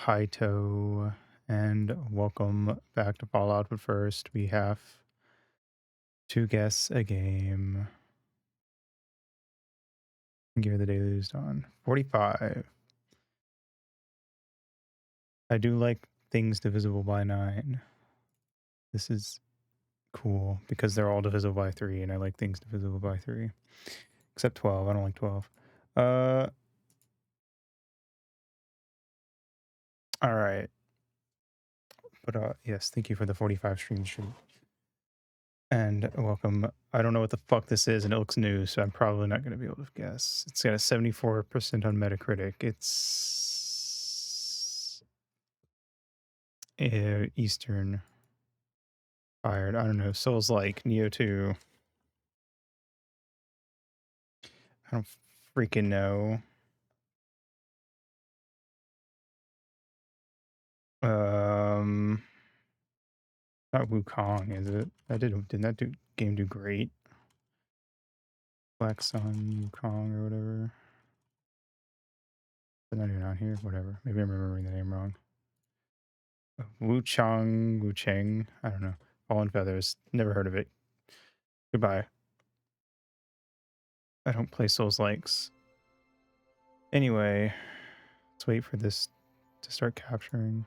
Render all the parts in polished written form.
Haito, and welcome back to Fallout. But first, we have to guess a game. Gear the Daily News on 45. I do like things divisible by 9. This is cool because they're all divisible by 3, and I like things divisible by 3. Except 12. I don't like 12. All right. But yes, thank you for the 45 stream. And welcome. I don't know what the fuck this is, and it looks new, so I'm probably not going to be able to guess. It's got a 74% on Metacritic. It's Eastern fired. I don't know. Souls-like, Neo 2. I don't freaking know. Not Wukong, is it? Didn't that game do great? Black Sun, Wukong, or whatever. They're not even on here. Whatever. Maybe I'm remembering the name wrong. Wu Cheng. I don't know. Fallen Feathers. Never heard of it. Goodbye. I don't play Souls-likes. Anyway, let's wait for this to start capturing.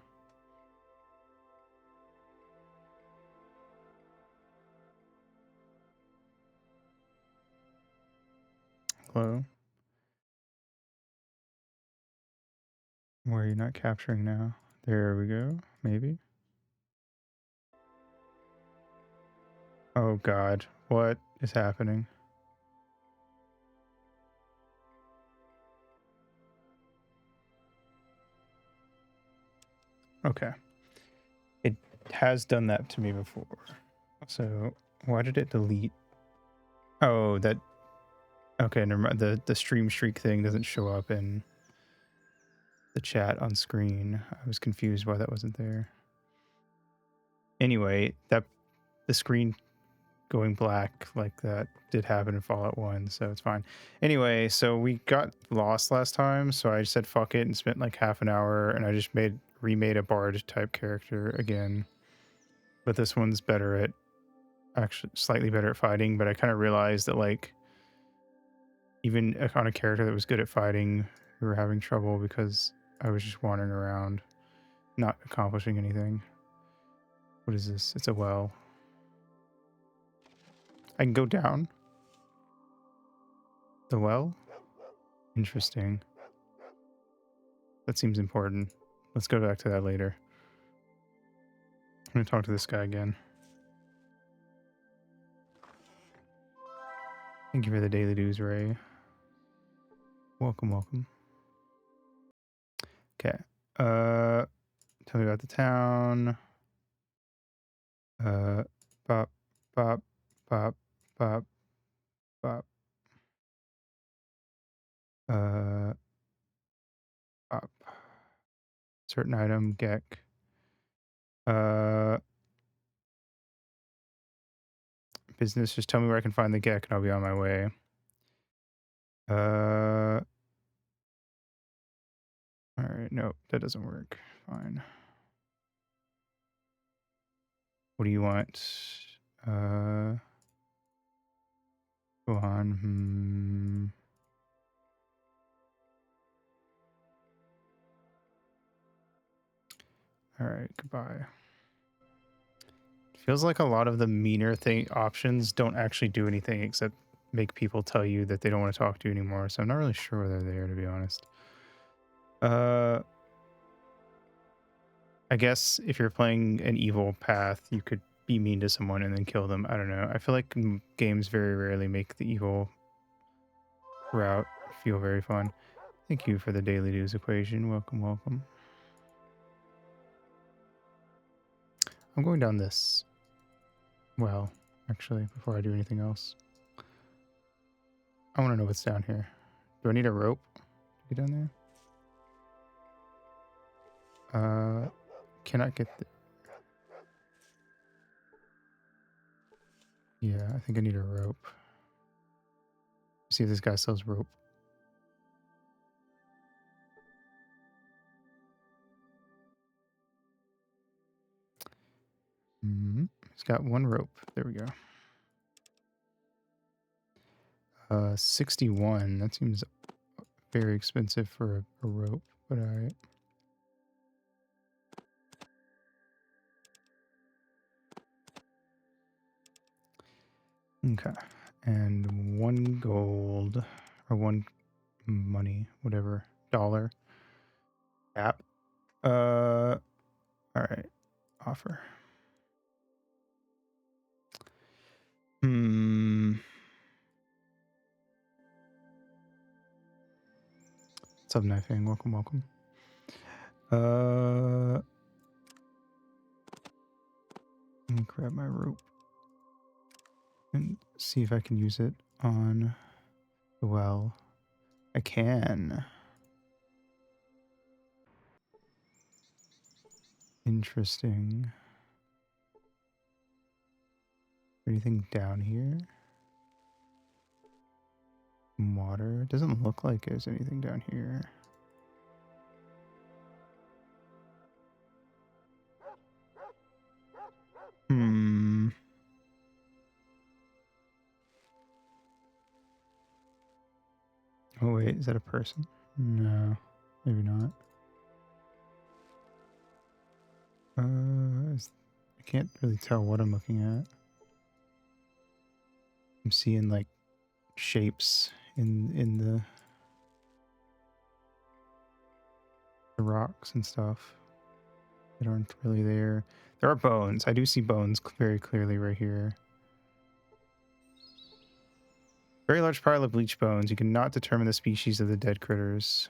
Hello? Why are you not capturing now? There we go. Maybe. Oh god. What is happening? Okay. It has done that to me before. So why did it delete? Oh, that... Okay, never mind. The stream streak thing doesn't show up in the chat on screen. I was confused why that wasn't there. Anyway, the screen going black like that did happen in Fallout 1, so it's fine. Anyway, so we got lost last time, so I just said fuck it and spent like half an hour, and I just remade a bard type character again. But this one's better at, actually slightly better at fighting, but I kind of realized that like even on a character that was good at fighting, we were having trouble because I was just wandering around, not accomplishing anything. What is this? It's a well. I can go down the well? Interesting. That seems important. Let's go back to that later. I'm gonna talk to this guy again. Thank you for the daily dues, Ray. Welcome, welcome. Okay. Tell me about the town. Bop, bop, bop, bop, bop. Bop. Certain item, Gek. Business, just tell me where I can find the Gek and I'll be on my way. Alright, nope, that doesn't work. Fine. What do you want? Go on. Alright, goodbye. Feels like a lot of the meaner options don't actually do anything except make people tell you that they don't want to talk to you anymore, so I'm not really sure whether they're there, to be honest. I guess if you're playing an evil path, you could be mean to someone and then kill them. I don't know. I feel like games very rarely make the evil route feel very fun. Thank you for the daily news equation. Welcome, welcome. I'm going down this. Well, actually, before I do anything else, I want to know what's down here. Do I need a rope to get down there? Cannot get the... Yeah, I think I need a rope. See if this guy sells rope. He's got one rope. There we go. 61. That seems very expensive for a rope, but all right. Okay. And 1 gold or 1 money, whatever, dollar. App. All right. Offer. What's up, Knifing? Welcome, welcome. Let me grab my rope and see if I can use it on the well. I can. Interesting. Anything down here? Water. Doesn't look like there's anything down here. Oh wait, is that a person? No, maybe not. I can't really tell what I'm looking at. I'm seeing like shapes in the rocks and stuff that aren't really there. There are bones. I do see bones very clearly right here. Very large pile of bleach bones. You cannot determine the species of the dead critters.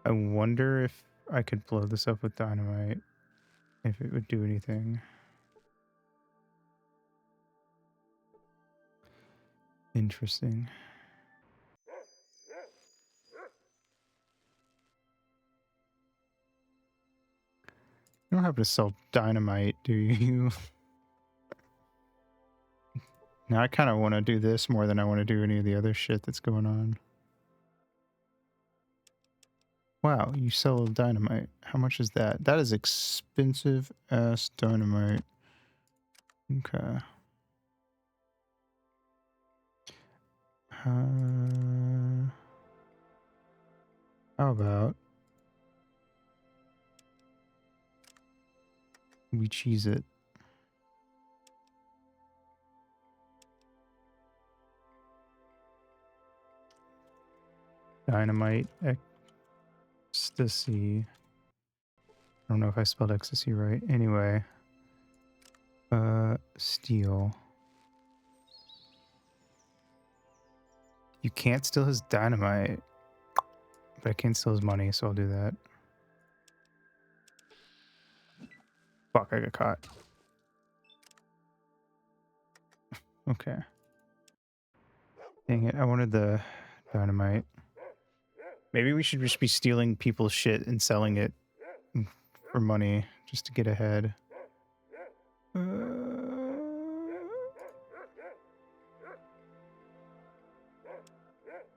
I wonder if I could blow this up with dynamite, if it would do anything. Interesting. You don't happen to sell dynamite, do you? Now I kind of want to do this more than I want to do any of the other shit that's going on. Wow, you sell dynamite. How much is that? That is expensive ass dynamite. Okay. How about we cheese it? Dynamite ecstasy. I don't know if I spelled ecstasy right. Anyway. Steel. You can't steal his dynamite. But I can steal his money, so I'll do that. Fuck, I got caught. Okay. Dang it, I wanted the dynamite. Maybe we should just be stealing people's shit and selling it for money just to get ahead. Do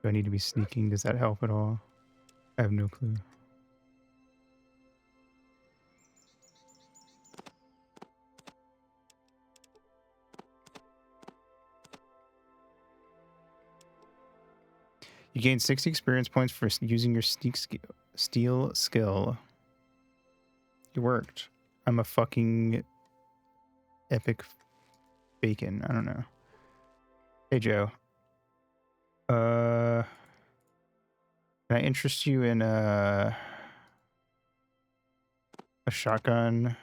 I need to be sneaking? Does that help at all? I have no clue. You gain 60 experience points for using your steel skill. It worked. I'm a fucking epic bacon. I don't know. Hey, Joe. Can I interest you in a shotgun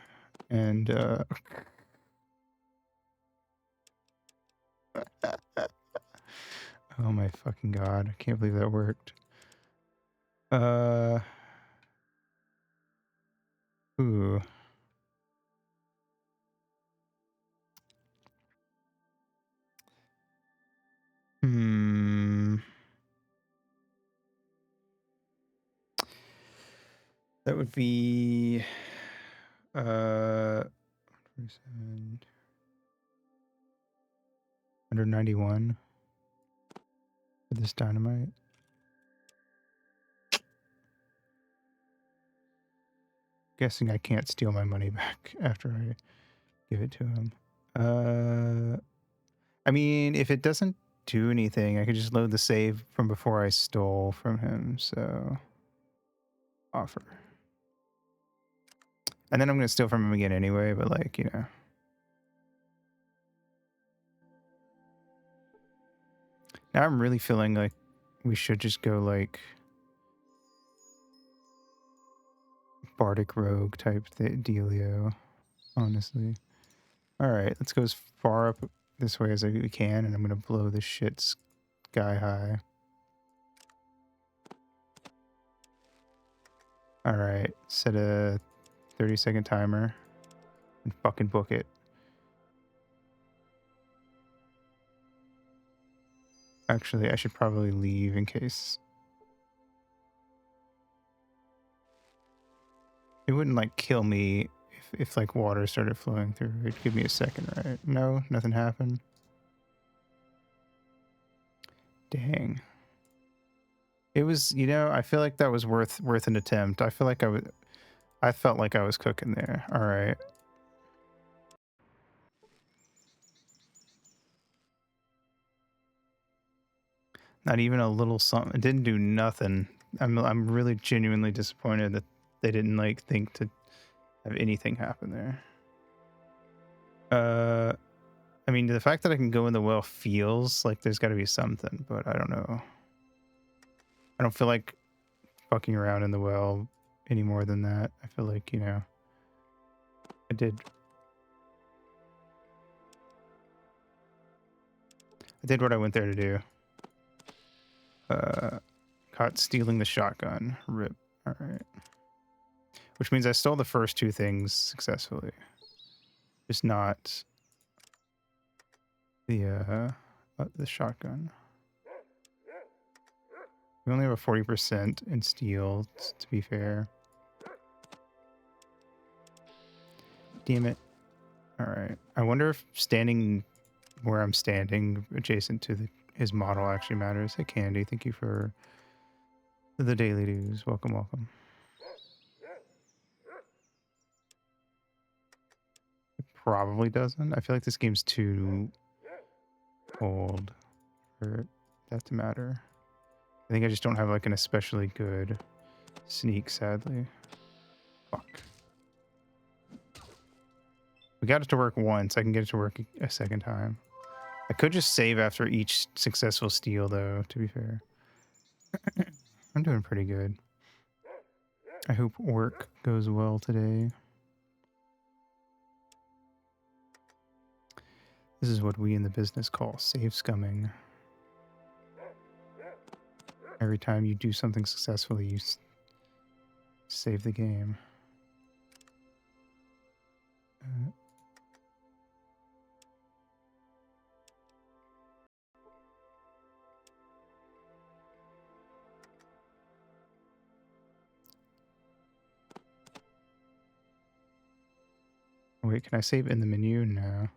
and oh my fucking god, I can't believe that worked. Ooh. That would be 191 for this dynamite. Guessing I can't steal my money back after I give it to him. I mean, if it doesn't do anything, I could just load the save from before I stole from him, so offer. And then I'm going to steal from him again anyway, but like, you know. Now I'm really feeling like we should just go like Bardic Rogue type dealio, honestly. All right, let's go as far up this way as we can, and I'm going to blow this shit sky high. All right, set a 30-second timer and fucking book it. Actually, I should probably leave in case. It wouldn't like kill me if like water started flowing through. It'd give me a second, right? No, nothing happened. Dang. It was, you know, I feel like that was worth an attempt. I feel like I felt like I was cooking there. All right. Not even a little something. It didn't do nothing. I'm really genuinely disappointed that they didn't like think to have anything happen there. I mean, the fact that I can go in the well feels like there's got to be something, but I don't know. I don't feel like fucking around in the well any more than that. I feel like, you know, I did what I went there to do. Caught stealing the shotgun. Rip. All right. Which means I stole the first two things successfully. Just not the shotgun. We only have a 40% in steel, to be fair. Damn it. All right. I wonder if standing where I'm standing adjacent to his model actually matters. Hey, Candy, thank you for the daily dues. Welcome, welcome. It probably doesn't. I feel like this game's too old for that to matter. I think I just don't have like an especially good sneak, sadly. Fuck. We got it to work once. I can get it to work a second time. I could just save after each successful steal, though, to be fair. I'm doing pretty good. I hope work goes well today. This is what we in the business call save scumming. Every time you do something successfully, you save the game. Wait, can I save in the menu? No.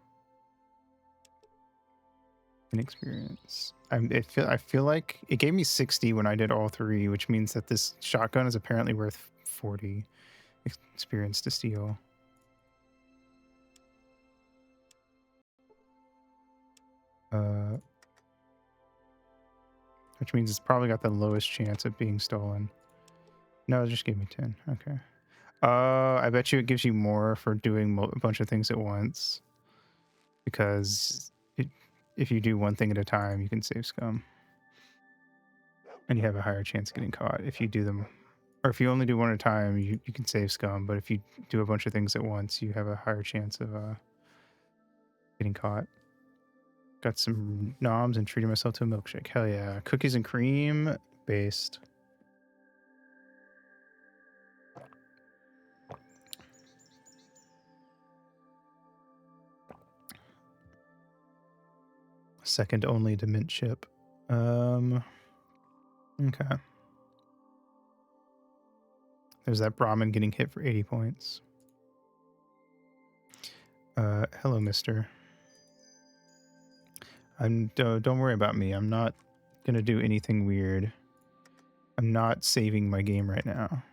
Experience. I feel like it gave me 60 when I did all three, which means that this shotgun is apparently worth 40 experience to steal. Which means it's probably got the lowest chance of being stolen. No, it just gave me 10. Okay. I bet you it gives you more for doing a bunch of things at once, because if you do one thing at a time, you can save scum. And you have a higher chance of getting caught if you do them. Or if you only do one at a time, you can save scum. But if you do a bunch of things at once, you have a higher chance of getting caught. Got some noms and treated myself to a milkshake. Hell yeah. Cookies and cream based. Second only to mint chip. Okay. There's that Brahmin getting hit for 80 points. Hello, mister. Don't worry about me. I'm not gonna do anything weird. I'm not saving my game right now.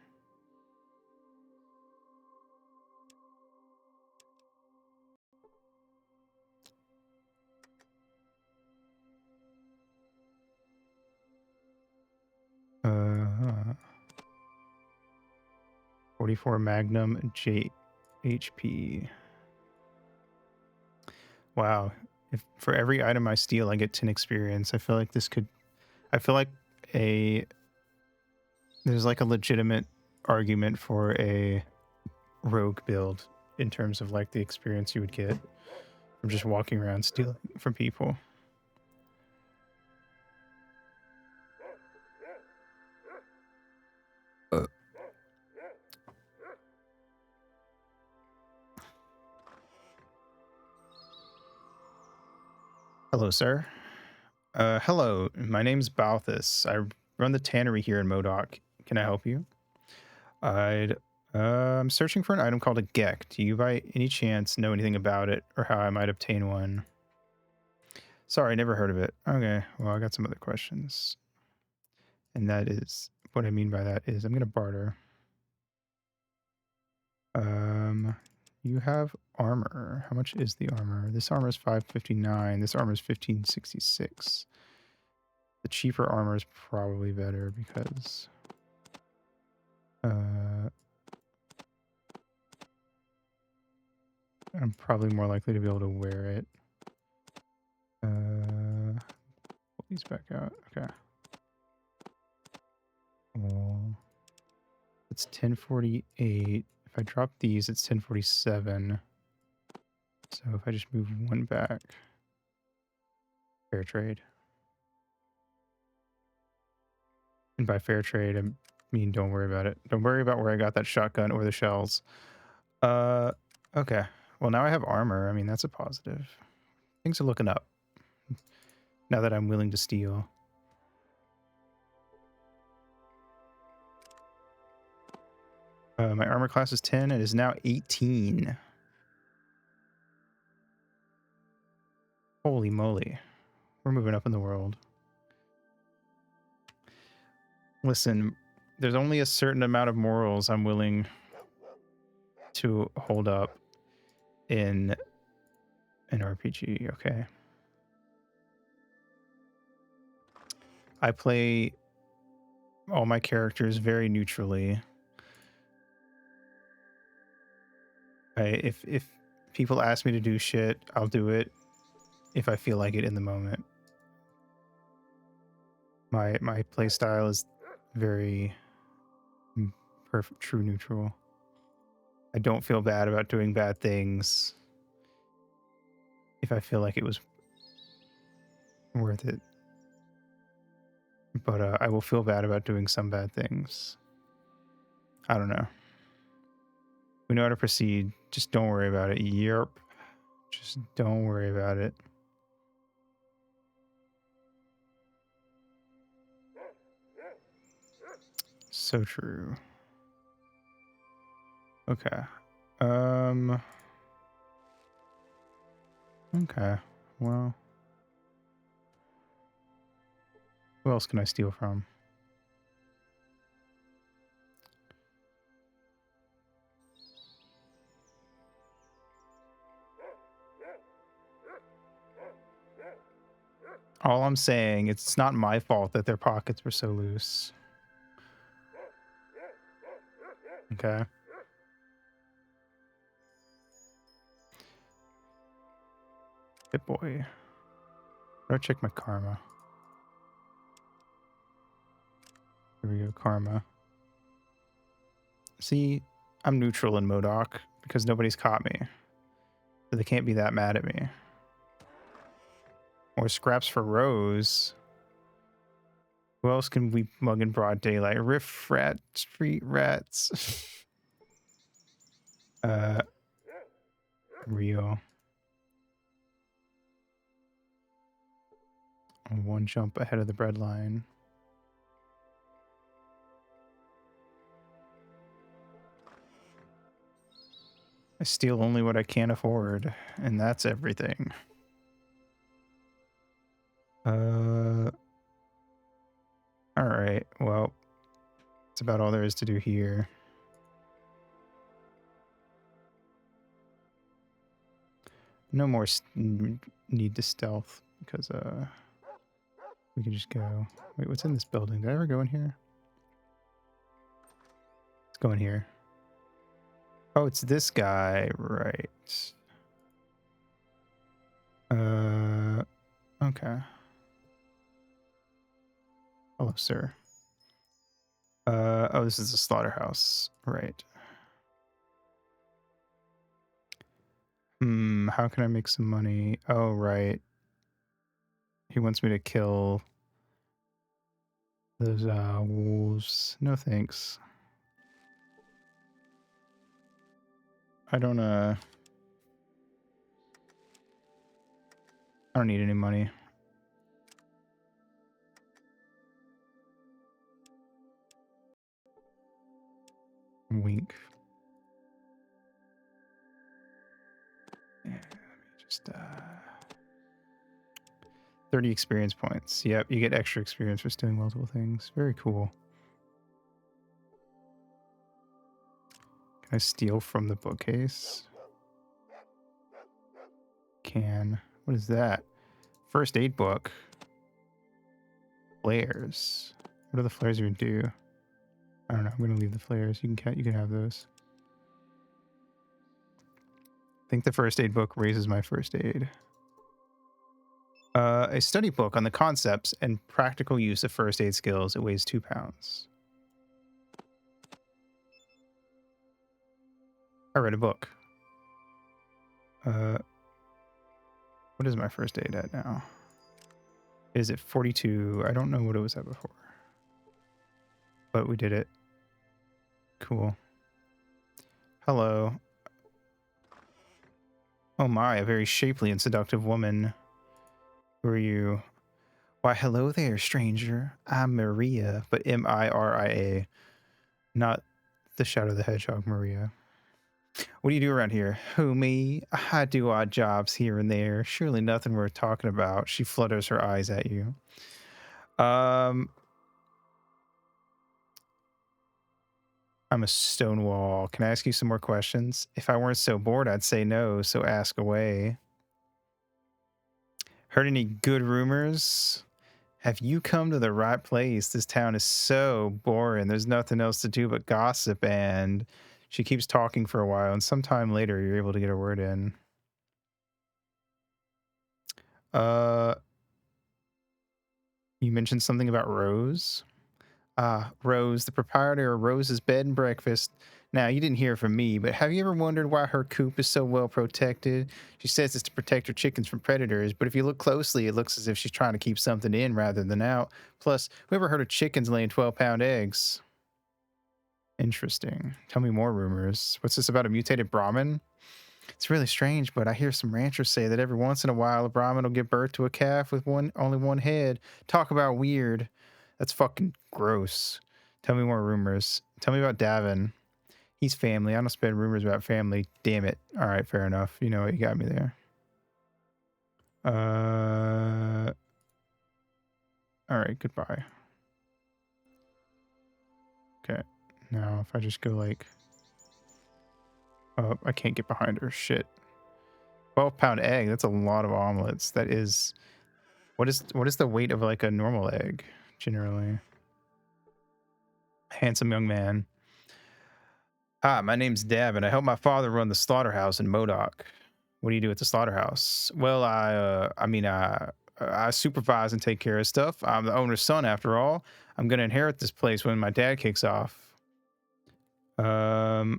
44 Magnum JHP. Wow. If for every item I steal, I get 10 experience. I feel like this could... I feel like there's like a legitimate argument for a rogue build in terms of like the experience you would get from just walking around stealing from people. Hello, sir. Hello, my name's Balthus. I run the tannery here in Modoc. Can I help you? I'm searching for an item called a Gek. Do you by any chance know anything about it or how I might obtain one? Sorry, never heard of it. Okay, well, I got some other questions. And that is, what I mean by that is I'm going to barter. You have armor. How much is the armor? This armor is 559. This armor is 1566. The cheaper armor is probably better because I'm probably more likely to be able to wear it. Pull these back out. Okay. Well, it's 1048. If I drop these, it's 1047. So if I just move one back, fair trade. And by fair trade, I mean don't worry about it. Don't worry about where I got that shotgun or the shells. Okay. Well, now I have armor. I mean, that's a positive. Things are looking up. Now that I'm willing to steal. My armor class is 10. It is now 18. Holy moly. We're moving up in the world. Listen, there's only a certain amount of morals I'm willing to hold up in an RPG, okay? I play all my characters very neutrally. If people ask me to do shit, I'll do it if I feel like it in the moment. My play style is very perfect, true neutral. I don't feel bad about doing bad things if I feel like it was worth it. But I will feel bad about doing some bad things. I don't know. We know how to proceed. Just don't worry about it. Yerp. Just don't worry about it. So true. Okay. Okay. Well. Who else can I steal from? All I'm saying, it's not my fault that their pockets were so loose. Okay. Hit boy. I'll check my karma. Here we go, karma. See, I'm neutral in Modoc because nobody's caught me. So they can't be that mad at me. More scraps for Rose. Who else can we mug in broad daylight? Riff rat, street rats. Real. One jump ahead of the bread line. I steal only what I can't afford, and that's everything. Alright, well, that's about all there is to do here. No more need to stealth, because, we can just go. Wait, what's in this building? Did I ever go in here? Let's go in here. Oh, it's this guy, right? Okay. Hello, sir. Oh, this is a slaughterhouse, right? How can I make some money? Oh, right. He wants me to kill those wolves. No thanks. I don't need any money. Wink. Yeah, let me just 30 experience points. Yep, you get extra experience for doing multiple things. Very cool. Can I steal from the bookcase? Can. What is that? First aid book. Flares. What do the flares even do? I don't know. I'm gonna leave the flares. You can have those. I think the first aid book raises my first aid. A study book on the concepts and practical use of first aid skills. It weighs 2 pounds. I read a book. What is my first aid at now? Is it 42? I don't know what it was at before. But we did it. Cool. Hello. Oh my, a very shapely and seductive woman. Who are you? Why, hello there, stranger. I'm Maria, but M-I-R-I-A. Not the Shadow the Hedgehog Maria. What do you do around here? Who, me? I do odd jobs here and there. Surely nothing worth talking about. She flutters her eyes at you. I'm a Stonewall. Can I ask you some more questions? If I weren't so bored, I'd say no, so ask away. Heard any good rumors? Have you come to the right place? This town is so boring. There's nothing else to do but gossip, and she keeps talking for a while, and sometime later you're able to get a word in. You mentioned something about Rose? Rose, the proprietor of Rose's Bed and Breakfast. Now, you didn't hear from me, but have you ever wondered why her coop is so well protected? She says it's to protect her chickens from predators, but if you look closely, it looks as if she's trying to keep something in rather than out. Plus, who ever heard of chickens laying 12-pound eggs? Interesting. Tell me more rumors. What's this about a mutated Brahmin? It's really strange, but I hear some ranchers say that every once in a while a Brahmin will give birth to a calf with only one head. Talk about weird. That's fucking gross. Tell me more rumors. Tell me about Davin. He's family. I don't spread rumors about family. Damn it. All right, fair enough. You know what? You got me there. All right, goodbye. Okay. Now, if I just go like... Oh, I can't get behind her. Shit. 12-pound egg. That's a lot of omelets. That is... What is the weight of like a normal egg, generally? Handsome young man. Hi, my name's Deb, and I help my father run the slaughterhouse in Modoc. What do you do at the slaughterhouse? Well, I supervise and take care of stuff. I'm the owner's son, after all. I'm gonna inherit this place when my dad kicks off. Hear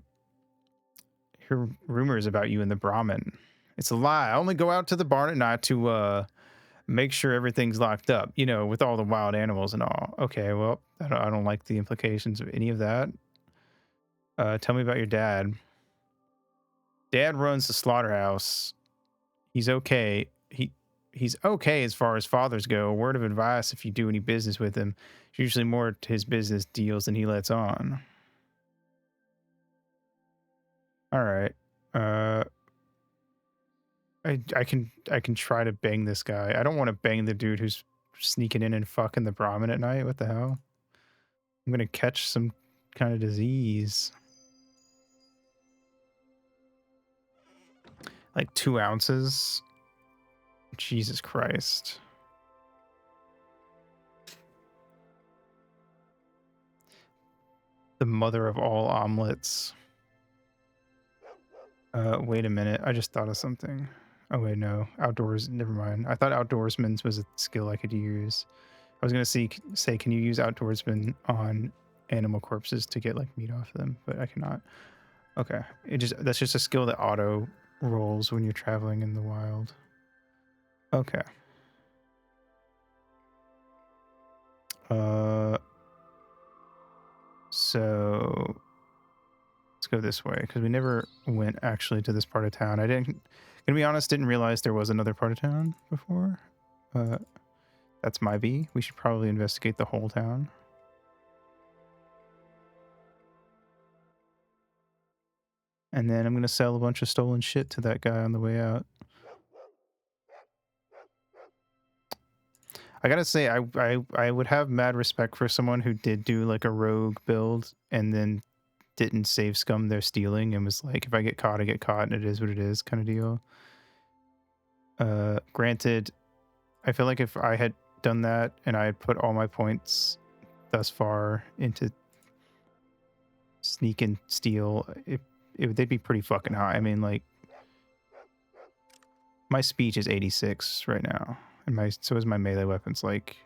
rumors about you and the Brahmin. It's a lie. I only go out to the barn at night to make sure everything's locked up. You know, with all the wild animals and all. Okay, well, I don't like the implications of any of that. Tell me about your dad. Dad runs the slaughterhouse. He's okay. He's okay as far as fathers go. A word of advice if you do any business with him. It's usually more to his business deals than he lets on. All right. I can try to bang this guy. I don't want to bang the dude who's sneaking in and fucking the Brahmin at night. What the hell? I'm gonna catch some kind of disease. Like 2 ounces. Jesus Christ. The mother of all omelets. Wait a minute. I just thought of something. Oh wait, no. Outdoors. Never mind. I thought outdoorsman's was a skill I could use. I was gonna say, can you use outdoorsman on animal corpses to get like meat off them? But I cannot. Okay. That's just a skill that auto rolls when you're traveling in the wild. Okay. So let's go this way because we never went actually to this part of town. I didn't, gonna be honest, didn't realize there was another part of town before. That's my B. We should probably investigate the whole town. And then I'm gonna sell a bunch of stolen shit to that guy on the way out. I gotta say, I would have mad respect for someone who did do like a rogue build and then didn't save scum their stealing and was like, if I get caught, I get caught, and it is what it is kind of deal. Granted, I feel like if I had done that and I had put all my points thus far into sneak and steal, they'd be pretty fucking high. I mean, like, my speech is 86 right now, and so is my melee weapons. Like,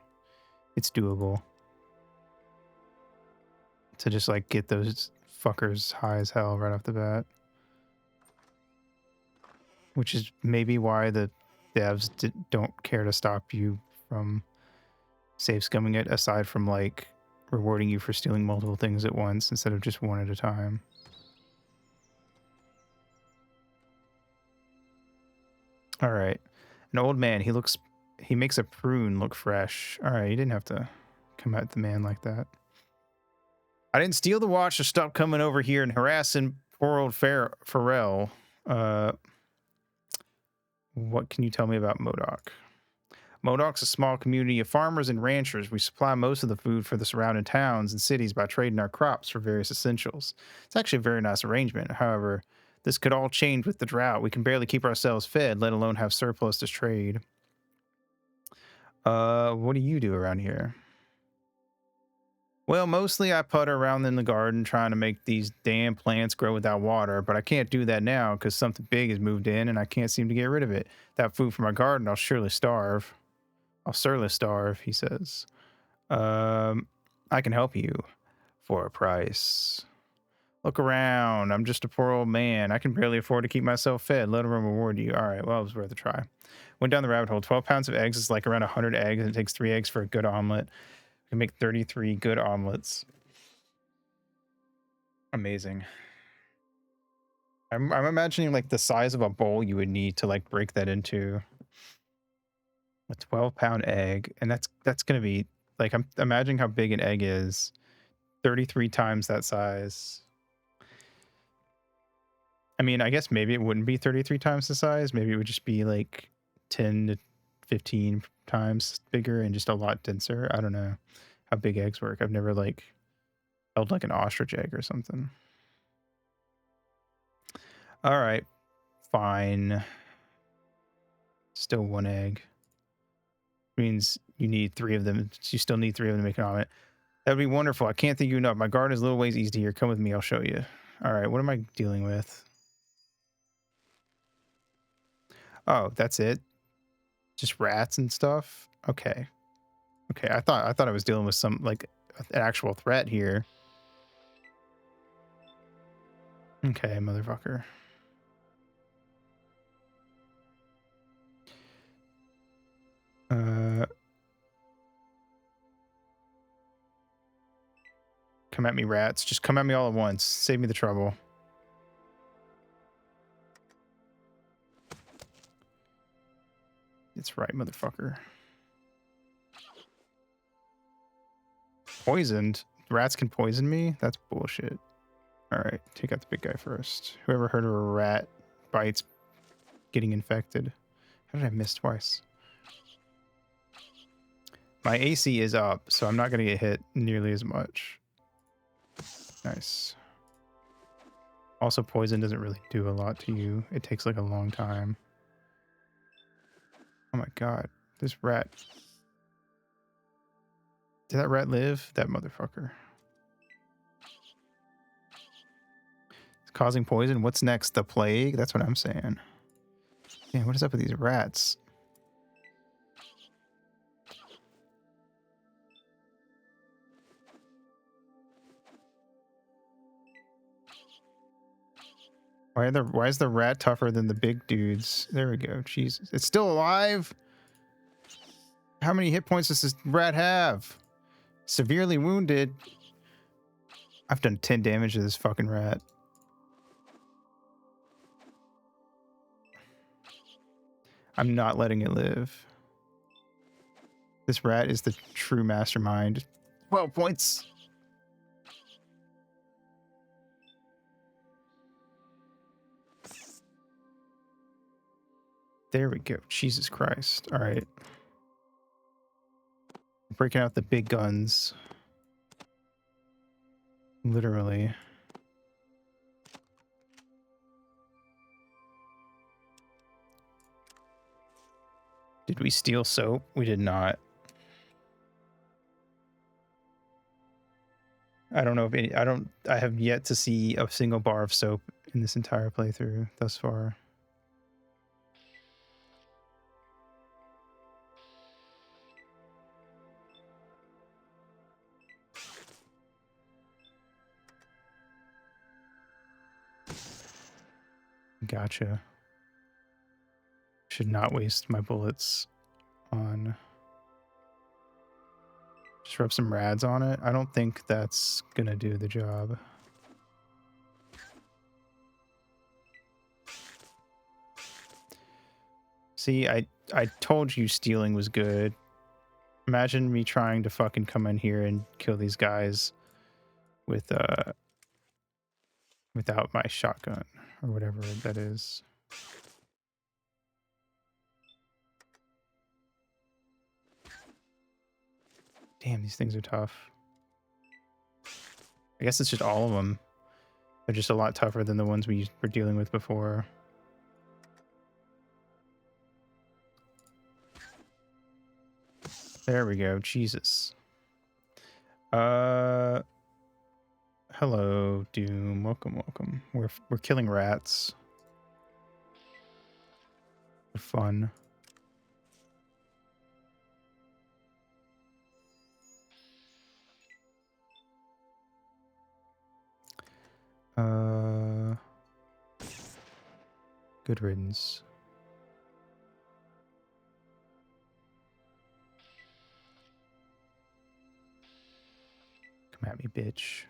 it's doable to just like get those fuckers high as hell right off the bat, which is maybe why the devs don't care to stop you from save scumming it, aside from like rewarding you for stealing multiple things at once instead of just one at a time. All right. An old man. He makes a prune look fresh. All right. You didn't have to come at the man like that. I didn't steal the watch, so stop coming over here and harassing poor old Pharrell. What can you tell me about Modoc? Modoc's a small community of farmers and ranchers. We supply most of the food for the surrounding towns and cities by trading our crops for various essentials. It's actually a very nice arrangement. However, this could all change with the drought. We can barely keep ourselves fed, let alone have surplus to trade. What do you do around here? Well, mostly I putter around in the garden trying to make these damn plants grow without water, but I can't do that now because something big has moved in and I can't seem to get rid of it. Without food for my garden, I'll surely starve. I'll surely starve, he says. I can help you for a price. Look around. I'm just a poor old man. I can barely afford to keep myself fed, let alone reward you. All right, well, it was worth a try. Went down the rabbit hole. 12 pounds of eggs is like around 100 eggs, and it takes 3 eggs for a good omelet. We can make 33 good omelets. Amazing. I'm imagining like the size of a bowl you would need to like break that into. A 12-pound egg, and that's gonna be like, I'm imagining how big an egg is. 33 times that size. I mean, I guess maybe it wouldn't be 33 times the size. Maybe it would just be like 10 to 15 times bigger and just a lot denser. I don't know how big eggs work. I've never like held like an ostrich egg or something. All right, fine. Still 1 egg. Means you need 3 of them. You still need 3 of them to make an omelet. That would be wonderful. I can't thank you enough. My garden is a little ways east here. Come with me. I'll show you. All right, what am I dealing with? Oh, that's it? Just rats and stuff? Okay. Okay, I thought I was dealing with some like an actual threat here. Okay, motherfucker. Come at me, rats. Just come at me all at once. Save me the trouble. It's right, motherfucker. Poisoned? Rats can poison me? That's bullshit. All right, take out the big guy first. Whoever heard of a rat bites getting infected? How did I miss twice? My AC is up, so I'm not going to get hit nearly as much. Nice. Also, poison doesn't really do a lot to you. It takes like a long time. Oh my god. This rat. Did that rat live? That motherfucker. causing poison. What's next? The plague? That's what I'm saying. Yeah, what is up with these rats? Why is the rat tougher than the big dudes? There we go. Jesus. It's still alive? How many hit points does this rat have? Severely wounded. I've done 10 damage to this fucking rat. I'm not letting it live. This rat is the true mastermind. 12 points. There we go. Jesus Christ. All right. Breaking out the big guns. Literally. Did we steal soap? We did not. I don't know if any, I have yet to see a single bar of soap in this entire playthrough thus far. Gotcha. Should not waste my bullets on... Just rub some rads on it. I don't think that's gonna do the job. See, I told you stealing was good. Imagine me trying to fucking come in here and kill these guys with without my shotgun or whatever that is. Damn, these things are tough. I guess it's just all of them. They're just a lot tougher than the ones we were dealing with before. There we go. Jesus. Hello, Doom. Welcome, welcome. We're killing rats. For fun. Good riddance. Come at me, bitch.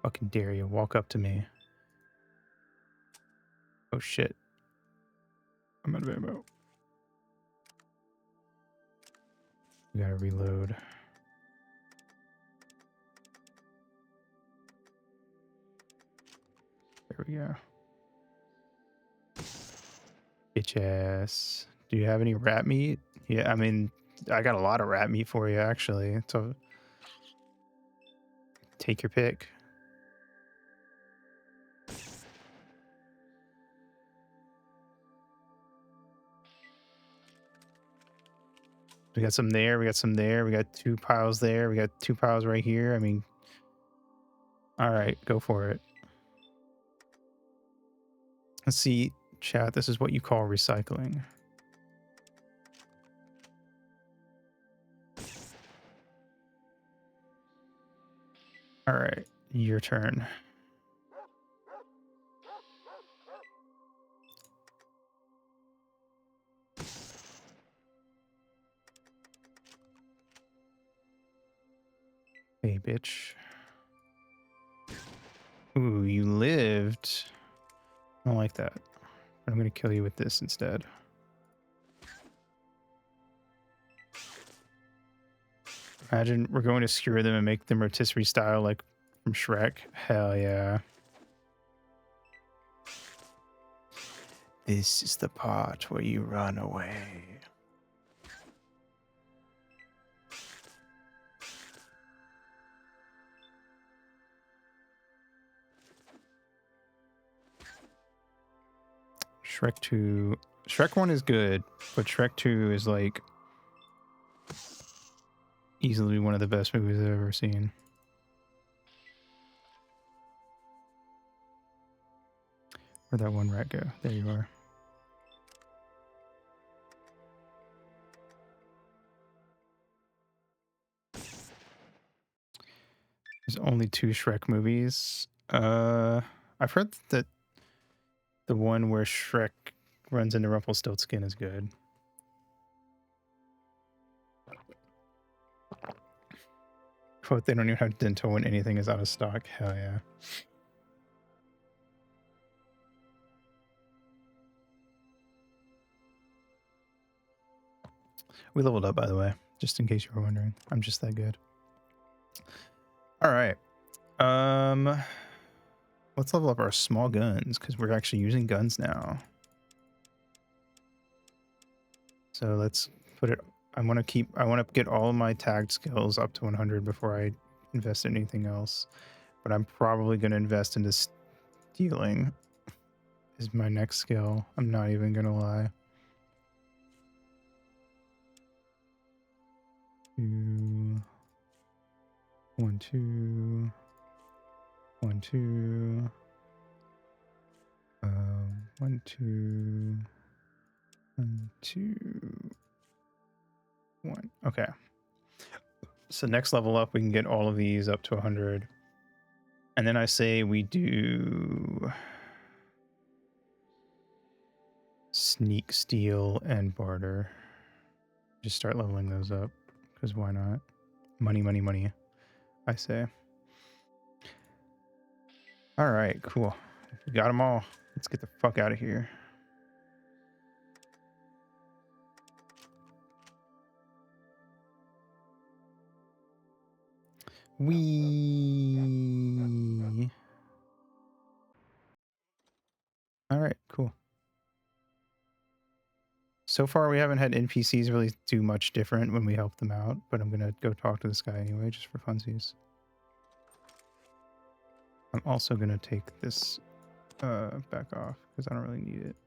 Fucking dare you. Walk up to me. Oh shit. I'm out of ammo. We gotta reload. There we go. Bitch ass. Do you have any rat meat? Yeah, I mean, I got a lot of rat meat for you, actually. So take your pick. We got some there. We got some there. We got 2 piles there. We got 2 piles right here. I mean, all right, go for it. Let's see, chat. This is what you call recycling. All right, your turn. Hey, bitch. Ooh, you lived. I don't like that. I'm gonna kill you with this instead. Imagine we're going to skewer them and make them rotisserie style like from Shrek. Hell yeah. This is the part where you run away. Shrek 2. Shrek 1 is good, but Shrek 2 is like... Easily one of the best movies I've ever seen. Where'd that one rat go? There you are. There's only 2 Shrek movies. I've heard that the one where Shrek runs into Rumpelstiltskin is good. Quote, they don't even have dental when anything is out of stock. Hell yeah. We leveled up, by the way, just in case you were wondering. I'm just that good. All right. Let's level up our small guns because we're actually using guns now. So let's put it. I want to get all of my tagged skills up to 100 before I invest in anything else. But I'm probably going to invest into stealing is my next skill. I'm not even going to lie. 2, 1, 2, 1, 2, 1, 2, 1, 2, 1. Okay. So next level up, we can get all of these up to 100. And then I say we do sneak, steal, and barter. Just start leveling those up, because why not? Money, money, money, I say. All right, cool. We got them all. Let's get the fuck out of here. All right, cool. So far, we haven't had NPCs really do much different when we help them out, but I'm gonna go talk to this guy anyway, just for funsies. I'm also gonna take this back off because I don't really need it.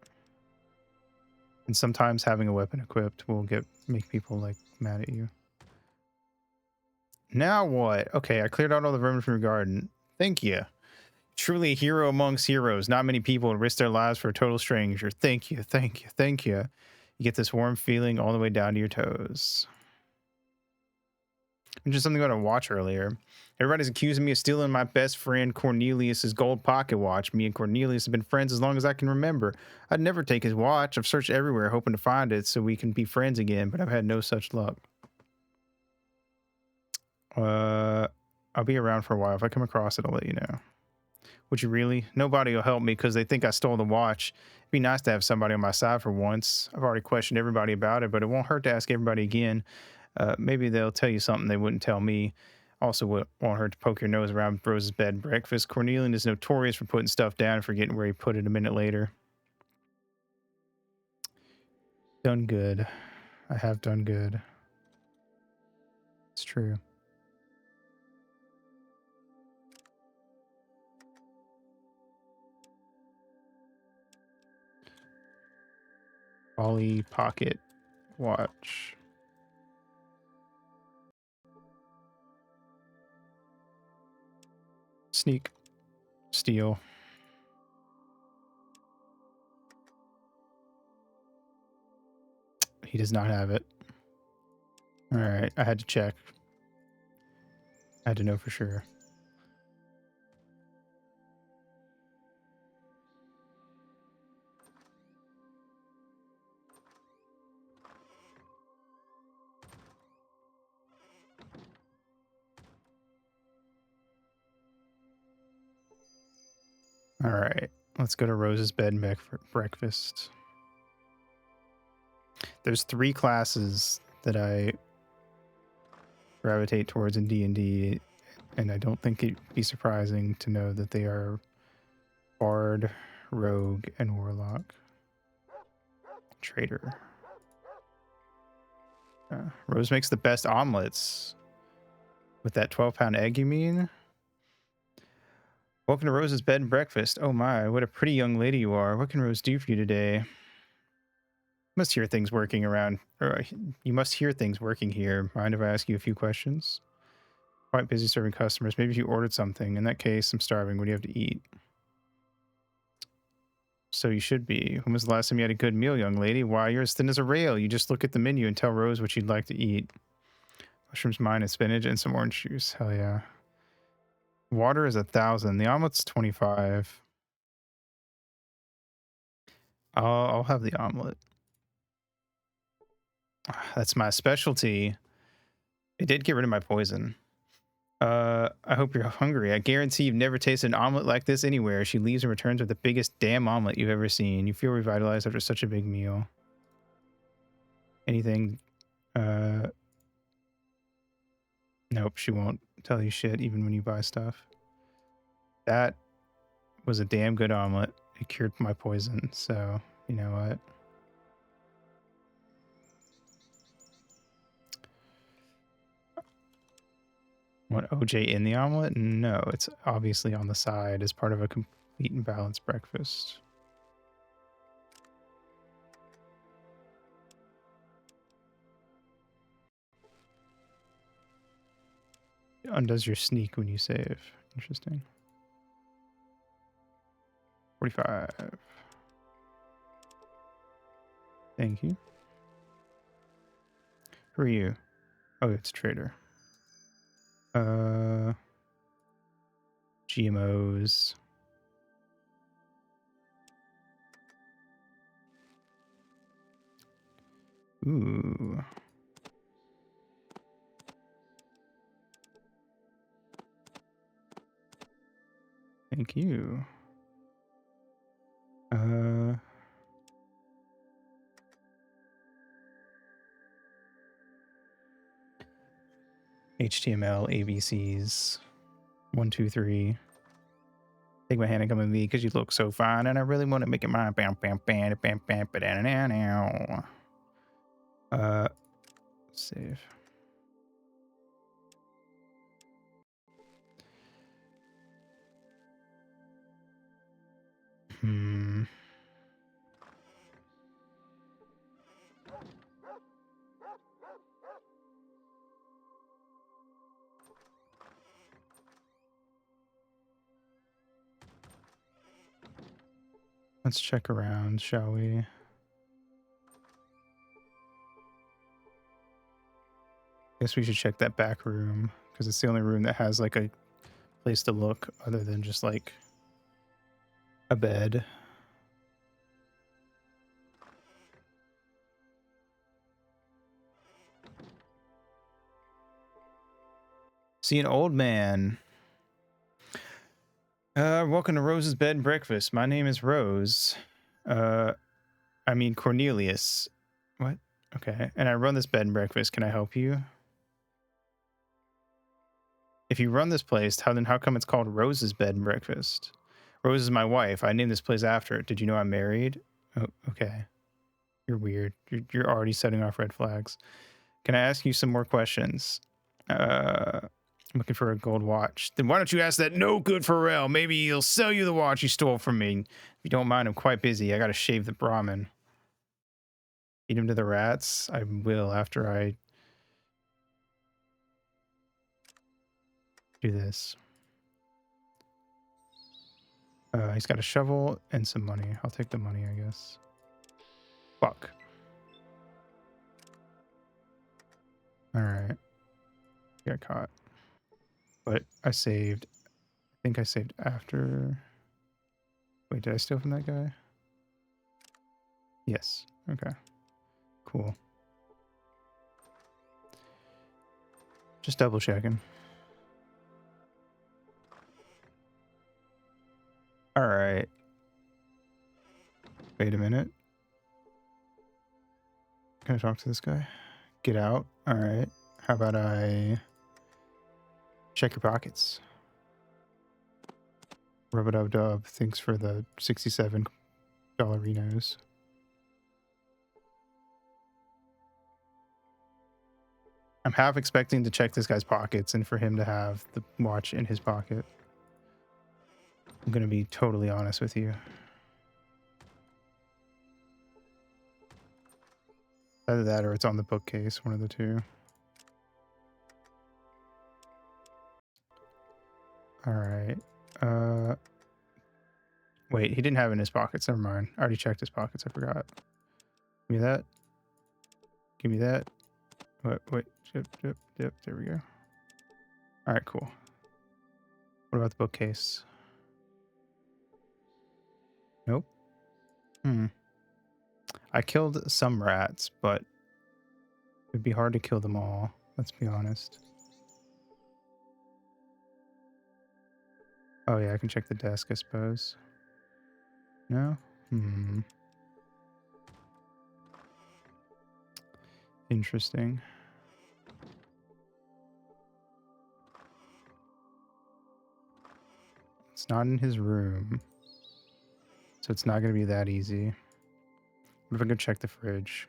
And sometimes having a weapon equipped will make people like mad at you. Now what? Okay, I cleared out all the vermin from your garden. Thank you. Truly a hero amongst heroes. Not many people would risk their lives for a total stranger. Thank you, thank you, thank you. You get this warm feeling all the way down to your toes. Just something about a watch earlier. Everybody's accusing me of stealing my best friend Cornelius's gold pocket watch. Me and Cornelius have been friends as long as I can remember. I'd never take his watch. I've searched everywhere hoping to find it so we can be friends again, but I've had no such luck. I'll be around for a while. If I come across it, I'll let you know. Would you really? Nobody will help me because they think I stole the watch. It'd be nice to have somebody on my side for once. I've already questioned everybody about it, but it won't hurt to ask everybody again. Maybe they'll tell you something they wouldn't tell me. Also, won't hurt to poke your nose around Rose's bed and breakfast. Cornelius is notorious for putting stuff down and forgetting where he put it a minute later. Done good. I have done good. It's true. Polly pocket watch. Sneak. Steal. He does not have it. All right, I had to check. I had to know for sure. All right, let's go to Rose's bed and back for breakfast. There's 3 classes that I gravitate towards in D&D, and I don't think it'd be surprising to know that they are Bard, Rogue, and Warlock. Traitor. Rose makes the best omelets. With that 12-pound egg, you mean? Welcome to Rose's bed and breakfast. Oh my, what a pretty young lady you are. What can Rose do for you today? Must hear things working around, or you must hear things working here. Mind if I ask you a few questions? Quite busy serving customers. Maybe if you ordered something. In that case, I'm starving. What do you have to eat? So you should be. When was the last time you had a good meal, young lady? Why, you're as thin as a rail. You just look at the menu and tell Rose what you'd like to eat. Mushrooms, mine, and spinach, and some orange juice. Hell yeah. Water is 1,000. The omelet's 25. I'll have the omelet. That's my specialty. It did get rid of my poison. I hope you're hungry. I guarantee you've never tasted an omelet like this anywhere. She leaves and returns with the biggest damn omelet you've ever seen. You feel revitalized after such a big meal. Anything? Nope, she won't tell you shit even when you buy stuff. That was a damn good omelet. It cured my poison, so you know what? Want OJ in the omelet? No, it's obviously on the side as part of a complete and balanced breakfast. It undoes your sneak when you save. Interesting. 45. Thank you. Who are you? Oh, it's a trader. GMOs. Ooh. Thank you. HTML, ABCs. 1, 2, 3. Take my hand and come with me because you look so fine and I really want to make it mine. Bam, bam, bam, bam, bam, bam, save. Let's check around, shall we? Guess we should check that back room because it's the only room that has like a place to look other than just like a bed. See an old man. Welcome to Rose's bed and breakfast. My name is Rose. I mean Cornelius. What? Okay. And I run this bed and breakfast. Can I help you? If you run this place, how come it's called Rose's bed and breakfast? Rose is my wife. I named this place after it. Did you know I'm married? Oh, okay. You're weird. You're already setting off red flags. Can I ask you some more questions? I'm looking for a gold watch. Then why don't you ask that no good Pharrell? Maybe he'll sell you the watch you stole from me. If you don't mind, I'm quite busy. I gotta shave the Brahmin. Feed him to the rats? I will after I do this. He's got a shovel and some money. I'll take the money, I guess. Fuck. Alright. Got caught. But I saved. I think I saved after. Wait, did I steal from that guy? Yes. Okay. Cool. Just double checking. Alright. Wait a minute. Can I talk to this guy? Get out. Alright. How about I check your pockets? Rub-a-dub-dub. Thanks for the 67 dollarinos. I'm half expecting to check this guy's pockets and for him to have the watch in his pocket. I'm going to be totally honest with you. either that or it's on the bookcase, one of the two. All right. Wait, he didn't have it in his pockets. Never mind. I already checked his pockets. I forgot. Give me that. Give me that. Wait. Yep. There we go. All right, cool. What about the bookcase? Nope. I killed some rats, but it'd be hard to kill them all. Let's be honest. Oh yeah, I can check the desk, I suppose. No? Interesting. It's not in his room. So it's not going to be that easy. What if I go check the fridge?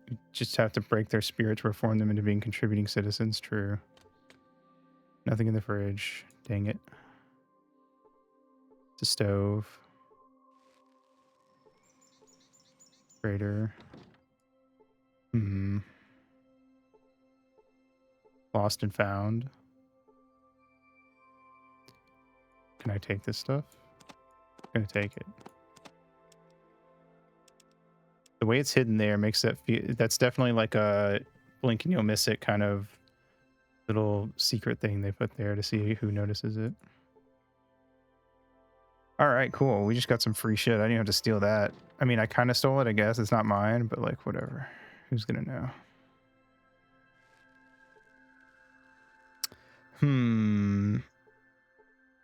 You just have to break their spirit to reform them into being contributing citizens. True. Nothing in the fridge. Dang it. It's a stove. Grater. Lost and found. Can I take this stuff? I'm gonna take it. The way it's hidden there makes that feel, that's definitely like a blink and you'll miss it kind of little secret thing they put there to see who notices it. All right, cool. We just got some free shit. I didn't have to steal that. I mean, I kind of stole it, I guess. It's not mine, but like, whatever. Who's gonna know?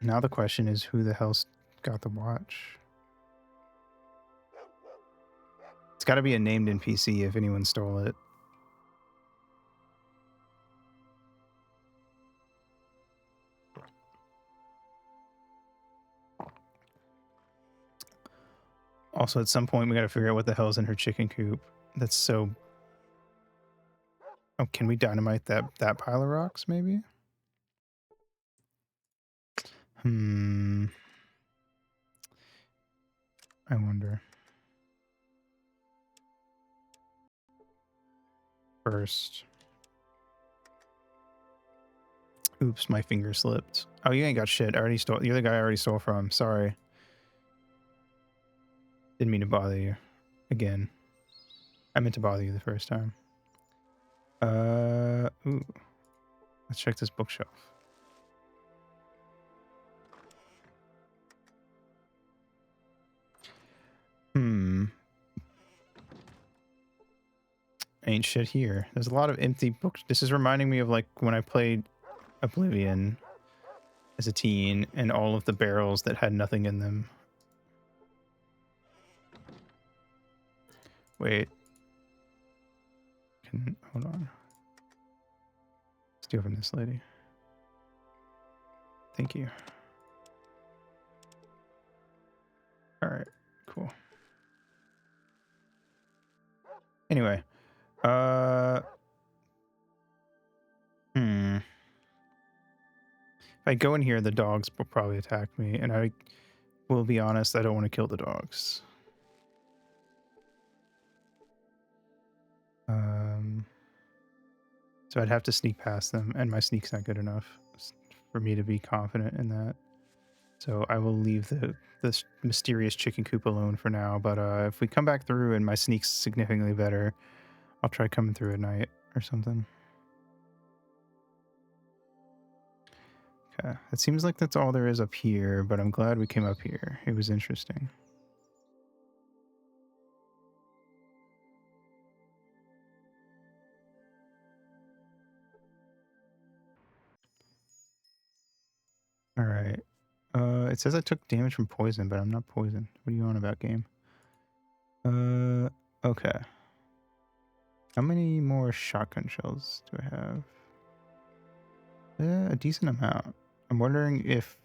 Now the question is, who the hell's got the watch? It's got to be a named NPC if anyone stole it. Also, at some point, we got to figure out what the hell's in her chicken coop. That's so... Oh, can we dynamite that pile of rocks, maybe? I wonder. First. Oops, my finger slipped. Oh, you ain't got shit. I already stole... You're the guy I already stole from. Sorry. Didn't mean to bother you. Again. I meant to bother you the first time. Ooh. Let's check this bookshelf. Ain't shit here. There's a lot of empty books. This is reminding me of like when I played Oblivion as a teen and all of the barrels that had nothing in them. Wait. Hold on. Steal from this lady. Thank you. All right, cool. Anyway, if I go in here, the dogs will probably attack me, and I will be honest, I don't want to kill the dogs. So I'd have to sneak past them, and my sneak's not good enough for me to be confident in that. So I will leave this mysterious chicken coop alone for now, but if we come back through and my sneak's significantly better, I'll try coming through at night or something. Okay, it seems like that's all there is up here, but I'm glad we came up here. It was interesting. All right. It says I took damage from poison, but I'm not poisoned. What are you on about, game? Okay. How many more shotgun shells do I have? A decent amount. I'm wondering if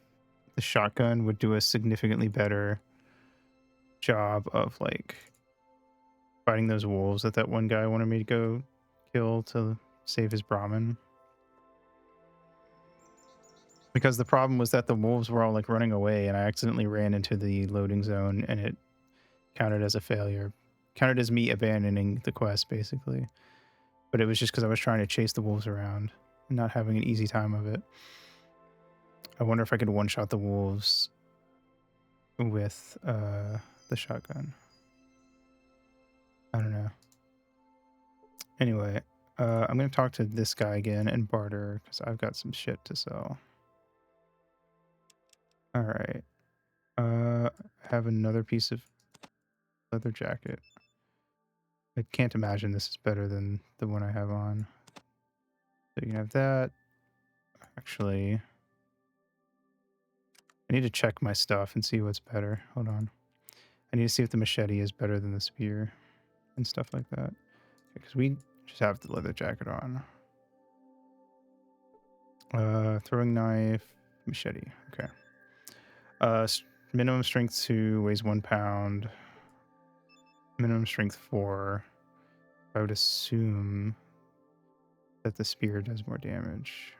the shotgun would do a significantly better job of like fighting those wolves that one guy wanted me to go kill to save his Brahmin. Because the problem was that the wolves were all like running away and I accidentally ran into the loading zone and it counted as a failure. counted as me abandoning the quest, basically. But it was just because I was trying to chase the wolves around and not having an easy time of it. I wonder if I could one-shot the wolves with the shotgun. I don't know. Anyway, I'm going to talk to this guy again and barter because I've got some shit to sell. All right. I have another piece of leather jacket. I can't imagine this is better than the one I have on. So you can have that. Actually, I need to check my stuff and see what's better. Hold on. I need to see if the machete is better than the spear and stuff like that. Because we just have the leather jacket on. Throwing knife, machete. Okay. Minimum strength 2, weighs 1 pound. Minimum strength 4. I would assume that the spear does more damage.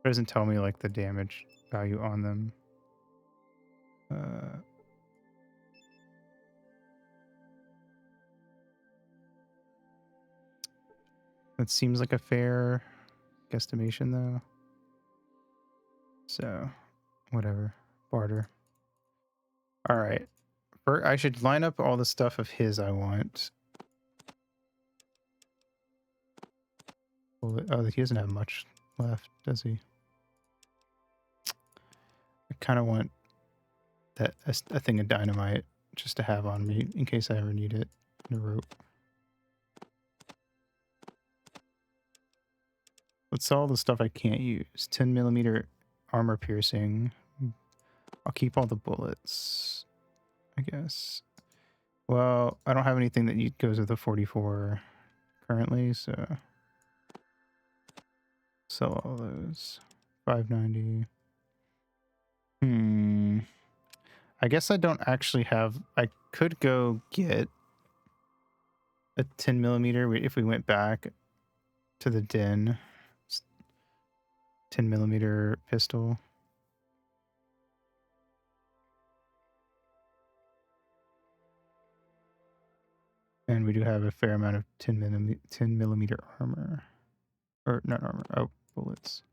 It doesn't tell me like the damage value on them. That seems like a fair guesstimation though. So, whatever. Barter. All right. I should line up all the stuff of his I want. Oh, he doesn't have much left, does he? I kind of want that a thing of dynamite just to have on me in case I ever need it. And a rope. Let's sell all the stuff I can't use. 10mm armor piercing. I'll keep all the bullets, I guess. Well, I don't have anything that goes with a 44 currently, so sell all those. 590. I guess I don't actually have... I could go get a 10mm if we went back to the den. 10mm pistol. And we do have a fair amount of 10mm armor. Or not armor. Oh, bullets.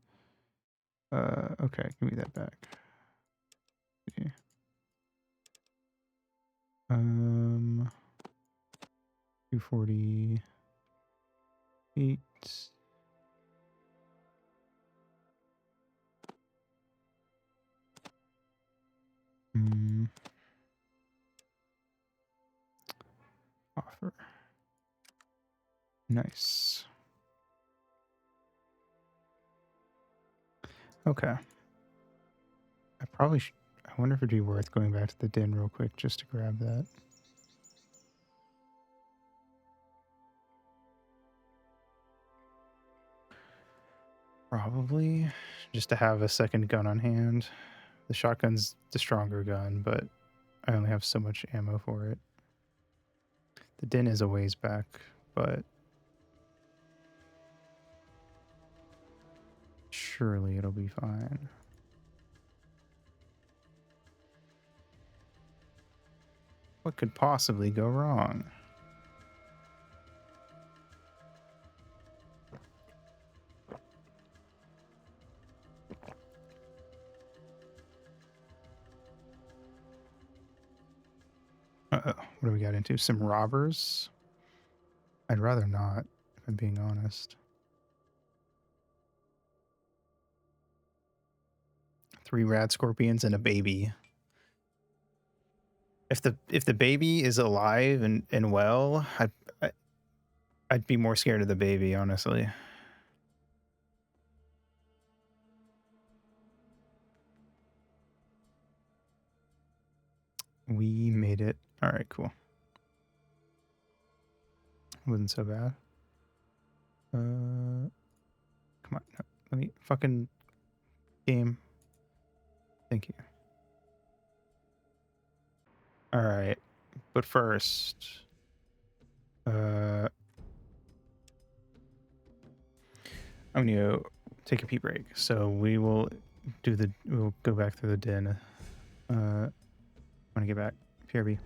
Okay, give me that back. Okay. 248. Offer. Nice. Okay. I probably should... I wonder if it'd be worth going back to the den real quick just to grab that. Probably. Just to have a second gun on hand. The shotgun's the stronger gun, but I only have so much ammo for it. The den is a ways back, but surely it'll be fine. What could possibly go wrong? Uh-oh, what do we got into? Some robbers? I'd rather not, if I'm being honest. 3 rad scorpions and a baby. If the baby is alive and well, I'd be more scared of the baby, honestly. We made it. All right, cool. Wasn't so bad. Come on, no, let me fucking game. Thank you. All right, but first, I'm gonna take a pee break. So we'll go back through the den when when I get back. PRB.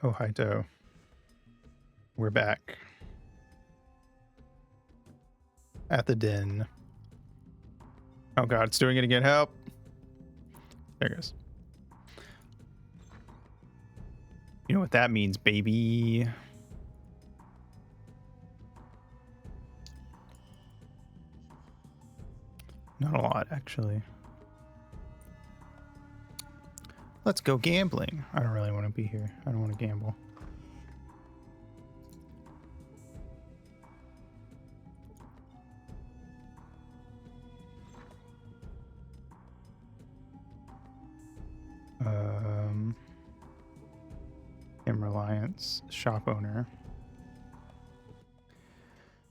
Oh, hi, Doe. We're back at the den. Oh god, it's doing it again. Help! There it goes. You know what that means, baby. Not a lot, actually. Let's go gambling. I don't really want to be here. I don't want to gamble. M Reliance shop owner.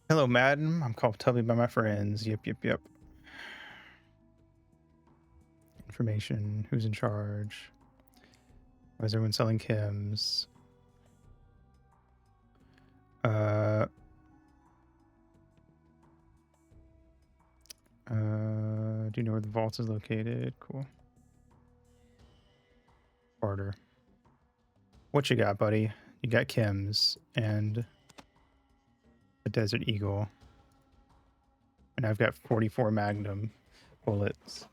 Hello, madam. I'm called Tubby by my friends. Yep. Information. Who's in charge? Why is everyone selling chems? Do you know where the vault is located? Cool. Barter. What you got, buddy? You got chems and a Desert Eagle. And I've got 44 Magnum bullets.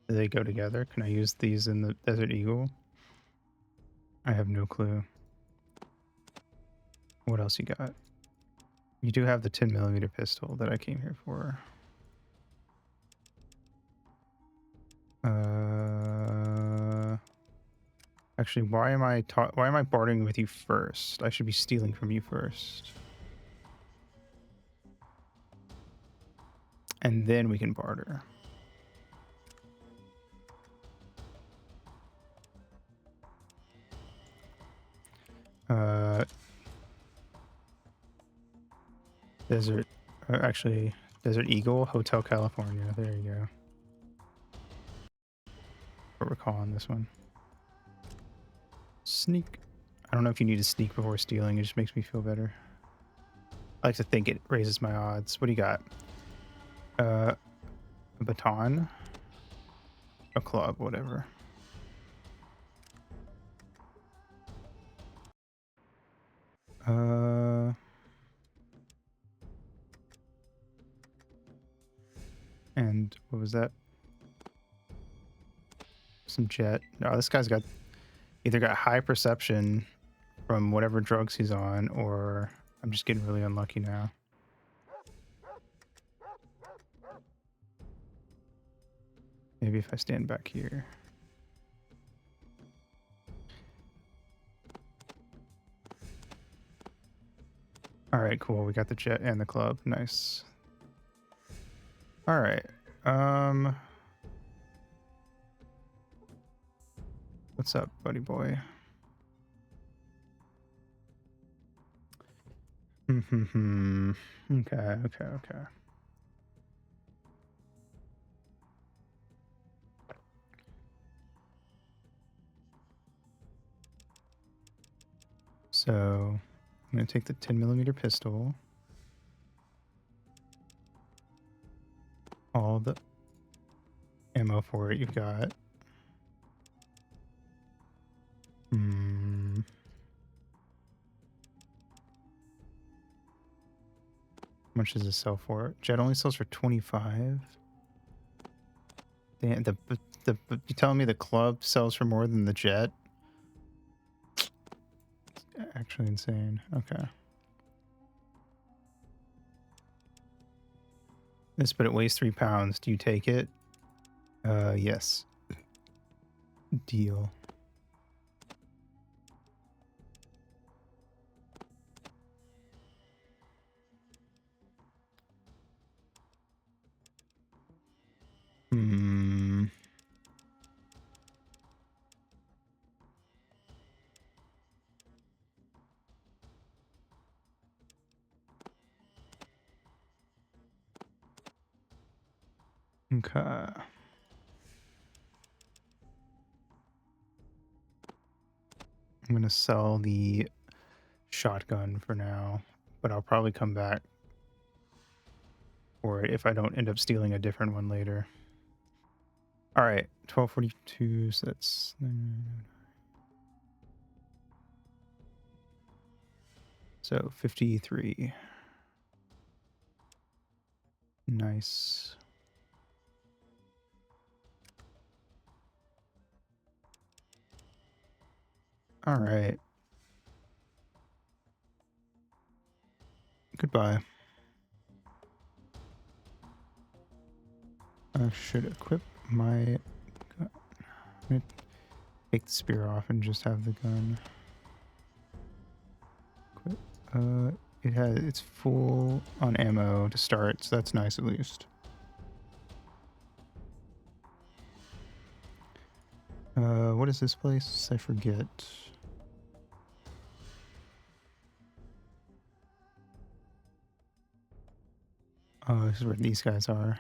Do they go together? Can I use these in the Desert Eagle? I have no clue. What else you got? You do have the 10mm pistol that I came here for. Actually, why am I bartering with you first? I should be stealing from you first. And then we can barter. Desert Eagle, Hotel California. There you go. What we're calling this one. Sneak. I don't know if you need to sneak before stealing. It just makes me feel better. I like to think it raises my odds. What do you got? A baton? A club, whatever. And what was that? Some jet. No, this guy's got either got high perception from whatever drugs he's on, or I'm just getting really unlucky now. Maybe if I stand back here. All right, cool. We got the jet and the club. Nice. All right. What's up, buddy boy? Okay. So I'm gonna take the 10mm pistol. All the ammo for it you've got. How much does this sell for? Jet only sells for 25. Damn, you telling me the club sells for more than the jet? It's actually insane. Okay. This, but it weighs 3 pounds. Do you take it? Yes. Deal. Okay. I'm gonna sell the shotgun for now, but I'll probably come back. for it if I don't end up stealing a different one later. All right, 1242, so that's... So 53. Nice. All right. Goodbye. I should equip my gun. I'm gonna take the spear off and just have the gun. Equip. It's full on ammo to start, so that's nice at least. What is this place? I forget. Oh, this is where these guys are.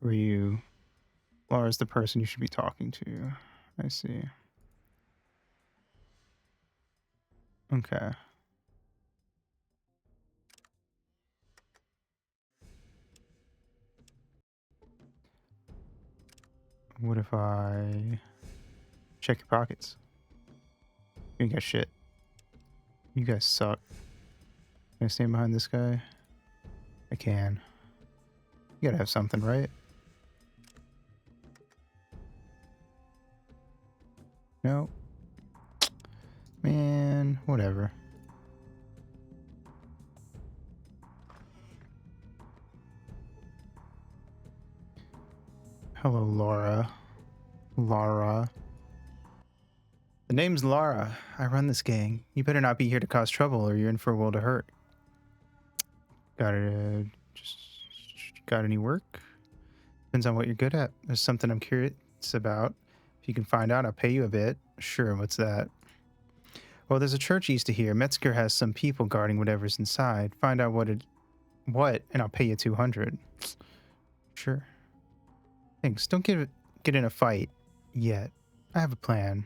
Who are you? Laura's the person you should be talking to. I see. Okay. What if I check your pockets? You ain't got shit. You guys suck. Can I stand behind this guy? I can. You gotta have something, right? No. Man, whatever. Hello, Laura. Lara. The name's Lara. I run this gang. You better not be here to cause trouble or you're in for a world of hurt. Got any work? Depends on what you're good at. There's something I'm curious about. If you can find out, I'll pay you a bit. Sure, what's that? Well, there's a church east of here. Metzger has some people guarding whatever's inside. Find out what, and I'll pay you 200. Sure. Thanks. Don't get in a fight yet. I have a plan.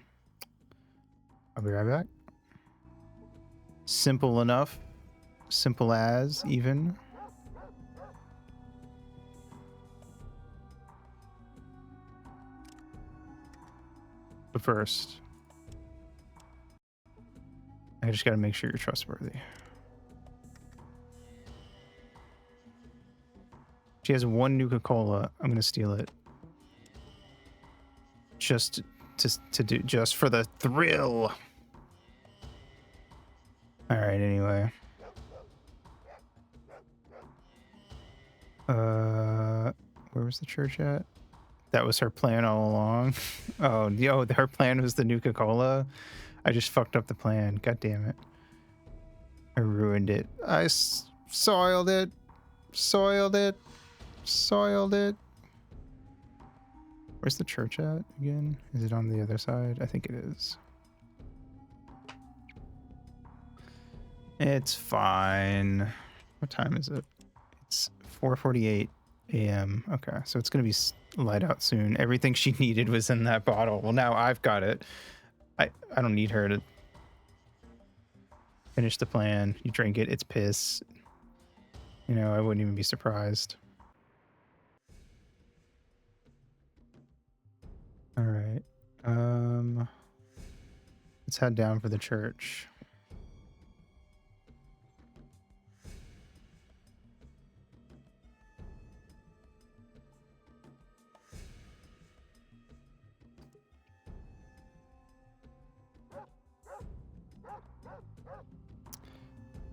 I'll be right back. Simple enough. Simple as, even. But first, I just gotta make sure you're trustworthy. She has one Nuka-Cola. I'm gonna steal it. Just for the thrill. All right, anyway. Where was the church at? That was her plan all along. Oh, her plan was the Nuka-Cola. I just fucked up the plan. God damn it. I ruined it. I soiled it. Soiled it. Soiled it. Where's the church at again? Is it on the other side? I think it is. It's fine. What time is it? It's 4:48 a.m. Okay, so it's gonna be light out soon. Everything she needed was in that bottle. Well, now I've got it. I don't need her to finish the plan. You drink it, it's piss. You know, I wouldn't even be surprised. All right. Let's head down for the church.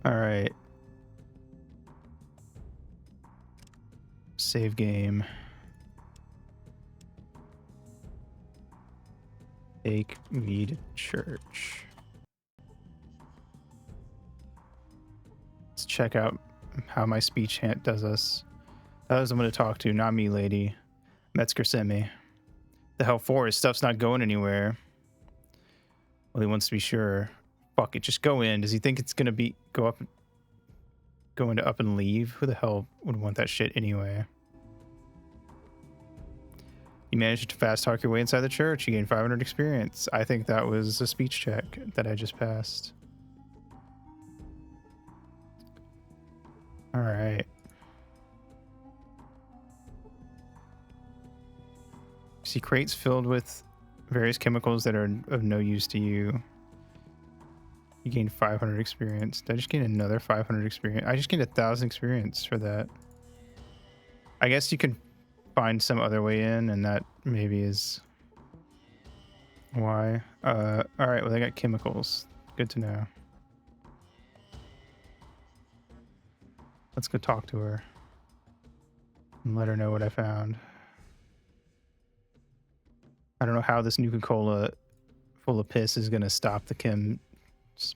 All right. Save game. Take me to church. Let's check out how my speech does us. That was I'm going to talk to, not me, lady. Metzger sent me. The hell for? His stuff's not going anywhere. Well, he wants to be sure. Fuck it, just go in. Does he think it's going to go into up and leave? Who the hell would want that shit anyway? You managed to fast talk your way inside the church. You gained 500 experience. I think that was a speech check that I just passed. All right. See crates filled with various chemicals that are of no use to you. You gained 500 experience. Did I just gain another 500 experience? I just gained 1,000 experience for that. I guess you can find some other way in, and that maybe is why. All right, well, they got chemicals. Good to know. Let's go talk to her and let her know what I found. I don't know how this Nuka-Cola full of piss is going to stop the chems,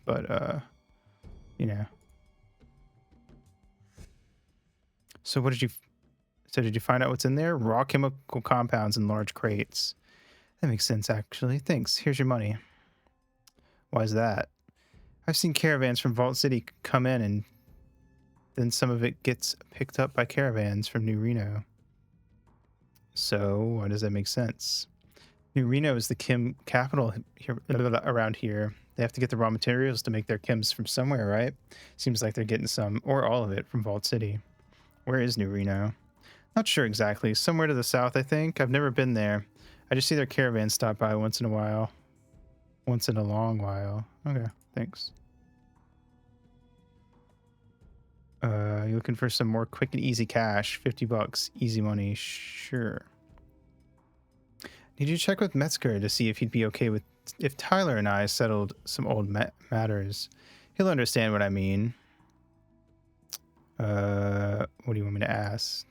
but, you know. So what did you... So did you find out what's in there? Raw chemical compounds in large crates. That makes sense, actually. Thanks. Here's your money. Why is that? I've seen caravans from Vault City come in, and then some of it gets picked up by caravans from New Reno. So why does that make sense? New Reno is the chem capital here, around here. They have to get the raw materials to make their chems from somewhere, right? Seems like they're getting some, or all of it, from Vault City. Where is New Reno? Not sure exactly. Somewhere to the south, I think. I've never been there. I just see their caravans stop by once in a while. Once in a long while. Okay, thanks. You looking for some more quick and easy cash? 50 bucks. Easy money. Sure. Need you to check with Metzger to see if he'd be okay with if Tyler and I settled some old matters. He'll understand what I mean. What do you want me to ask?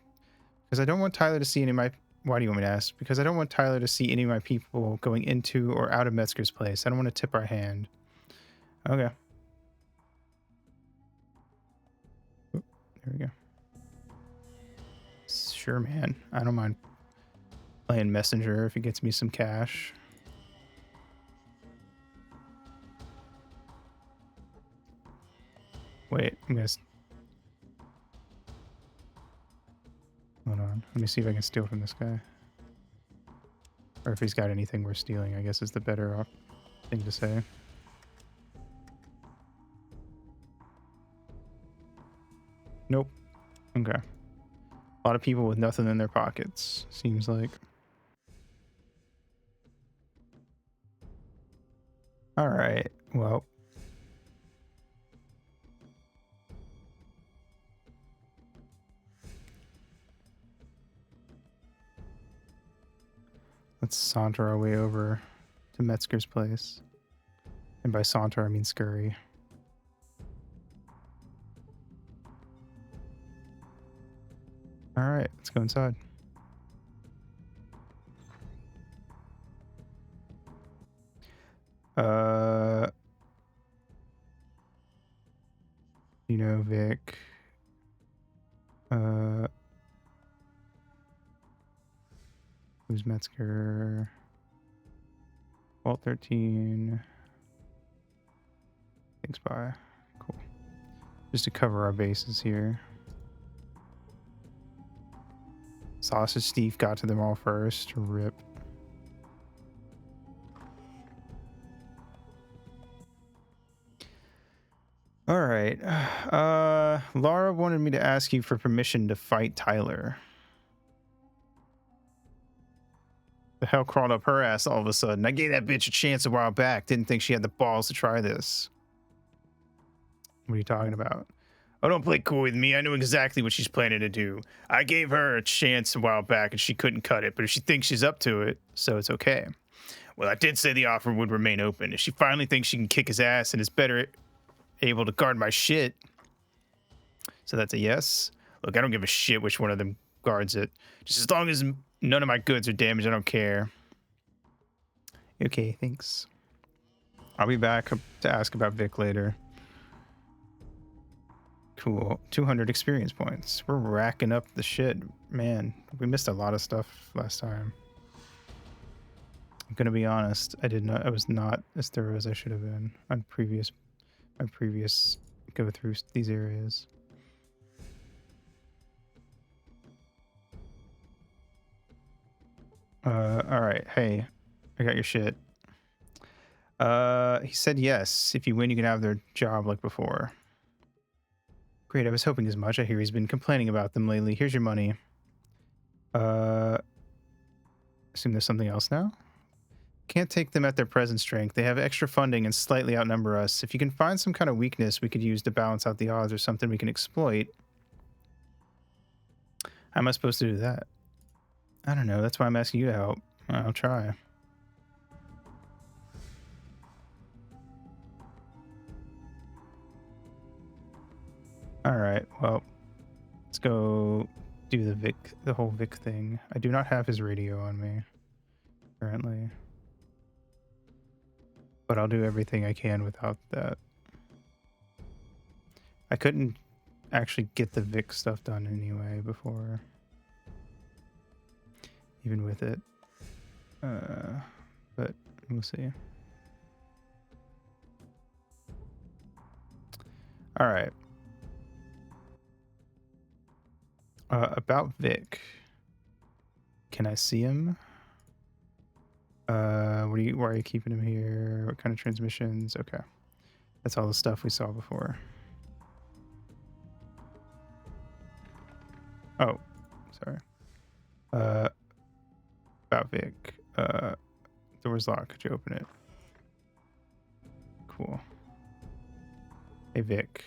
Because I don't want Tyler to see any of my... Why do you want me to ask? Because I don't want Tyler to see any of my people going into or out of Metzger's place. I don't want to tip our hand. Okay. Oop, there we go. Sure, man. I don't mind playing messenger if it gets me some cash. Wait, I'm gonna... Hold on. Let me see if I can steal from this guy. Or if he's got anything worth stealing, I guess is the better thing to say. Nope. Okay. A lot of people with nothing in their pockets, seems like. Alright, well. Let's saunter our way over to Metzger's place. And by saunter, I mean scurry. Alright, let's go inside. You know, Vic. Who's Metzger? Vault 13. Thanks, bye. Cool. Just to cover our bases here. Sausage Steve got to them all first. Rip. All right. Laura wanted me to ask you for permission to fight Tyler. The hell crawled up her ass all of a sudden. I gave that bitch a chance a while back. Didn't think she had the balls to try this. What are you talking about? Oh, don't play cool with me. I know exactly what she's planning to do. I gave her a chance a while back and she couldn't cut it, but if she thinks she's up to it, so it's okay. Well, I did say the offer would remain open. If she finally thinks she can kick his ass and is better able to guard my shit. So that's a yes. Look, I don't give a shit which one of them guards it. Just as long as none of my goods are damaged, I don't care. Okay, thanks. I'll be back to ask about Vic later. Cool. 200 experience points. We're racking up the shit. Man, we missed a lot of stuff last time. I'm gonna be honest. I was not as thorough as I should have been on my previous go through these areas. All right. Hey, I got your shit. He said yes. If you win, you can have their job like before. Great, I was hoping as much. I hear he's been complaining about them lately. Here's your money. Assume there's something else now? Can't take them at their present strength. They have extra funding and slightly outnumber us. If you can find some kind of weakness we could use to balance out the odds or something we can exploit. How am I supposed to do that? I don't know. That's why I'm asking you to help. I'll try. All right. Well, let's go do the whole Vic thing. I do not have his radio on me currently, but I'll do everything I can without that. I couldn't actually get the Vic stuff done anyway before, even with it. But we'll see. All right. About Vic. Can I see him? Why are you keeping him here? What kind of transmissions? Okay. That's all the stuff we saw before. Oh, sorry. About Vic. Door's locked. Could you open it? Cool. Hey, Vic.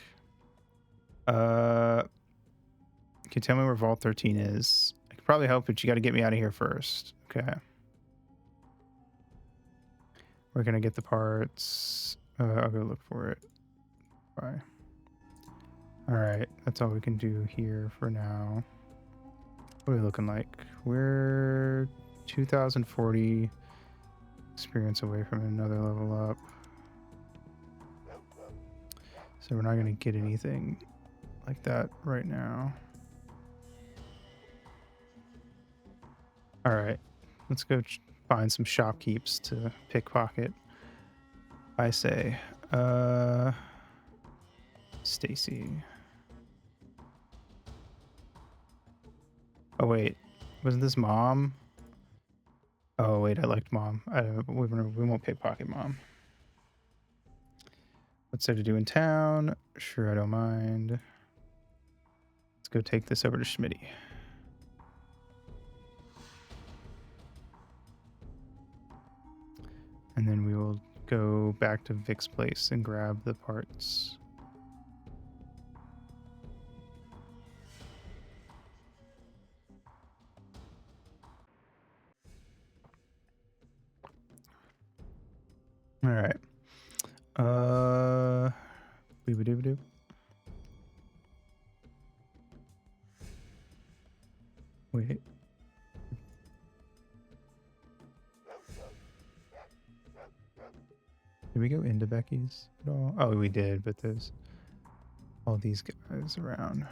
Can you tell me where Vault 13 is? I could probably help, but you got to get me out of here first. Okay. Where can I get the parts? I'll go look for it. Bye. All right. That's all we can do here for now. What are we looking like? We're 2040 experience away from another level up. So we're not going to get anything like that right now. All right, let's go find some shopkeepers to pickpocket. I say, Stacy. Oh wait, wasn't this Mom? Oh wait, I liked Mom. We won't pickpocket Mom. What's there to do in town? Sure, I don't mind. Let's go take this over to Schmitty. And then we will go back to Vic's place and grab the parts. All right. Doo-ba-doo-ba-doo. Wait. Did we go into Becky's at all? Oh, we did, but there's all these guys around.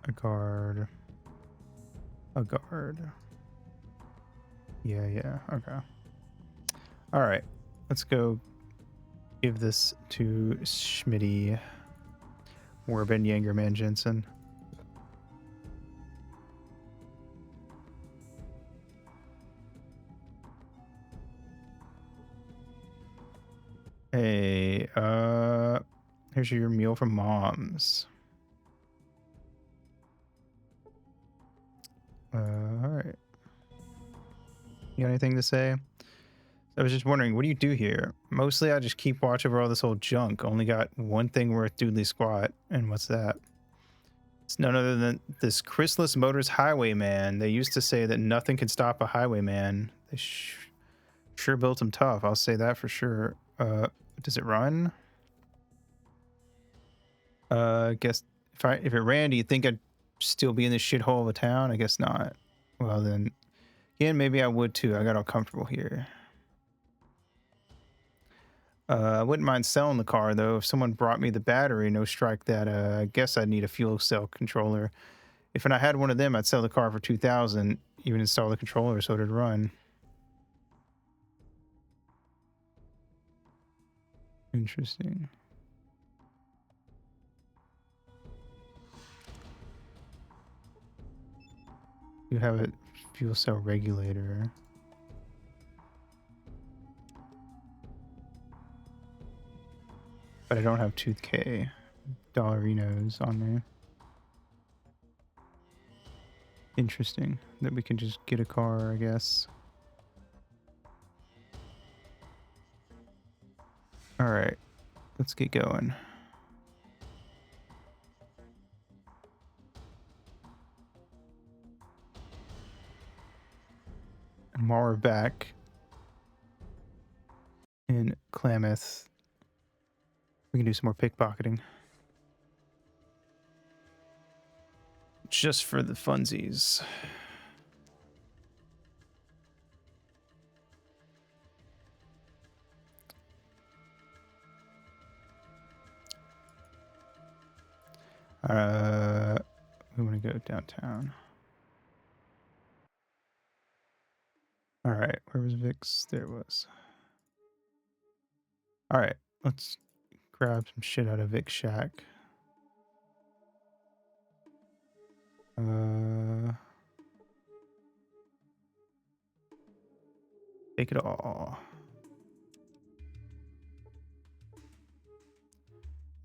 A guard. A guard. Yeah, okay. All right, let's go give this to Schmitty, Warben Yangerman Jensen. Hey, here's your meal from Mom's. All right. You got anything to say? I was just wondering, what do you do here? Mostly I just keep watch over all this old junk. Only got one thing worth doodly squat. And what's that? It's none other than this Chrysalis Motors Highwayman. They used to say that nothing can stop a highwayman. They sure built him tough. I'll say that for sure. Does it run? I guess if it ran, do you think I'd still be in this shithole of a town? I guess not. Well then, again, maybe I would too. I got all comfortable here. I wouldn't mind selling the car though. If someone brought me the battery, no strike that. I guess I'd need a fuel cell controller. If I had one of them, I'd sell the car for $2,000. Even install the controller so it'd run. Interesting. You have a fuel cell regulator. But I don't have Tooth K dollarinos on me. Interesting that we can just get a car, I guess. All right, let's get going. And while we're back in Klamath, we can do some more pickpocketing. Just for the funsies. We want to go downtown. All right, where was Vix? There it was. All right, let's grab some shit out of Vic's shack. Take it all.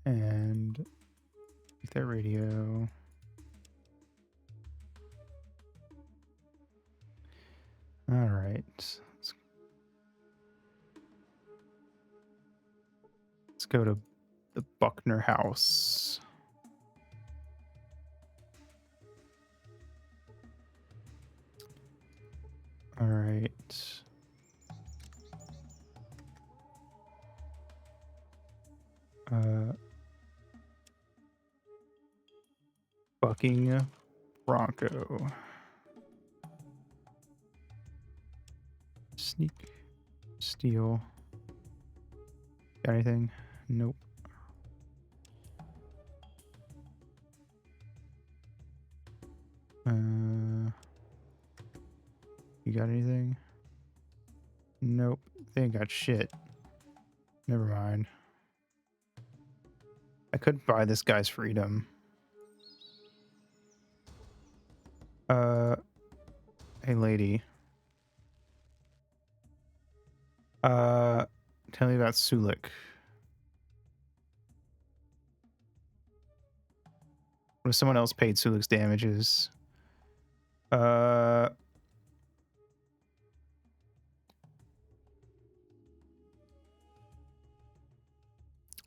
And take that radio. All right. Let's go to the Buckner house. All right. Bucking Bronco. Sneak. Steal. Got anything? Nope. You got anything? Nope. They ain't got shit. Never mind. I could buy this guy's freedom. Hey lady. Tell me about Sulik. What if someone else paid Sulik's damages? I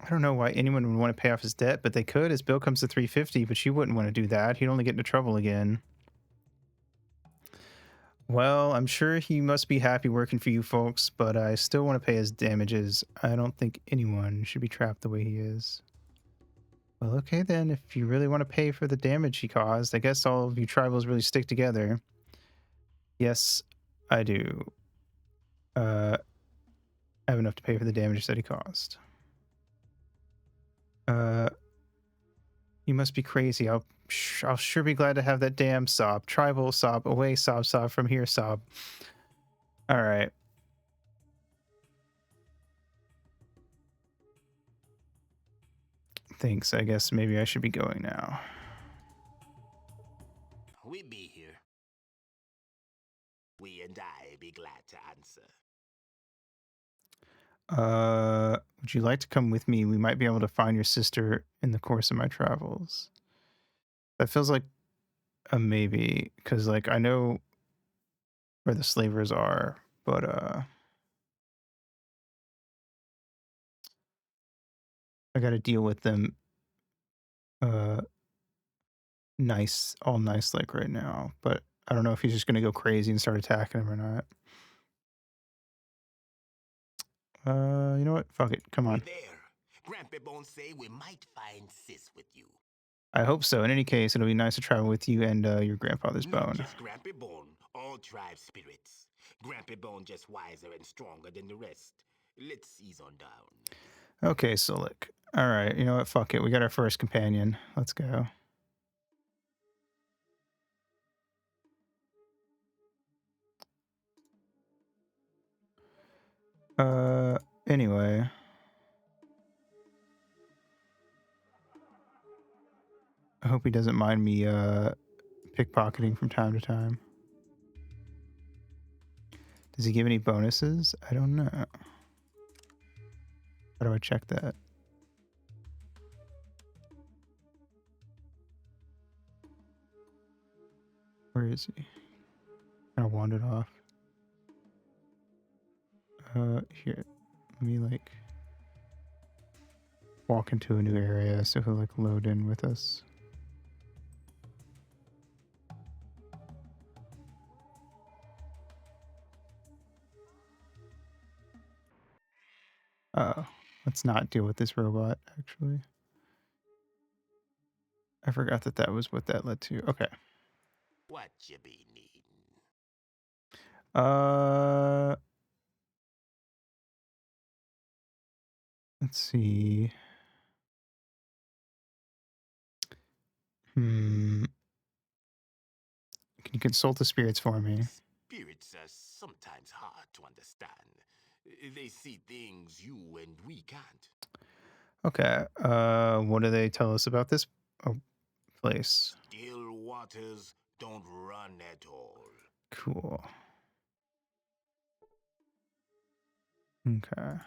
don't know why anyone would want to pay off his debt, but they could. His bill comes to $350, but she wouldn't want to do that. He'd only get into trouble again. Well, I'm sure he must be happy working for you folks, but I still want to pay his damages. I don't think anyone should be trapped the way he is. Well, okay then, if you really want to pay for the damage he caused, I guess all of you tribals really stick together. Yes, I do. I have enough to pay for the damage that he caused. You must be crazy. I'll sure be glad to have that damn sob. Tribal sob. Away, sob, sob. From here, sob. All right. Thanks. I guess maybe I should be going now. We be here. We and I be glad to answer. Would you like to come with me? We might be able to find your sister in the course of my travels. That feels like a maybe, because like I know where the slavers are, but I got to deal with them nice, all nice like right now, but I don't know if he's just gonna go crazy and start attacking him or not. You know what? Fuck it. Come on. We there. Grandpa Bone say we might find sis with you. I hope so. In any case, it'll be nice to travel with you and your grandfather's Not bone. just Grandpa Bone, all tribe spirits. Grandpa Bone just wiser and stronger than the rest. Let's ease on down. Okay, Sulik. All right. You know what? Fuck it. We got our first companion. Let's go. Anyway. I hope he doesn't mind me pickpocketing from time to time. Does he give any bonuses? I don't know. How do I check that? Where is he? Kind of wandered off. Here. Let me like walk into a new area so he'll like load in with us. Let's not deal with this robot, actually. I forgot that that was what that led to. Okay. What you be needing? Let's see. Can you consult the spirits for me? Spirits are sometimes hard to understand. They see things you and we can't. Okay. What do they tell us about this place? Still waters don't run at all. Cool. Okay.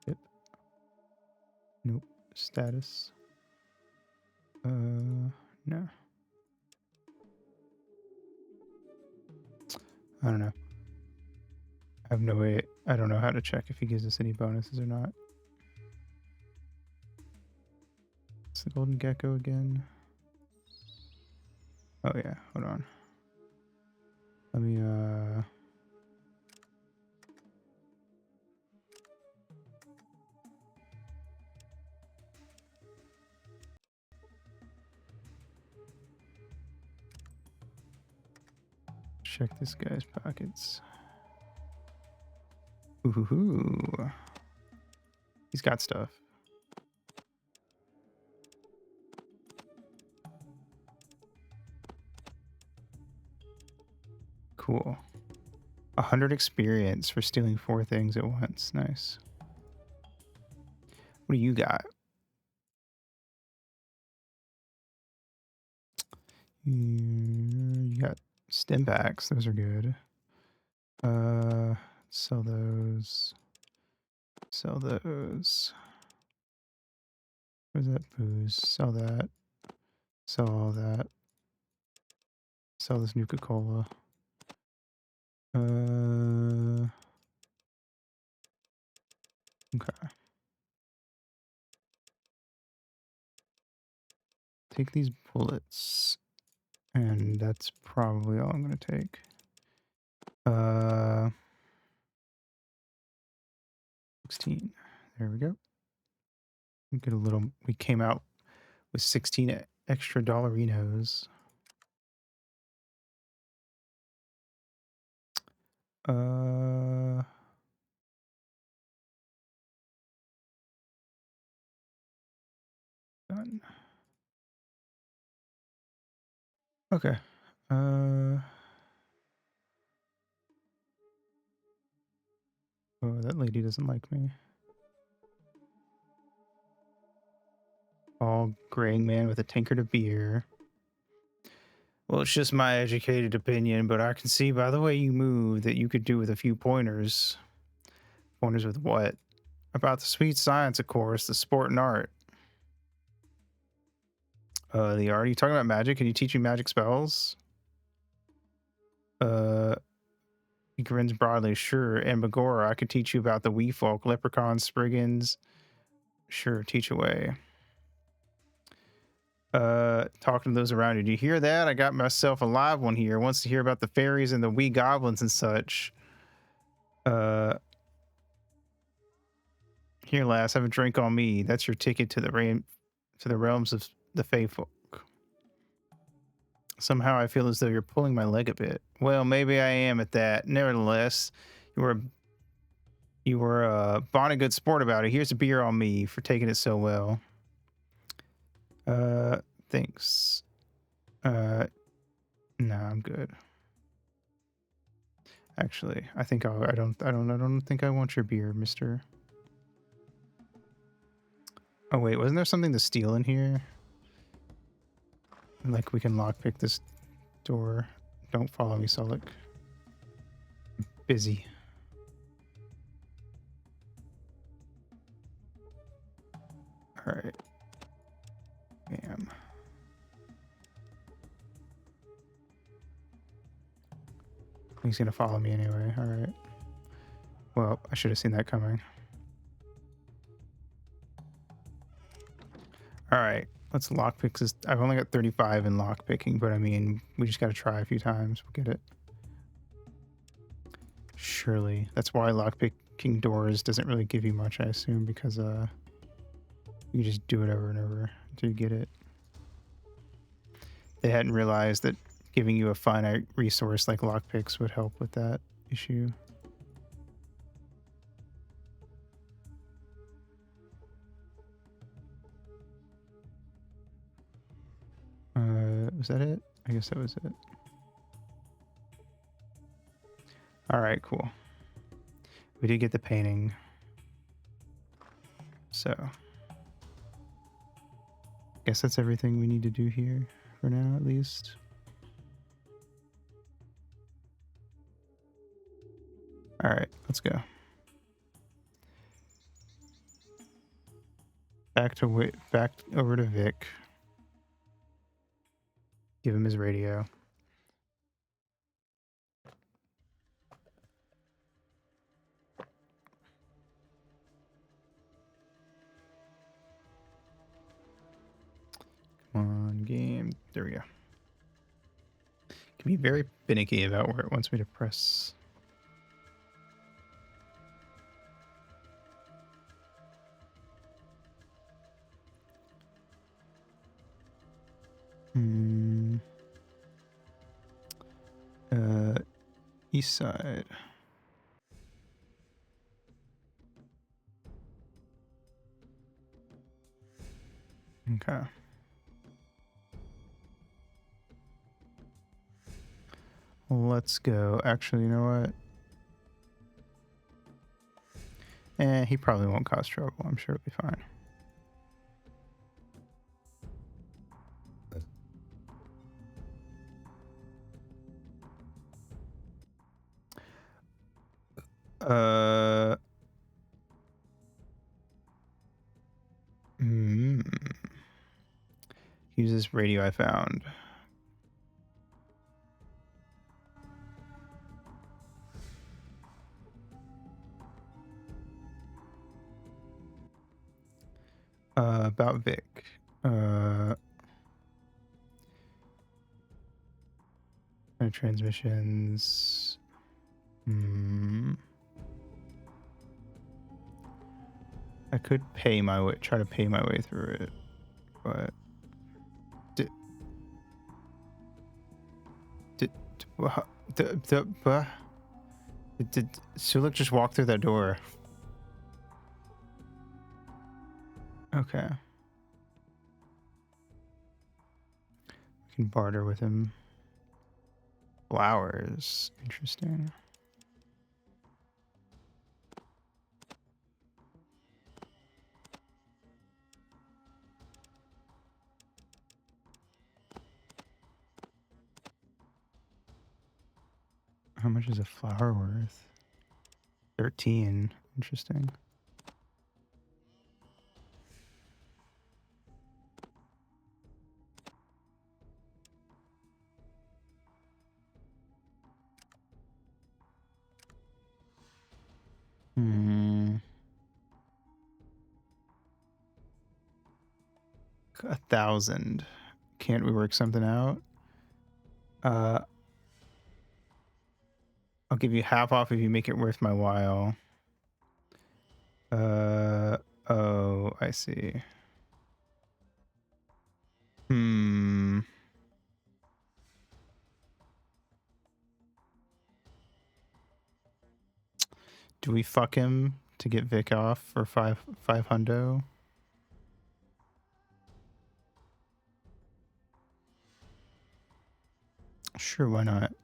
Yep. Nope. Status. No. I don't know. I have no way. I don't know how to check if he gives us any bonuses or not. It's the golden gecko again. Oh yeah, hold on. Let me check this guy's pockets. Ooh, he's got stuff. Cool. 100 experience for stealing 4 things at once. Nice. What do you got? You got stim packs. Those are good. Sell those. Sell those. Where's that booze? Sell that. Sell all that. Sell this Nuka-Cola. Okay. Take these bullets. And that's probably all I'm going to take. 16. There we go. Get a little. We came out with 16 extra dollarinos. Done. Okay. Oh, that lady doesn't like me. All graying man with a tankard of beer. Well, it's just my educated opinion, but I can see by the way you move that you could do with a few pointers. Pointers with what? About the sweet science, of course, the sport and art. The art? Are you talking about magic? Can you teach me magic spells? He grins broadly. Sure. And Bagora, I could teach you about the wee folk, leprechauns, spriggans. Sure, teach away. Talking to those around you. Do you hear that? I got myself a live one here. Wants to hear about the fairies and the wee goblins and such. Here, lass, have a drink on me. That's your ticket to the realms of the Fey folk. Somehow I feel as though you're pulling my leg a bit. Well, maybe I am at that. Nevertheless, you were a bonny good sport about it. Here's a beer on me for taking it so well. Thanks. No, I'm good. Actually, I think I don't think I want your beer, mister. Oh wait, wasn't there something to steal in here? Like we can lockpick this door. Don't follow me, Sulik. Busy. All right. He's gonna follow me anyway. All right. Well, I should have seen that coming. All right. Let's lockpick this. I've only got 35 in lockpicking, but I mean, we just got to try a few times. We'll get it. Surely. That's why lockpicking doors doesn't really give you much, I assume, because you just do it over and over until you get it. They hadn't realized that giving you a finite resource like lockpicks would help with that issue. Was that it? I guess that was it. All right, cool. We did get the painting. So, guess that's everything we need to do here for now, at least. All right, let's go. Back over to Vic. Give him his radio. Come on, game. There we go. Can be very finicky about where it wants me to press. East side. Okay. Let's go. Actually, you know what? He probably won't cause trouble. I'm sure it'll be fine. Use this radio I found. About Vic. Transmissions. I could try to pay my way through it, but did Sulek just walk through that door? Okay. We can barter with him. Flowers. Interesting. How much is a flower worth? 13. Interesting. Hmm. 1,000. Can't we work something out? I'll give you half off if you make it worth my while. Oh, I see. Do we fuck him to get Vic off for five hundo? Sure, why not?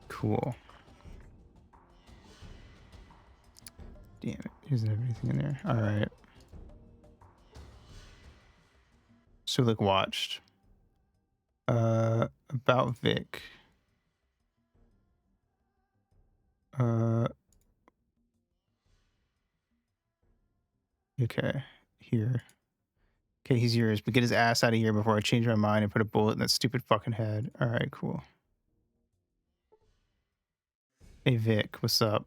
Cool. Damn it. Isn't everything in there? All right. Sulik watched. About Vic. Okay. Here. Okay, he's yours, but get his ass out of here before I change my mind and put a bullet in that stupid fucking head. All right, cool. Hey, Vic, what's up?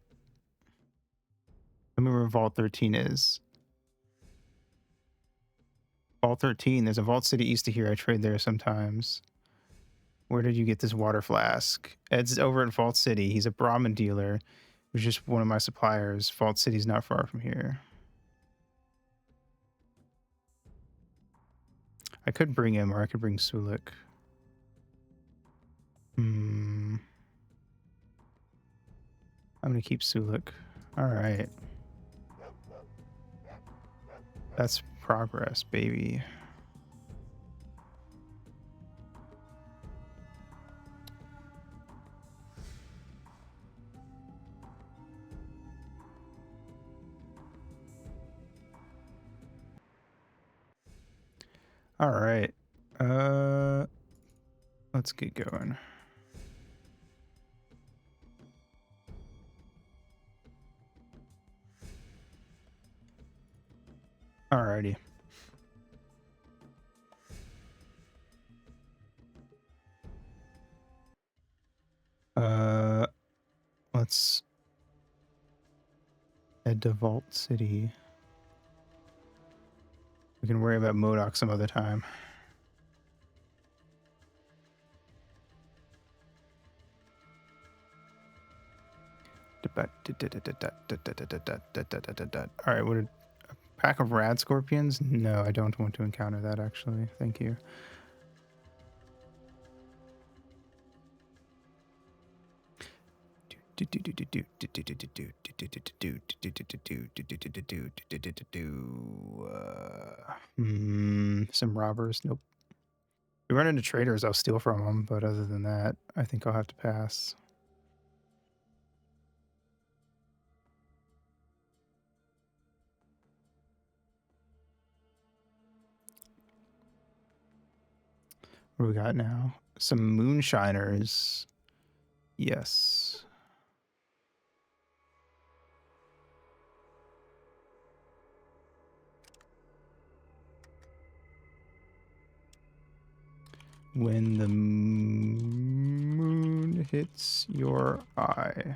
Tell me where Vault 13 is. Vault 13, there's a Vault City east of here. I trade there sometimes. Where did you get this water flask? Ed's over at Vault City. He's a Brahmin dealer. He was just one of my suppliers. Vault City's not far from here. I could bring him, or I could bring Sulik. I'm gonna keep Sulik. All right. That's progress, baby. All right. Let's get going. Alrighty. Let's head to Vault City. We can worry about MODOK some other time. Alright, what a pack of rad scorpions? No, I don't want to encounter that actually. Thank you. Some robbers. Nope. If we run into traders, I'll steal from them, but other than that, I think I'll have to pass. What do we got now? Some moonshiners. Yes. When the moon hits your eye.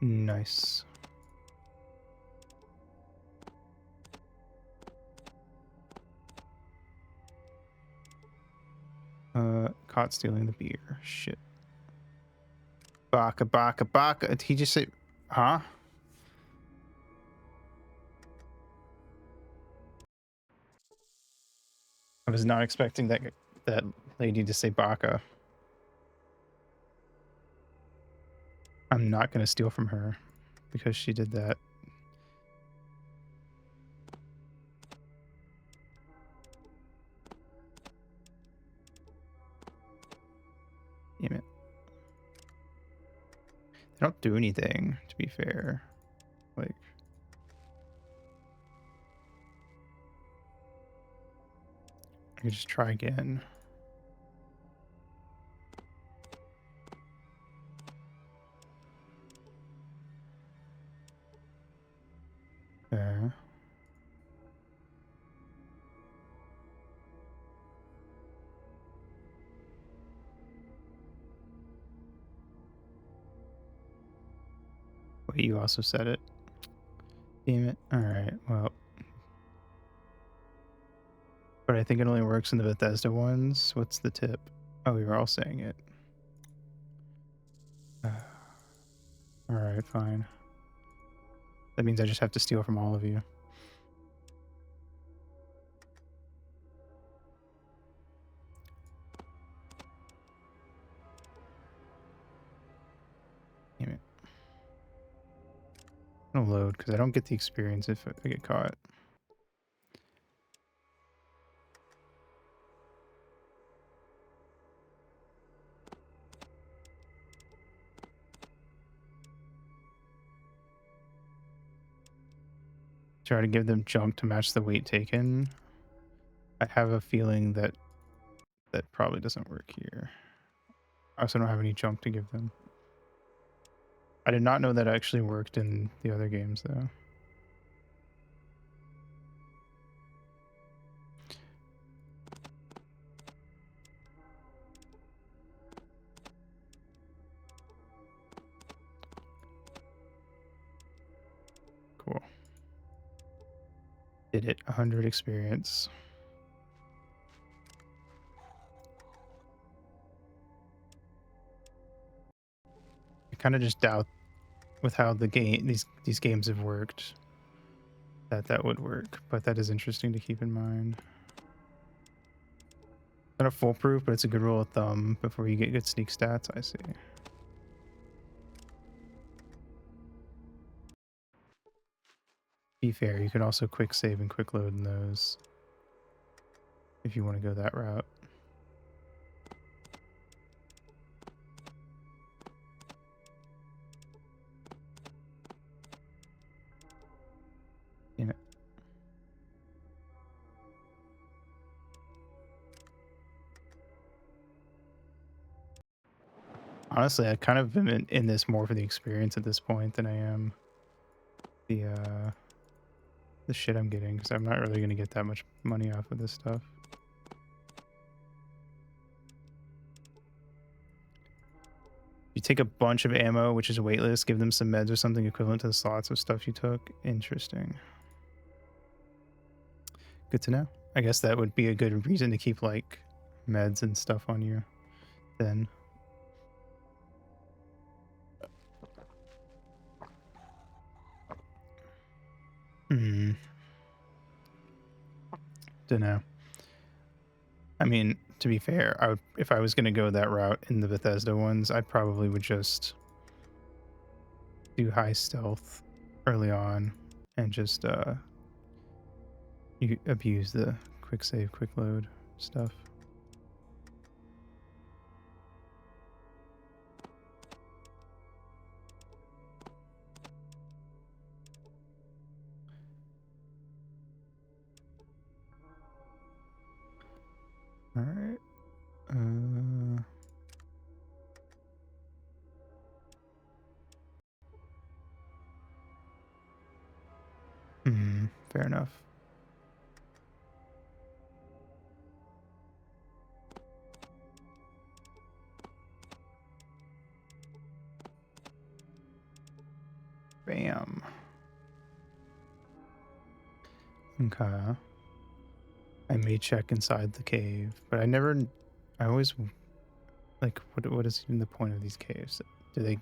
Nice. Caught stealing the beer. Shit. Baka, baka, baka. Did he just say, huh? I was not expecting that lady to say baka. I'm not going to steal from her because she did that. Damn it. They don't do anything, to be fair. Like, I could just try again. There. Wait, you also said it. Damn it. Alright, well. But I think it only works in the Bethesda ones. What's the tip? Oh, we were all saying it. Alright, fine. That means I just have to steal from all of you. Damn it. I'm gonna load because I don't get the experience if I get caught. Try to give them junk to match the weight taken. I have a feeling that that probably doesn't work here. I also don't have any junk to give them. I did not know that actually worked in the other games, though. Cool. Did it. 100 experience. I kind of just doubt with how the game these games have worked that would work, but that is interesting to keep in mind. Not a foolproof, but it's a good rule of thumb before you get good sneak stats. I see. Be fair, you can also quick save and quick load in those if you want to go that route. Damn it. Honestly, I kind of am in this more for the experience at this point than I am the shit I'm getting, because I'm not really going to get that much money off of this stuff. You take a bunch of ammo, which is weightless, give them some meds or something equivalent to the slots of stuff you took. Interesting. Good to know. I guess that would be a good reason to keep like meds and stuff on you then. Don't know. I mean, to be fair, I would, if I was going to go that route in the Bethesda ones, I probably would just do high stealth early on and just you abuse the quick save, quick load stuff. All right. Fair enough. Bam. Okay. I may check inside the cave, but I always like what is even the point of these caves? Do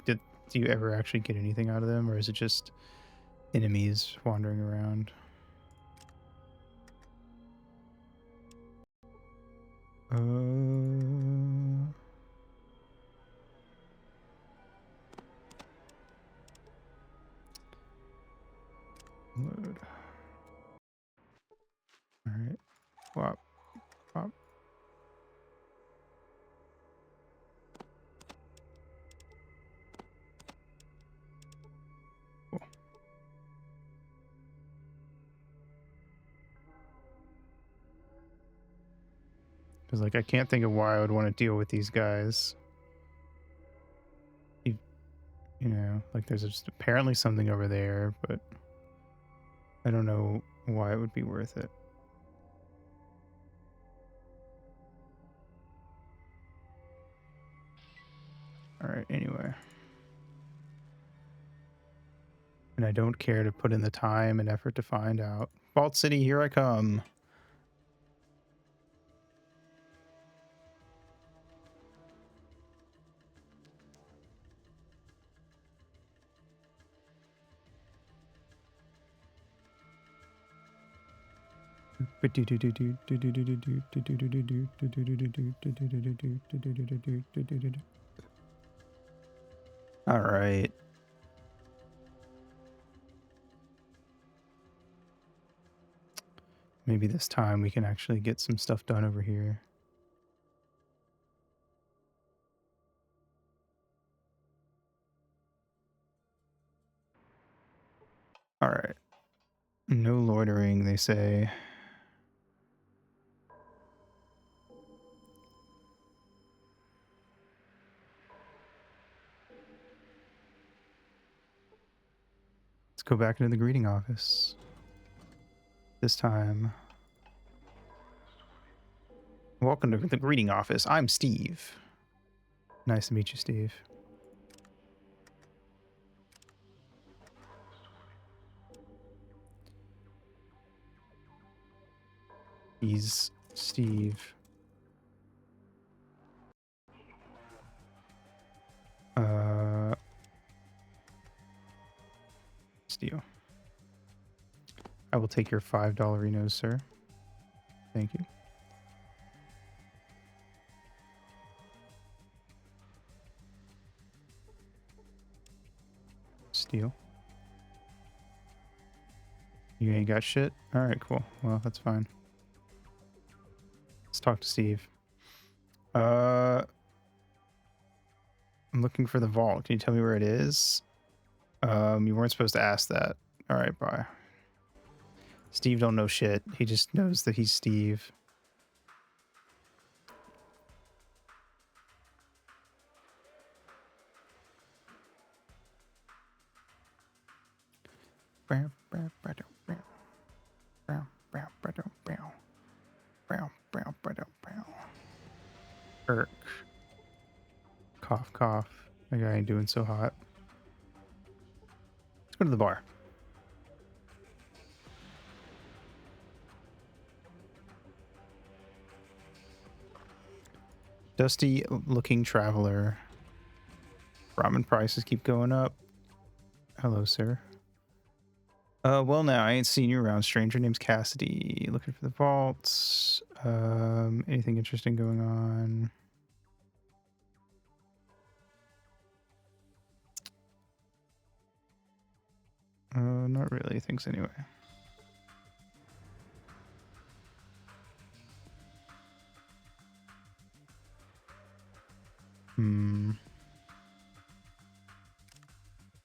you ever actually get anything out of them, or is it just enemies wandering around? Load. All right. Wop. Wop. Cool. Because like I can't think of why I would want to deal with these guys. You know, like there's just apparently something over there, but I don't know why it would be worth it. All right, anyway. And I don't care to put in the time and effort to find out. Vault City, here I come. All right. Maybe this time we can actually get some stuff done over here. All right. No loitering, they say. Go back into the greeting office. This time. Welcome to the greeting office. I'm Steve. Nice to meet you, Steve. He's Steve. Steal. I will take your $5 Renos, sir. Thank you. Steal. You ain't got shit? Alright, cool. Well, that's fine. Let's talk to Steve. I'm looking for the vault. Can you tell me where it is? You weren't supposed to ask that. Alright, bye. Steve don't know shit. He just knows that he's Steve. Irk. Cough, cough. My guy ain't doing so hot. Let's go to the bar. Dusty looking traveler. Ramen prices keep going up. Hello, sir. Well, now I ain't seen you around, stranger. Name's Cassidy. Looking for the vaults. Anything interesting going on? Not really. Thanks anyway.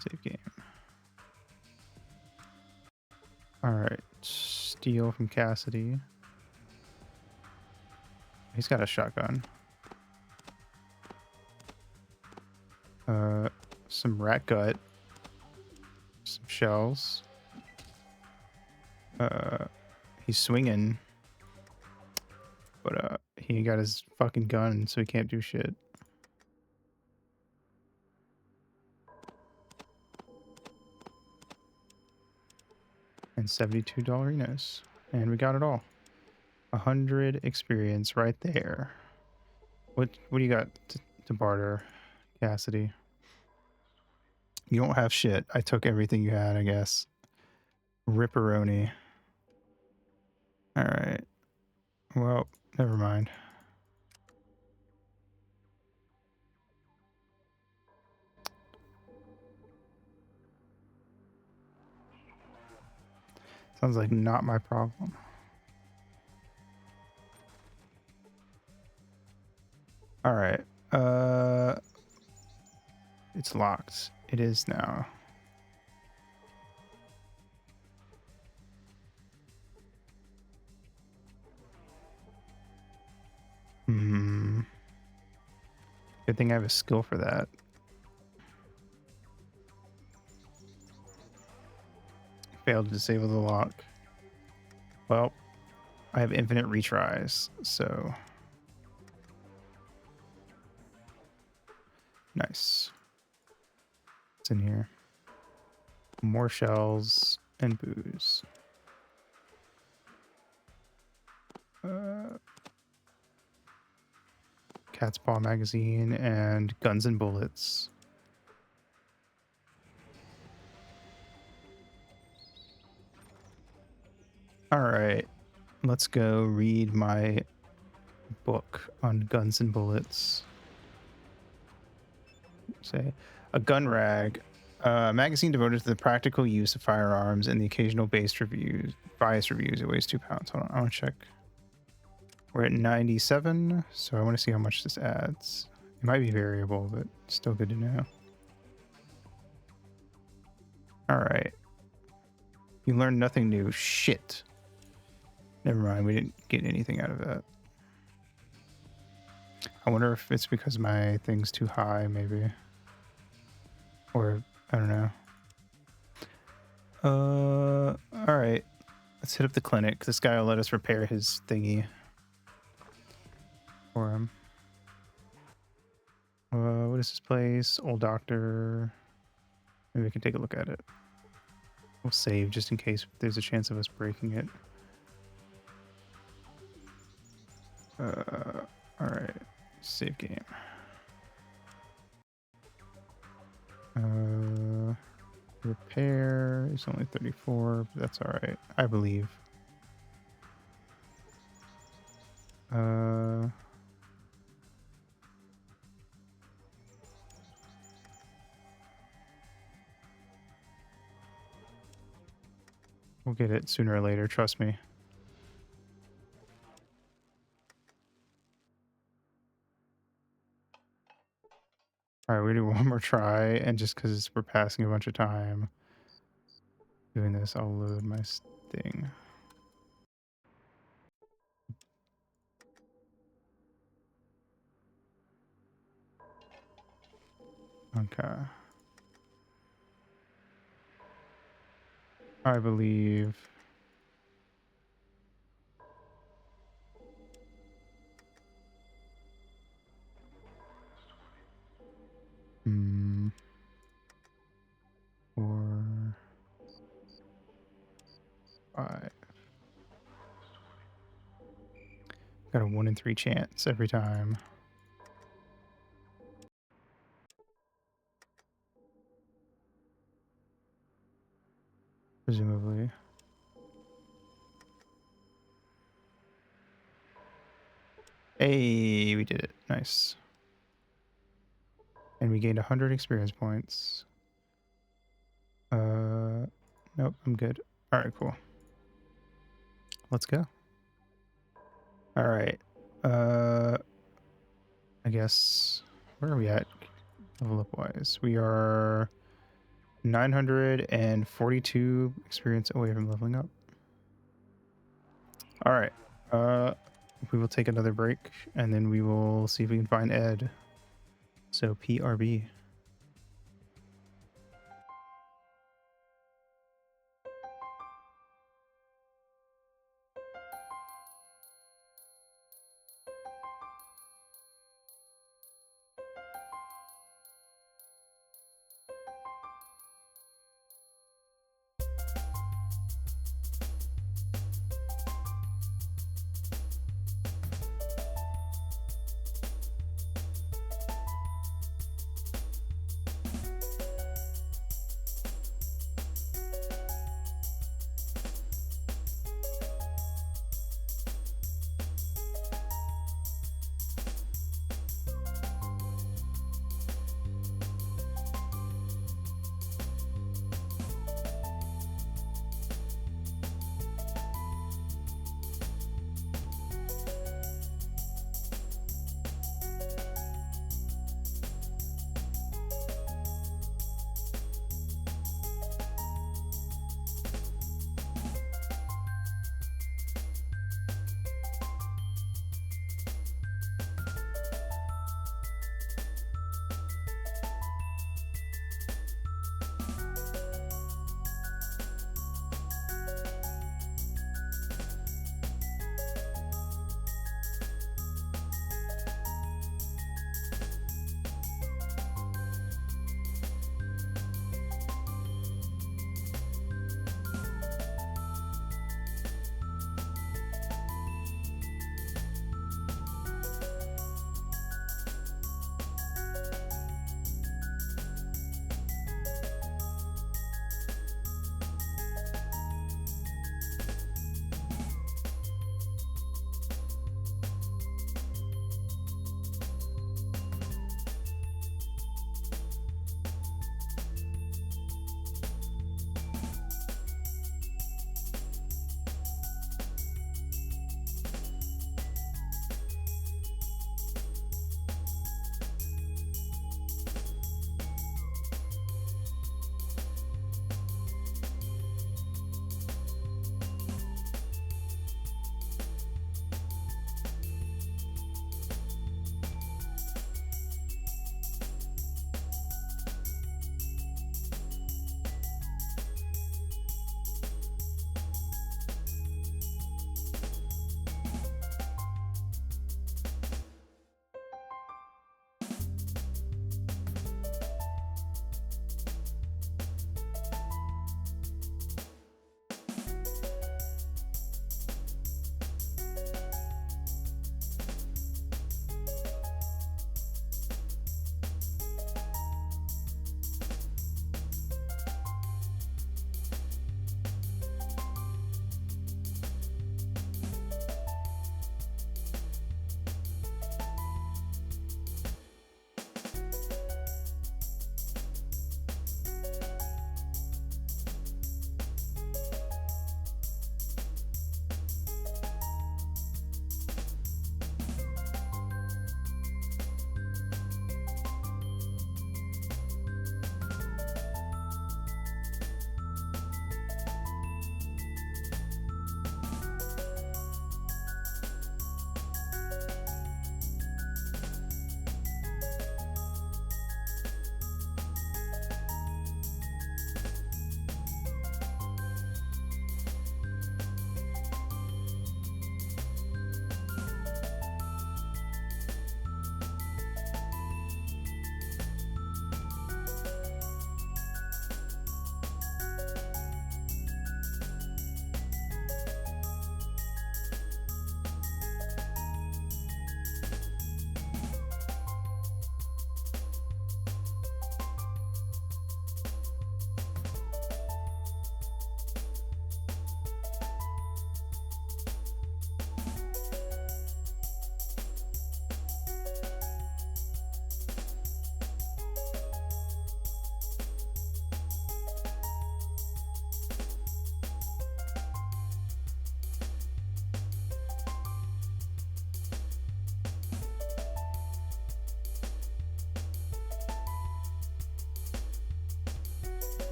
Save game. Alright. Steal from Cassidy. He's got a shotgun. Some rat gut. Some shells. He's swinging. But he ain't got his fucking gun, so he can't do shit. And $72 Renos. And we got it all. 100 experience right there. What do you got to barter, Cassidy? You don't have shit. I took everything you had, I guess. Ripperoni. Alright. Well, never mind. Sounds like not my problem. Alright. It's locked. It is now. Good thing I have a skill for that. Failed to disable the lock. Well, I have infinite retries, so... Nice. What's in here? More shells and booze. Cat's Paw magazine and guns and bullets. All right, let's go read my book on guns and bullets. Say, a gun rag, a magazine devoted to the practical use of firearms and the occasional bias reviews. It weighs 2 pounds. Hold on, I want to check. We're at 97, so I want to see how much this adds. It might be variable, but still good to know. All right. You learned nothing new. Shit. Never mind, we didn't get anything out of that. I wonder if it's because my thing's too high, maybe. Or, I don't know. All right. Let's hit up the clinic. This guy will let us repair his thingy for him. What is this place? Old doctor. Maybe we can take a look at it. We'll save just in case there's a chance of us breaking it. All right. Save game. Repair is only 34, but that's all right, I believe. We'll get it sooner or later, trust me. All right, we do one more try, and just because we're passing a bunch of time doing this, I'll load my thing. Okay. I believe. Hmm. 4, 5. Got a 1 in 3 chance every time. Presumably. Hey, we did it. Nice. And we gained 100 experience points. Nope, I'm good. All right, cool. Let's go. All right. I guess, where are we at level up wise? We are 942 experience away from leveling up. All right. We will take another break and then we will see if we can find Ed. So PRB.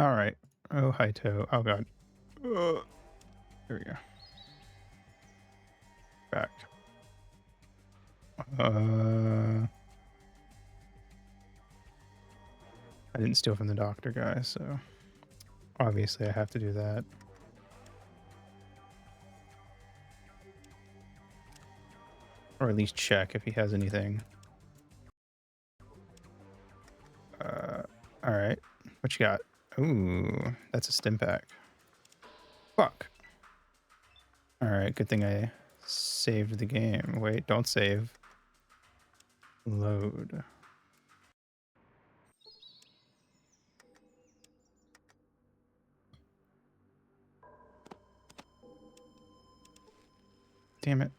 All right. Oh, hi, toe. Oh, God. Here we go. Back. I didn't steal from the doctor guy, so obviously I have to do that. Or at least check if he has anything. All right. What you got? Ooh, that's a stim pack. Fuck. All right, good thing I saved the game. Wait, don't save. Load. Damn it.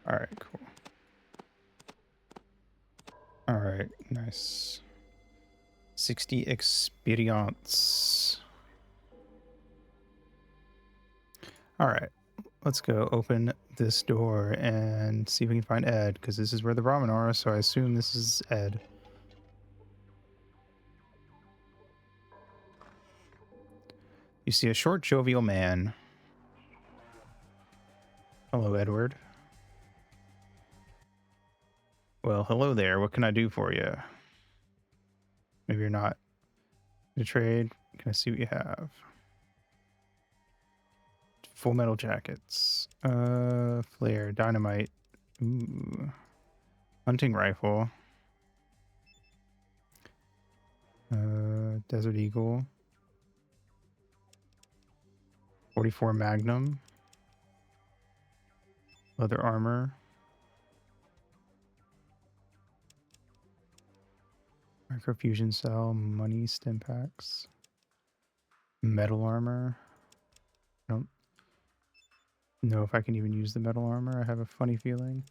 All right, cool. All right, nice. 60 experience. All right, let's go open this door and see if we can find Ed, because this is where the ramen are, so I assume this is Ed. You see a short, jovial man. Hello, Edward. Well, hello there. What can I do for you? Maybe you're not in a trade. Can I see what you have? Full metal jackets. Flare, dynamite. Ooh. Hunting rifle. Desert Eagle. 44 Magnum. Leather armor. Microfusion cell. Money stim packs. Metal armor. I don't know if I can even use the metal armor. I have a funny feeling.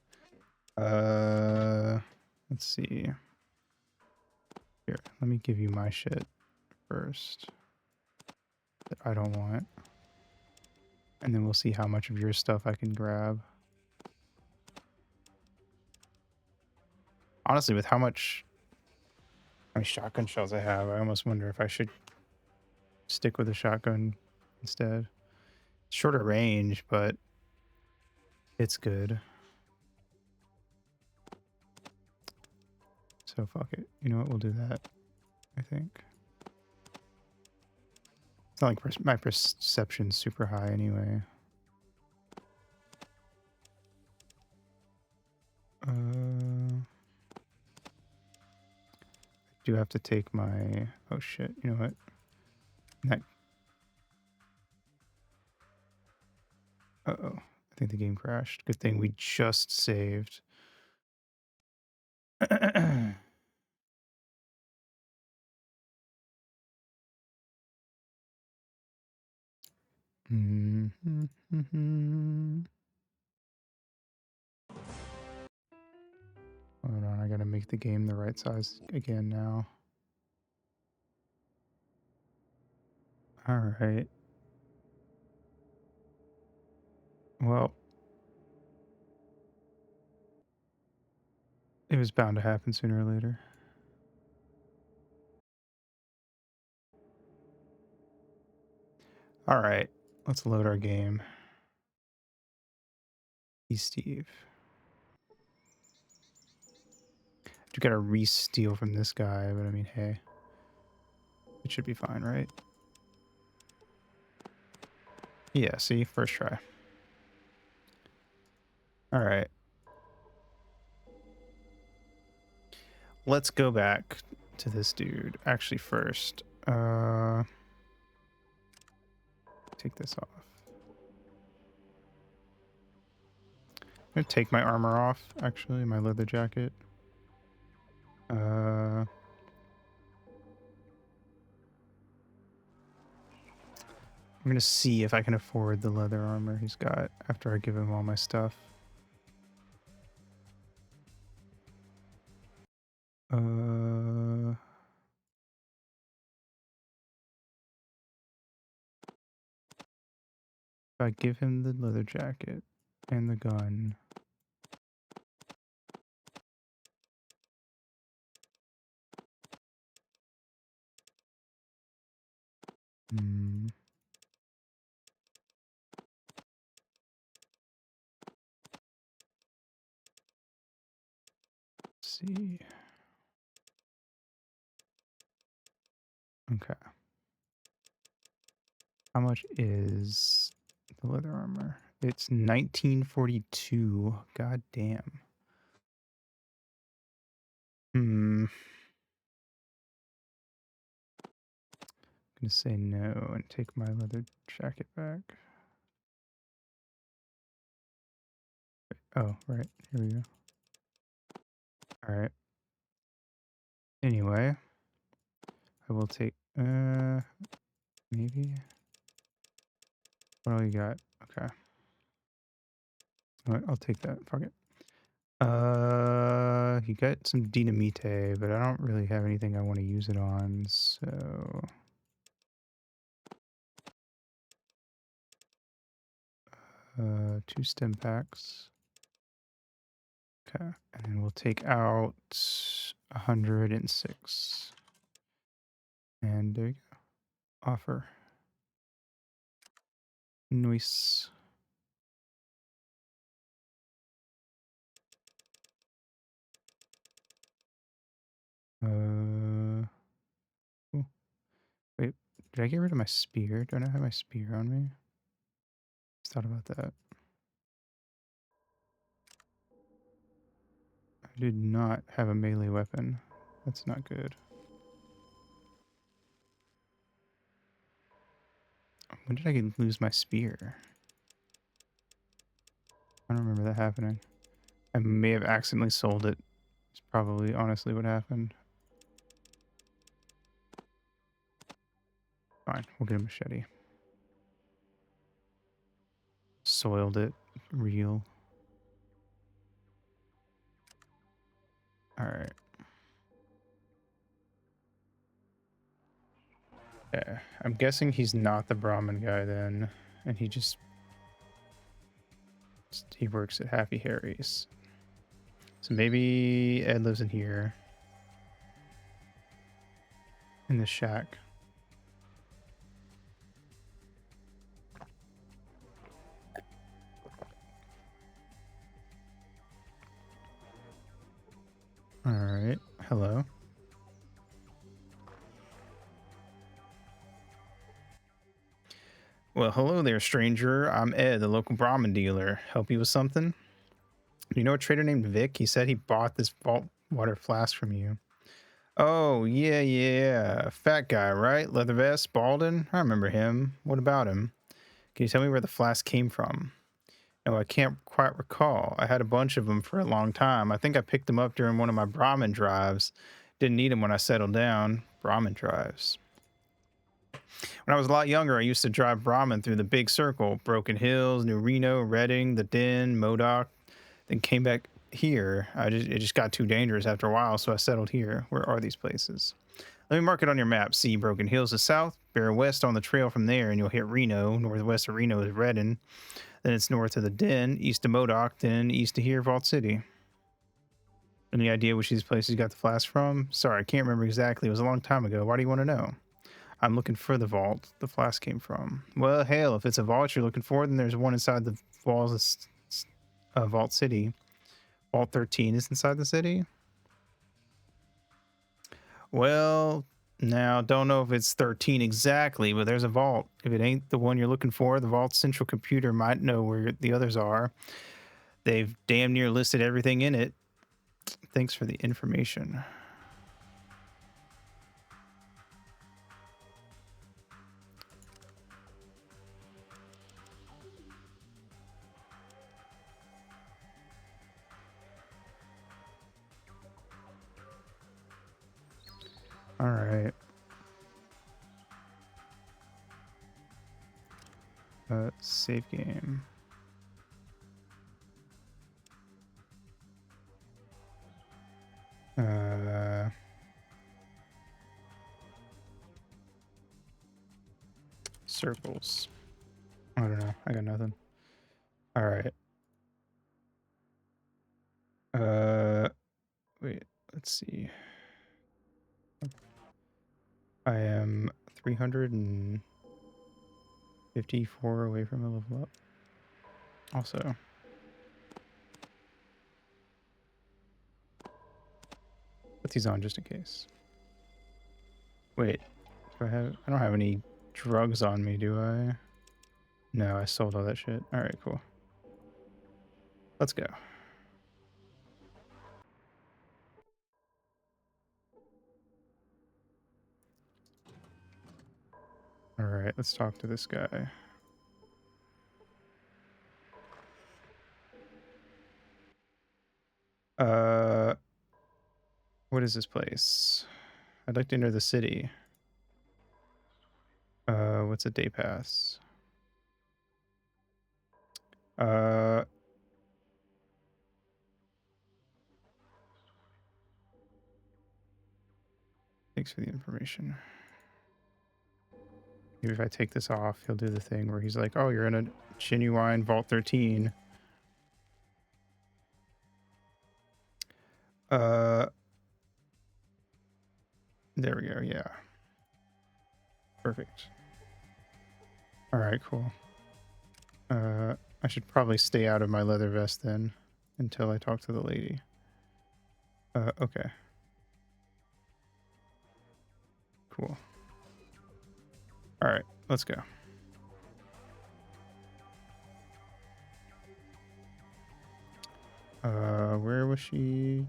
Let's see. Here, let me give you my shit first that I don't want. And then we'll see how much of your stuff I can grab. Honestly, with how many shotgun shells I have, I almost wonder if I should stick with a shotgun instead. Shorter range, but it's good. So fuck it. You know what? We'll do that, I think. It's not like my perception's super high anyway. I do have to take my... Oh shit, you know what? That... Uh-oh. I think the game crashed. Good thing we just saved. Hold on, I gotta make the game the right size again now. Alright. Well, it was bound to happen sooner or later. Alright, let's load our game. He's Steve. You gotta re-steal from this guy, but I mean, hey. It should be fine, right? Yeah, see? First try. Alright. Let's go back to this dude. Actually, first. Take this off. I'm gonna take my armor off, actually, my leather jacket. I'm gonna see if I can afford the leather armor he's got after I give him all my stuff. If I give him the leather jacket and the gun. Hmm. Let's see. Okay. How much is the leather armor? It's 1942. God damn. Hmm. I'm gonna say no and take my leather jacket back. Oh, right. Here we go. Alright. Anyway. I will take maybe. What do we got? Okay. Alright, I'll take that. Fuck it. You got some dynamite, but I don't really have anything I want to use it on, so 2 stem packs. Okay, and then we'll take out 106. And there you go. Offer. Nice. Cool. Wait, did I get rid of my spear? Do I not have my spear on me? Just thought about that. I did not have a melee weapon. That's not good. When did I lose my spear? I don't remember that happening. I may have accidentally sold it. It's probably honestly what happened. Fine, we'll get a machete. Soiled it. Real. Alright. Yeah, I'm guessing he's not the Brahmin guy then. And he works at Happy Harry's. So maybe Ed lives in here. In the shack. Alright. Hello. Well, hello there, stranger. I'm Ed, the local Brahmin dealer. Help you with something? You know a trader named Vic? He said he bought this vault water flask from you. Oh, yeah. Fat guy, right? Leather vest, balding? I remember him. What about him? Can you tell me where the flask came from? No, I can't quite recall. I had a bunch of them for a long time. I think I picked them up during one of my Brahmin drives. Didn't need them when I settled down. Brahmin drives. When I was a lot younger, I used to drive Brahmin through the big circle. Broken Hills, New Reno, Redding, The Den, Modoc. Then came back here. It just got too dangerous after a while, so I settled here. Where are these places? Let me mark it on your map. See, Broken Hills is south, bear west on the trail from there, and you'll hit Reno. Northwest of Reno is Redding. Then it's north of the Den, east of Modoc, then east of here, Vault City. Any idea which of these places you got the flask from? Sorry, I can't remember exactly. It was a long time ago. Why do you want to know? I'm looking for the vault the flask came from. Well, hell, if it's a vault you're looking for, then there's one inside the walls of Vault City. Vault 13 is inside the city? Well, now, don't know if it's 13 exactly, but there's a vault. If it ain't the one you're looking for, the vault's central computer might know where the others are. They've damn near listed everything in it. Thanks for the information. All right. Save game. Circles. I don't know. I got nothing. All right. Wait. Let's see. I am 354 away from a level up. Also, put these on just in case. Wait, I don't have any drugs on me, do I? No, I sold all that shit. All right, cool. Let's go. All right, let's talk to this guy. What is this place? I'd like to enter the city. What's a day pass? Thanks for the information. Maybe if I take this off, he'll do the thing where he's like, oh, you're in a genuine Vault 13. There we go, yeah. Perfect. All right, cool. I should probably stay out of my leather vest then until I talk to the lady. Okay. Cool. All right, let's go. Where was she?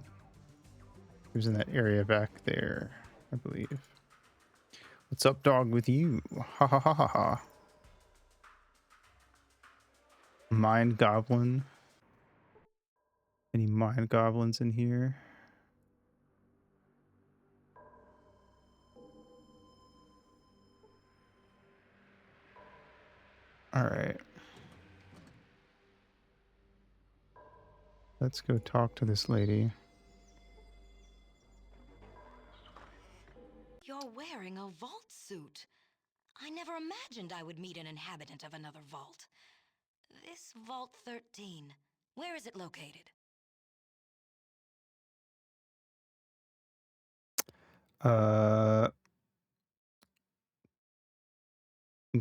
She was in that area back there, I believe. What's up, dog, with you? Ha ha ha ha ha. Mind goblin. Any mind goblins in here? All right. Let's go talk to this lady. You're wearing a vault suit. I never imagined I would meet an inhabitant of another vault. This Vault 13, where is it located?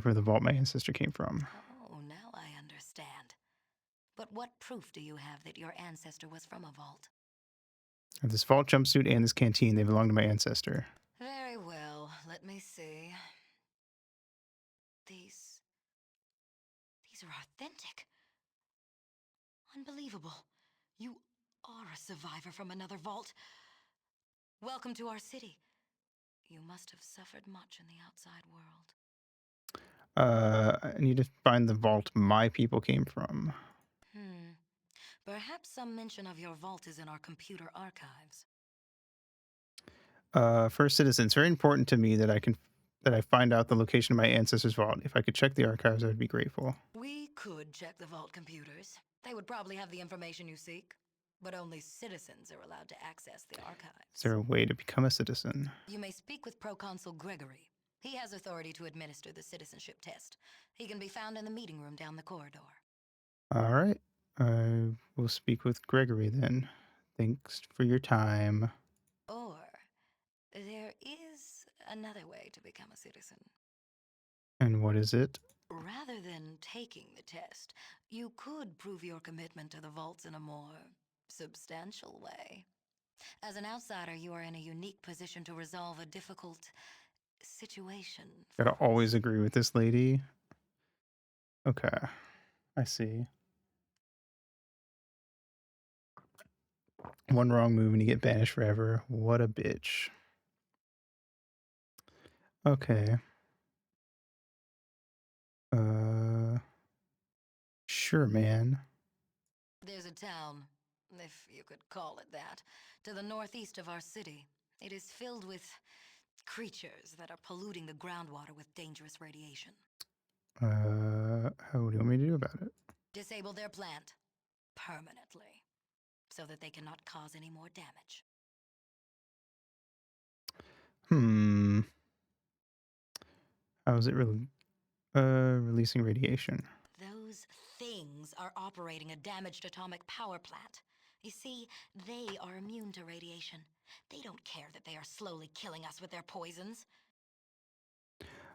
Where the vault my ancestor came from. Oh, now I understand. But what proof do you have that your ancestor was from a vault? I have this vault jumpsuit and this canteen. They belong to my ancestor. Very well, let me see. These are authentic. Unbelievable. You are a survivor from another vault. Welcome to our city. You must have suffered much in the outside world. I need to find the vault my people came from. Perhaps some mention of your vault is in our computer archives. First citizen, it's very important to me that I find out the location of my ancestor's vault. If I could check the archives, I would be grateful. We could check the vault computers. They would probably have the information you seek, but only citizens are allowed to access the archives. Is there a way to become a citizen? You may speak with Proconsul Gregory. He has authority to administer the citizenship test. He can be found in the meeting room down the corridor. All right. I will speak with Gregory then. Thanks for your time. Or there is another way to become a citizen. And what is it? Rather than taking the test, you could prove your commitment to the vaults in a more substantial way. As an outsider, you are in a unique position to resolve a difficult situation. Gotta always agree with this lady. Okay. I see. One wrong move and you get banished forever. What a bitch. Okay. Sure, man. There's a town, if you could call it that, to the northeast of our city. It is filled with creatures that are polluting the groundwater with dangerous radiation. How do you want me to do about it? Disable their plant permanently so that they cannot cause any more damage. How is it really releasing radiation? things are operating a damaged atomic power plant. You see, they are immune to radiation. They don't care that they are slowly killing us with their poisons.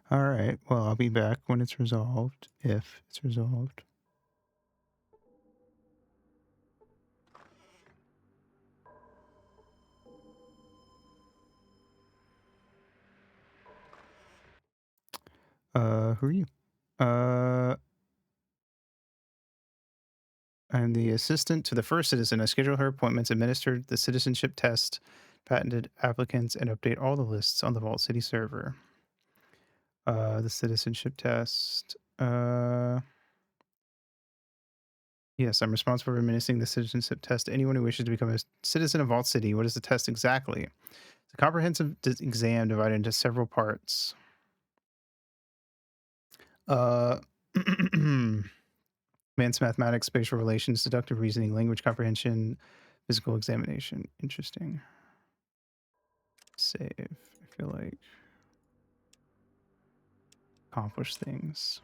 All right. Well, I'll be back when it's resolved, if it's resolved. Who are you? I'm the assistant to the first citizen. I schedule her appointments, administered the citizenship test, patented applicants, and update all the lists on the Vault City server. The citizenship test. Yes, I'm responsible for administering the citizenship test to anyone who wishes to become a citizen of Vault City. What is the test exactly? It's a comprehensive exam divided into several parts. Advanced mathematics, spatial relations, deductive reasoning, language comprehension, physical examination. Interesting. Save. I feel like accomplish things.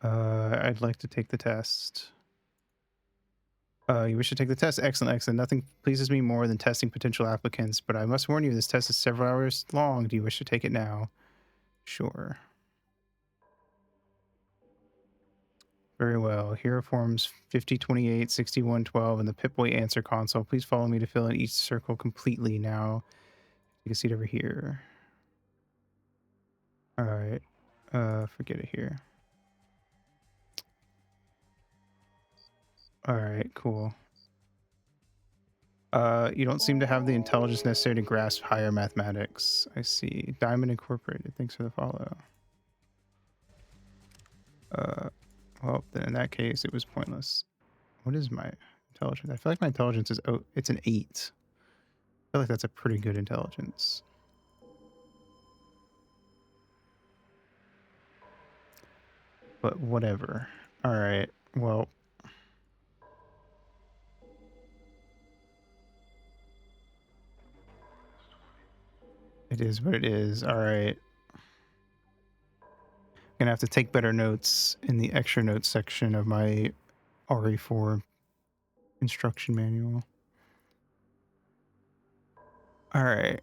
I'd like to take the test. You wish to take the test? Excellent, excellent. Nothing pleases me more than testing potential applicants, but I must warn you, this test is several hours long. Do you wish to take it now? Sure. Very well. Here are forms 5028, 6112, and the Pip-Boy answer console. Please follow me to fill in each circle completely now. You can see it over here. All right. Forget it here. All right, cool. You don't seem to have the intelligence necessary to grasp higher mathematics. I see. Diamond Incorporated. Thanks for the follow. Well, then in that case, it was pointless. What is my intelligence? I feel like my intelligence is, oh, it's an 8. I feel like that's a pretty good intelligence. But whatever. All right. Well, it is what it is. All right. Gonna have to take better notes in the extra notes section of my RE4 instruction manual. All right.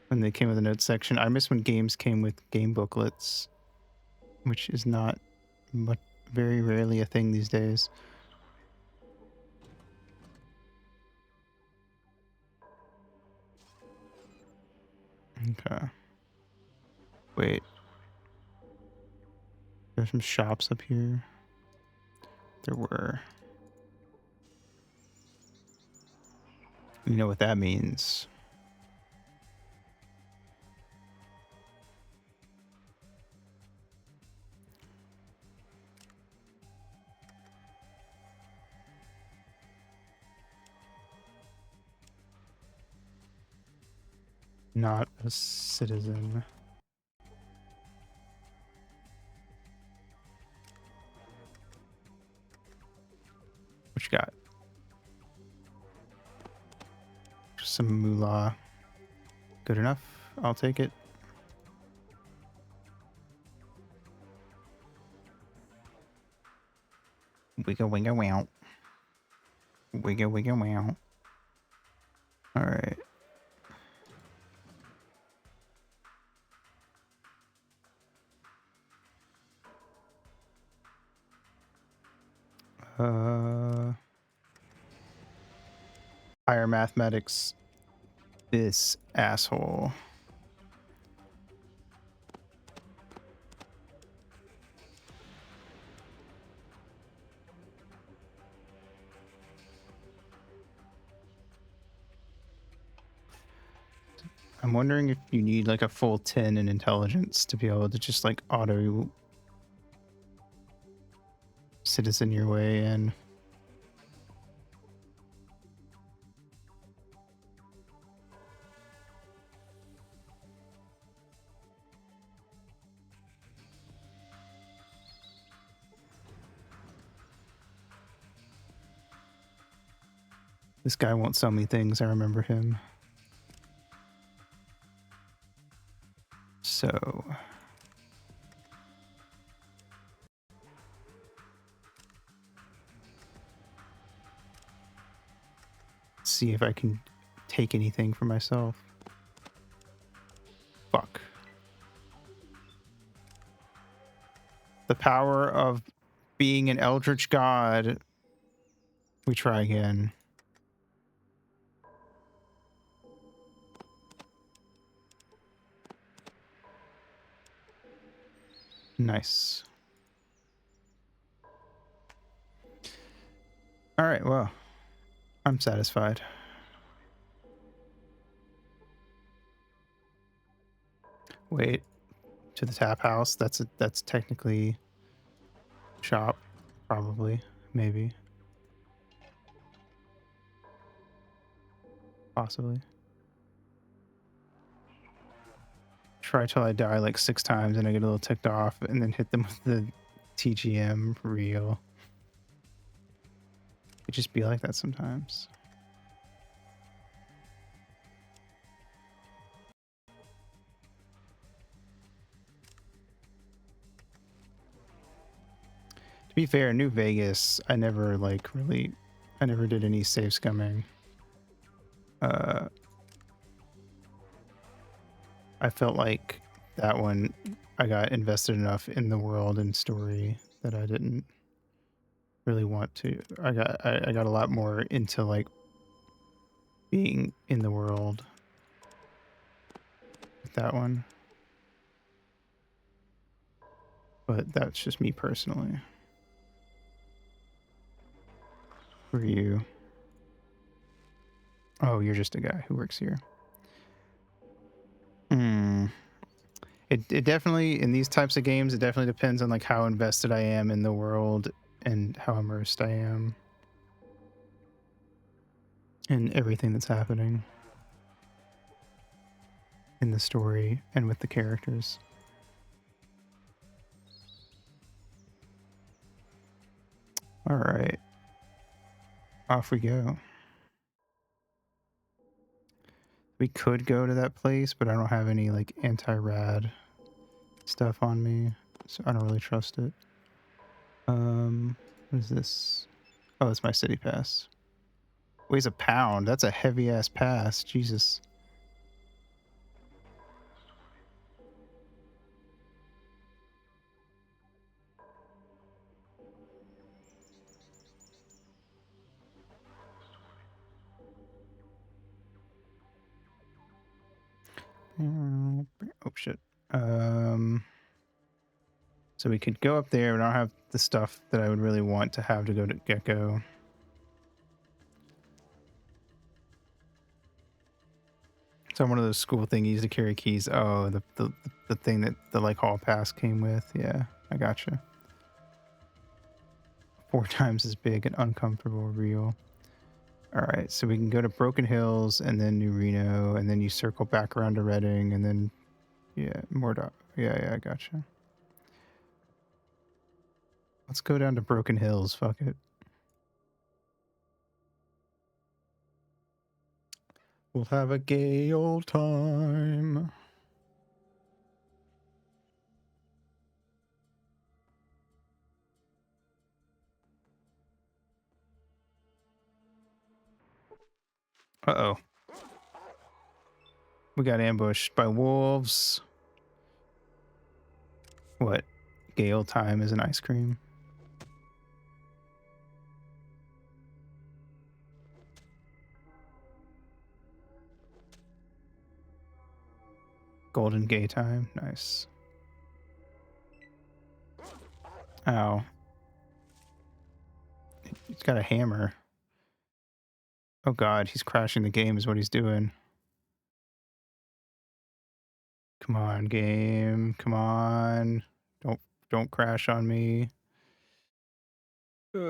When they came with the notes section, I miss when games came with game booklets, which is not but very rarely a thing these days. Okay. Wait. There's some shops up here. There were. You know what that means. Not a citizen. What you got? Some moolah. Good enough. I'll take it. Wigga wigga wow. Wigga wigga wow. All right. Higher mathematics. This asshole. I'm wondering if you need like a full 10 in intelligence to be able to just like auto citizen your way in. This guy won't sell me things. I remember him. So see if I can take anything for myself. Fuck. The power of being an eldritch god. We try again. Nice. All right, well, I'm satisfied. Wait, to the tap house. That's technically shop, probably, maybe, possibly. Try till I die like 6 times and I get a little ticked off, and then hit them with the TGM reel. It just be like that sometimes. To be fair, New Vegas, I never did any save scumming. I felt like that one, I got invested enough in the world and story that I didn't really want to. I got a lot more into like being in the world with that one. But that's just me personally. Who are you? Oh, you're just a guy who works here. It definitely, in these types of games, it definitely depends on like how invested I am in the world and how immersed I am in everything that's happening in the story and with the characters. All right. Off we go. We could go to that place, but I don't have any like anti-rad stuff on me, so I don't really trust it. What is this? Oh, it's my city pass. Weighs a pound. That's a heavy ass pass. Jesus. Oh shit. So we could go up there, but I don't have the stuff that I would really want to have to go to Gecko. So one of those school thingies to carry keys. Oh, the thing that the like hall pass came with. Yeah, I gotcha. 4 times as big and uncomfortable real. All right, so we can go to Broken Hills and then New Reno, and then you circle back around to Reading, and then yeah, Mordor. Yeah, I gotcha. Let's go down to Broken Hills. Fuck it. We'll have a gay old time. Uh-oh. We got ambushed by wolves. What? Gay old time is an ice cream. Golden gay time. Nice. Ow. He's got a hammer. Oh god, he's crashing the game is what he's doing. Come on, game. Come on. Don't crash on me. I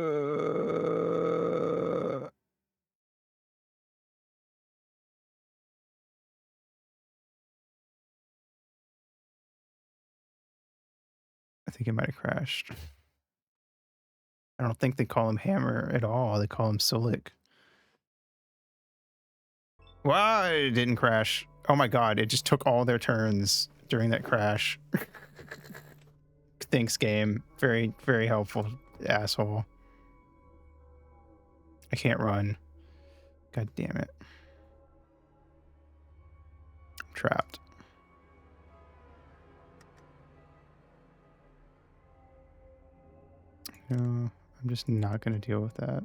think it might have crashed. I don't think they call him Hammer at all. They call him Sulik. Why it didn't crash? Oh my god, it just took all their turns during that crash. Thanks, game. Very, very helpful, asshole. I can't run. God damn it. I'm trapped. No, I'm just not going to deal with that.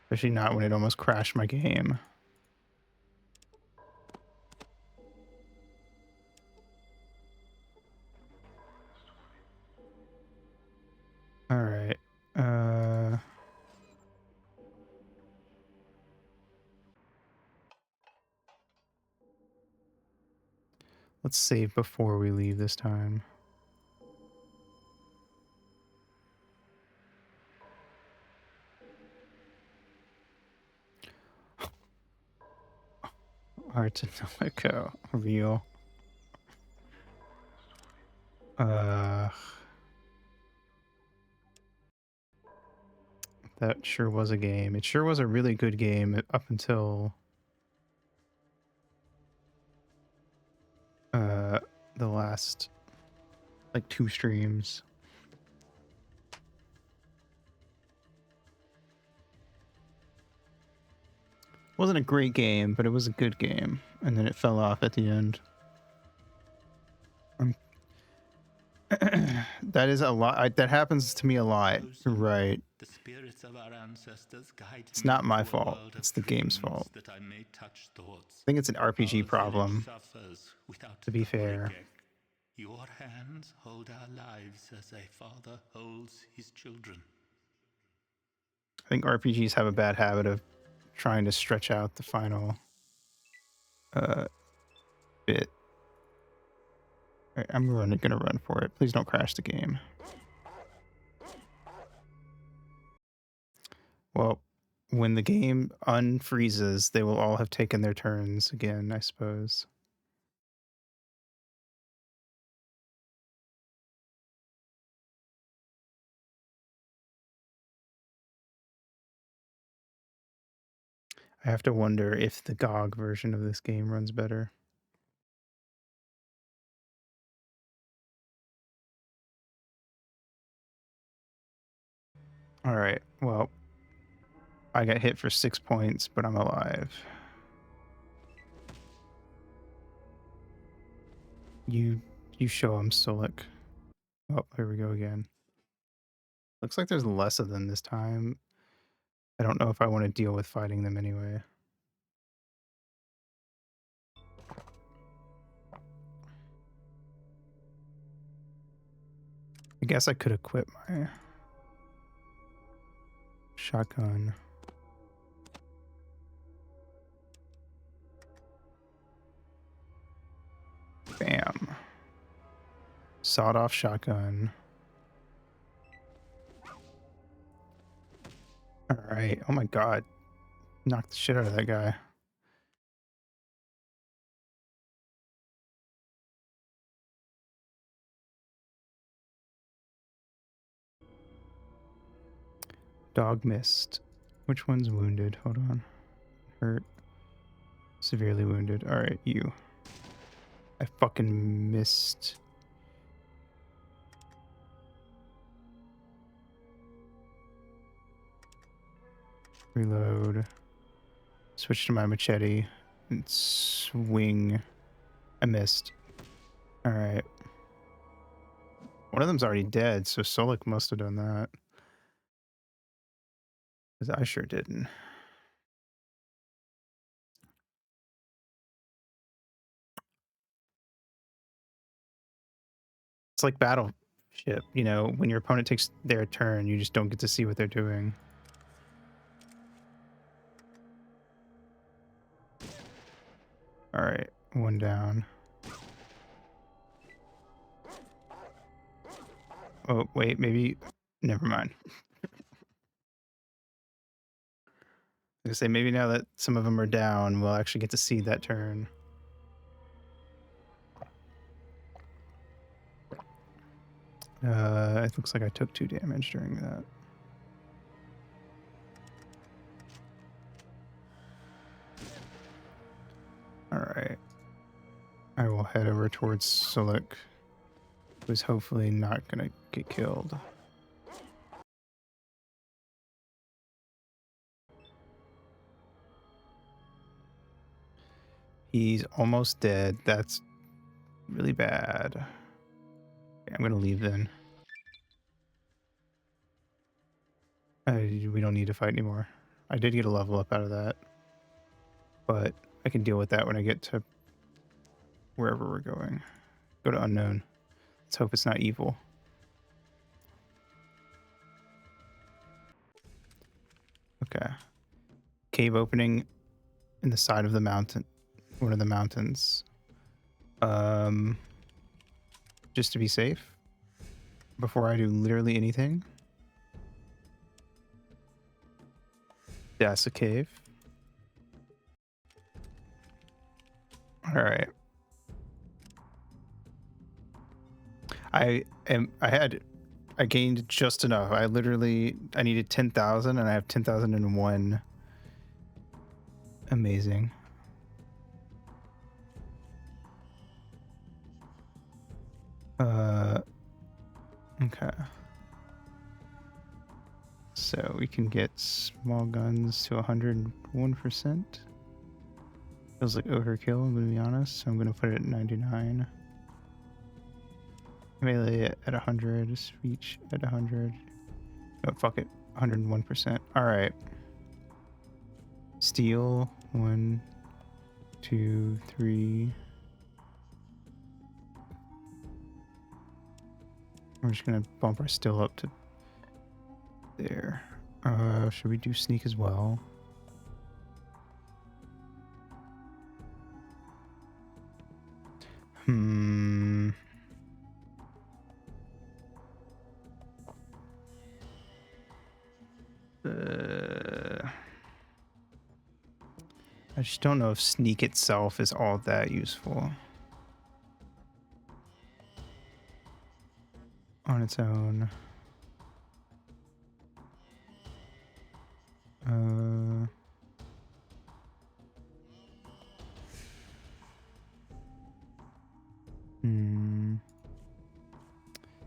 Especially not when it almost crashed my game. All right. Let's save before we leave this time. Hard to let go. Real. That sure was a game. It sure was a really good game up until the last like 2 streams. Wasn't a great game, but it was a good game, and then it fell off at the end. That is a lot. That happens to me a lot. Right. The spirits of our ancestors guide It's me not my to a fault. world It's of the game's dreams fault. that I may touch thoughts. I think it's an RPG Our problem. village suffers without To be the fair. Brigek. Your hands hold our lives as a father holds his children. I think RPGs have a bad habit of trying to stretch out the final bit. All right, I'm gonna run for it. Please don't crash the game. Well, when the game unfreezes, they will all have taken their turns again, I suppose. I have to wonder if the GOG version of this game runs better. All right, well, I got hit for 6 points, but I'm alive. You show him, Stolik. Oh, here we go again. Looks like there's less of them this time. I don't know if I want to deal with fighting them anyway. I guess I could equip my shotgun. Bam. Sawed-off shotgun. All right. Oh my god. Knocked the shit out of that guy. Dog missed. Which one's wounded? Hold on. Hurt. Severely wounded. All right, you. I fucking missed. Reload. Switch to my machete. And swing. I missed. All right. One of them's already dead, so Solik must have done that. Because I sure didn't. It's like Battleship, you know, when your opponent takes their turn, you just don't get to see what they're doing. All right, one down. Oh, wait, maybe... Never mind. I was gonna say, maybe now that some of them are down, we'll actually get to see that turn. It looks like I took 2 damage during that. Alright. I will head over towards Sulik, who's hopefully not gonna get killed. He's almost dead. That's really bad. Okay, I'm gonna leave then. We don't need to fight anymore. I did get a level up out of that, but I can deal with that when I get to wherever we're going. Go to unknown. Let's hope it's not evil. Okay. Cave opening in the side of the mountain. One of the mountains. Just to be safe. Before I do literally anything. That's a cave. Alright. I gained just enough. I needed 10,000 and I have 10,001. Amazing. Okay. So we can get small guns to 101%. Feels like overkill, I'm gonna be honest. So I'm gonna put it at 99. Melee at 100, speech at 100. No, fuck it. 101%. Alright. Steel. 1, 2, 3. We're just gonna bump our steel up to there. Should we do sneak as well? I just don't know if sneak itself is all that useful on its own.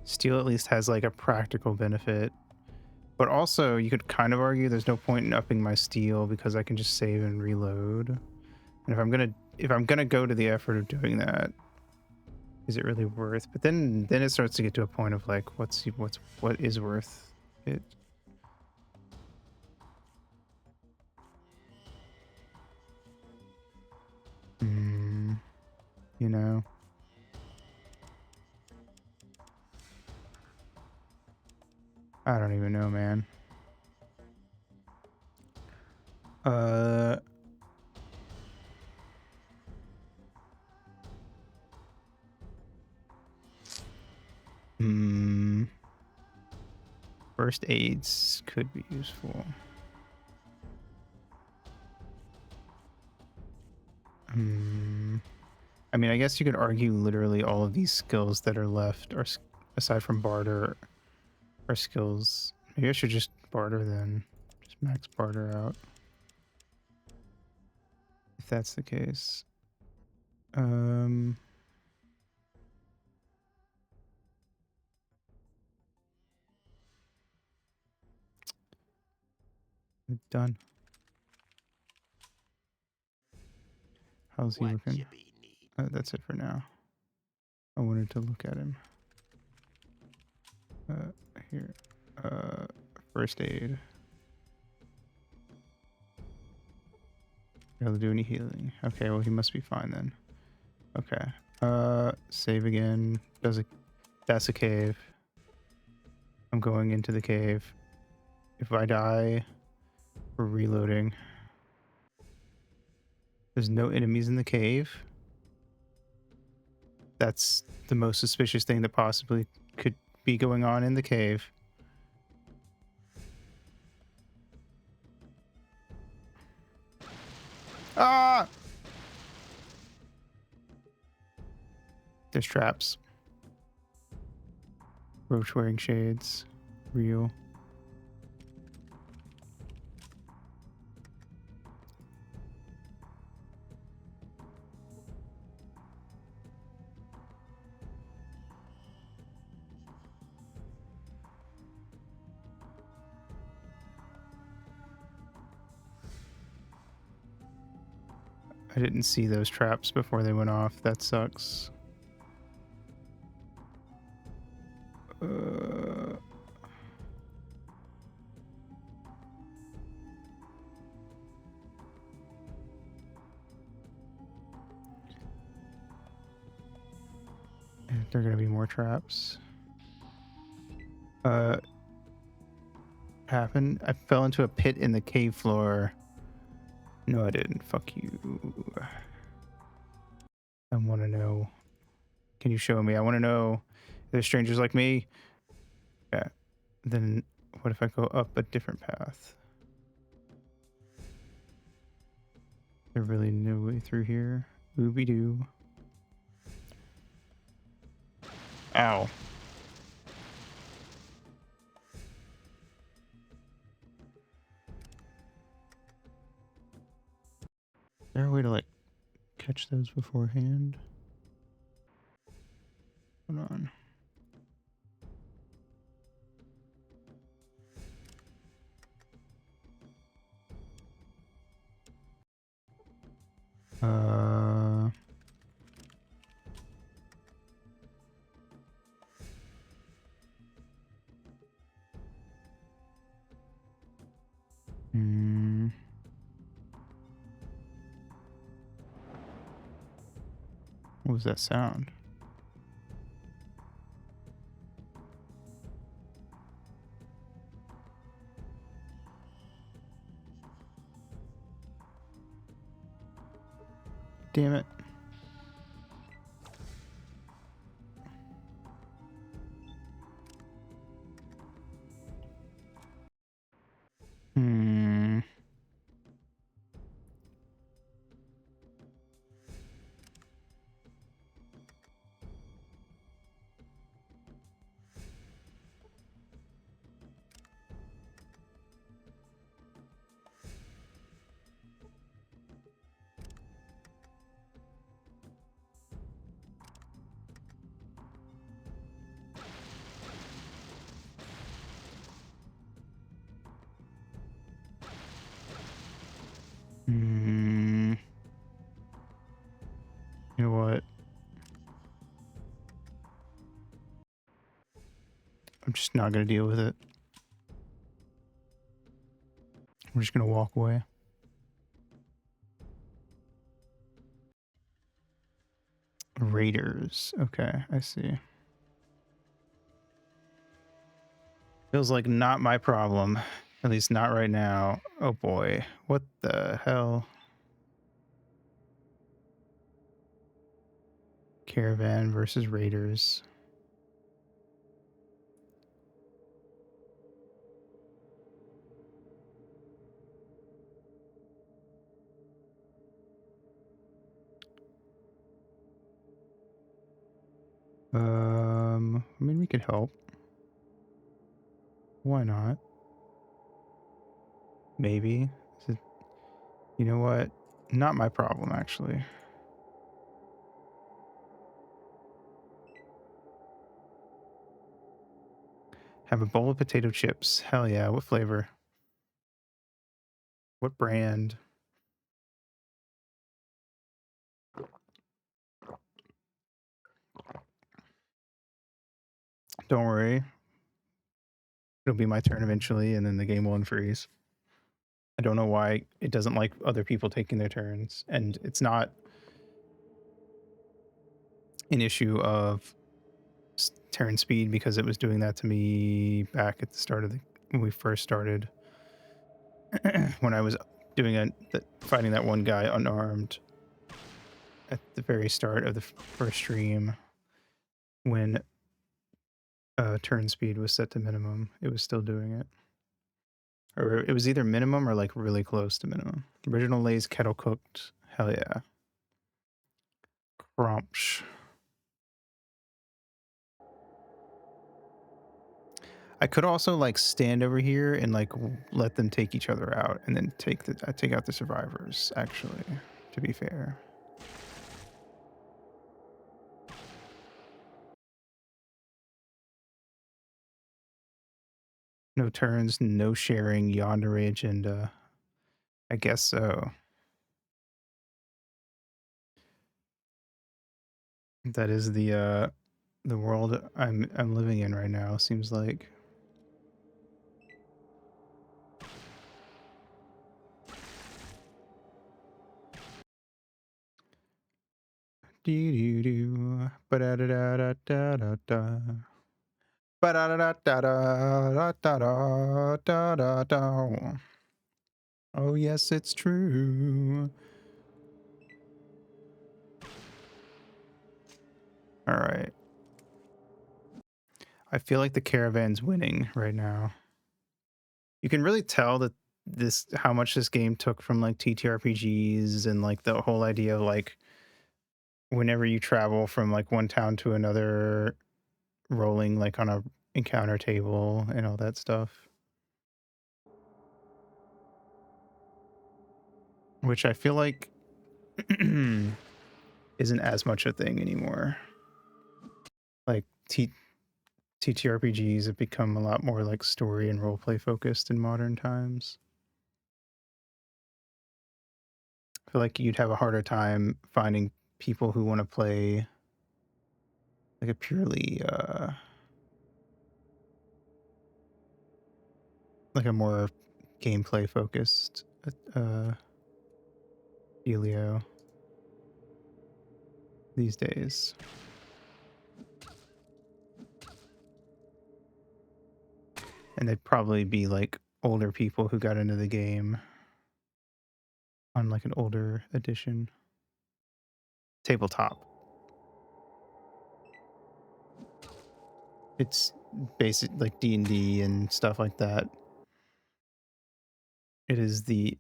Steel at least has like a practical benefit, but also you could kind of argue there's no point in upping my steel because I can just save and reload. And if I'm gonna go to the effort of doing that, is it really worth? But then it starts to get to a point of like, what is worth it? You know. I don't even know, man. First aids could be useful. I mean, I guess you could argue literally all of these skills that are left, are aside from barter, are skills. Maybe I should just barter then. Just max barter out. If that's the case. Done. How's he looking? That's it for now. I wanted to look at him. Here. First aid. Able to do any healing. Okay, well he must be fine then. Okay. Save again. That's a cave. I'm going into the cave. If I die, we're reloading. There's no enemies in the cave. That's the most suspicious thing that possibly could be going on in the cave. Ah! There's traps. Roach wearing shades. Real. I didn't see those traps before they went off. That sucks. There are gonna be more traps. Happened? I fell into a pit in the cave floor. No, I didn't. Fuck you. I want to know. Can you show me? I want to know. If there's strangers like me. Yeah. Then what if I go up a different path? There's really no way through here. Ooby doo. Ow. Is there a way to like catch those beforehand? Hold on. What was that sound? Damn it. You know what? I'm just not going to deal with it. I'm just going to walk away. Raiders. Okay, I see. Feels like not my problem. At least not right now. Oh boy. What the hell? Caravan versus Raiders. I mean, we could help. Why not? Maybe. You know what? Not my problem, actually. Have a bowl of potato chips. Hell yeah. What flavor? What brand? Don't worry. It'll be my turn eventually, and then the game will unfreeze. I don't know why it doesn't like other people taking their turns, and it's not an issue of turn speed because it was doing that to me back at the start of when we first started. When I was doing fighting that one guy unarmed at the very start of the first stream, when turn speed was set to minimum, it was still doing it. Or it was either minimum or like really close to minimum. Original Lay's kettle cooked. Hell yeah. Crunch. I could also like stand over here and like let them take each other out, and then take out the survivors. Actually, to be fair. No turns, no sharing, yandere agenda. I guess so. That is the world I'm living in right now, seems like. Do do do ba da da da da da da da ba da da da da da da da da da da. Oh yes, it's true. All right. I feel like the caravan's winning right now. You can really tell that how much this game took from like TTRPGs and like the whole idea of like whenever you travel from like one town to another, rolling like on a encounter table and all that stuff. Which I feel like isn't as much a thing anymore. Like TTRPGs have become a lot more like story and roleplay focused in modern times. I feel like you'd have a harder time finding people who want to play like a purely like a more gameplay focused Elio these days. And they'd probably be like older people who got into the game on like an older edition. Tabletop. It's basic like D&D and stuff like that. It is it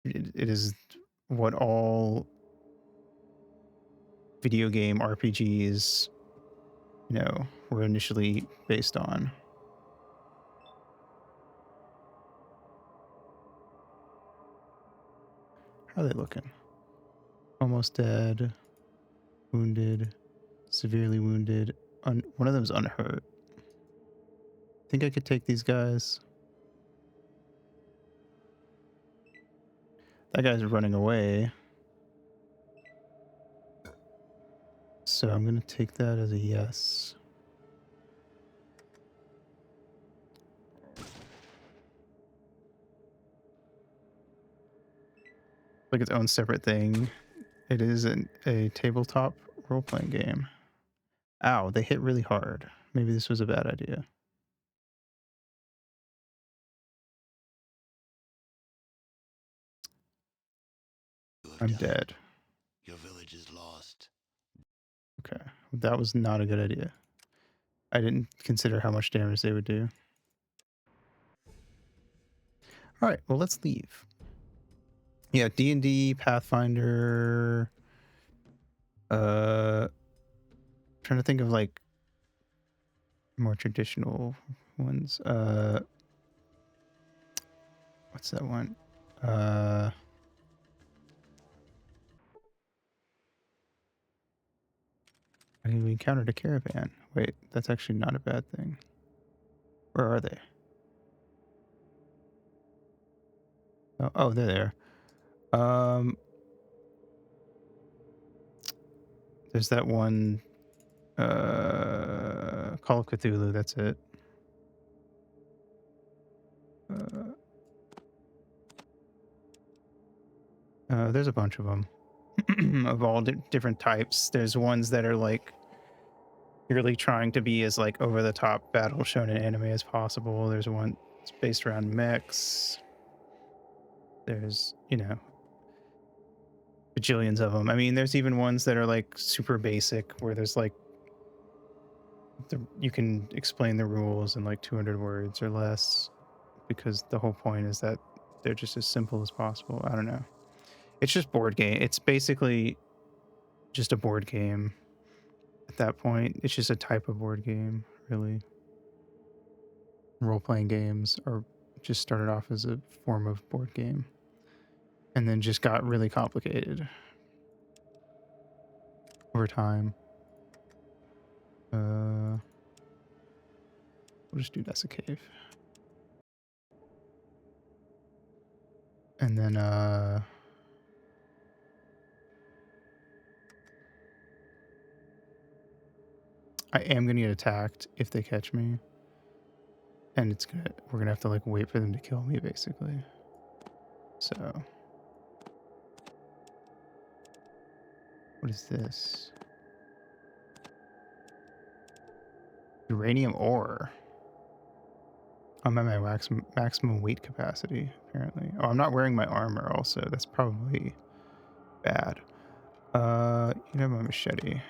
is what all video game RPGs, were initially based on. How are they looking? Almost dead, wounded, severely wounded. One of them is unhurt. Think I could take these guys? That guy's running away. So I'm going to take that as a yes. Like its own separate thing. It is a tabletop role-playing game. Ow, they hit really hard. Maybe this was a bad idea. I'm dead. Your village is lost. Okay, that was not a good idea. I didn't consider how much damage they would do. All right, well, let's leave. Yeah, D&D, Pathfinder. Trying to think of like more traditional ones. What's that one? We encountered a caravan. Wait, that's actually not a bad thing. Where are they? Oh, they're there. There's that one Call of Cthulhu, that's it. There's a bunch of them of all different types. There's ones that are like really trying to be as like over the top battle shonen anime as possible. There's one that's based around mechs. There's, bajillions of them. I mean, there's even ones that are like super basic where there's like you can explain the rules in like 200 words or less because the whole point is that they're just as simple as possible. I don't know. It's just board game. It's basically just a board game at that point. It's just a type of board game, really. role-playing games are just started off as a form of board game and then just got really complicated over time. We'll just do that's a cave. And then I am gonna get attacked if they catch me. And we're gonna have to like wait for them to kill me basically. So what is this? Uranium ore. I'm at my maximum weight capacity, apparently. Oh, I'm not wearing my armor also. That's probably bad. You can have my machete.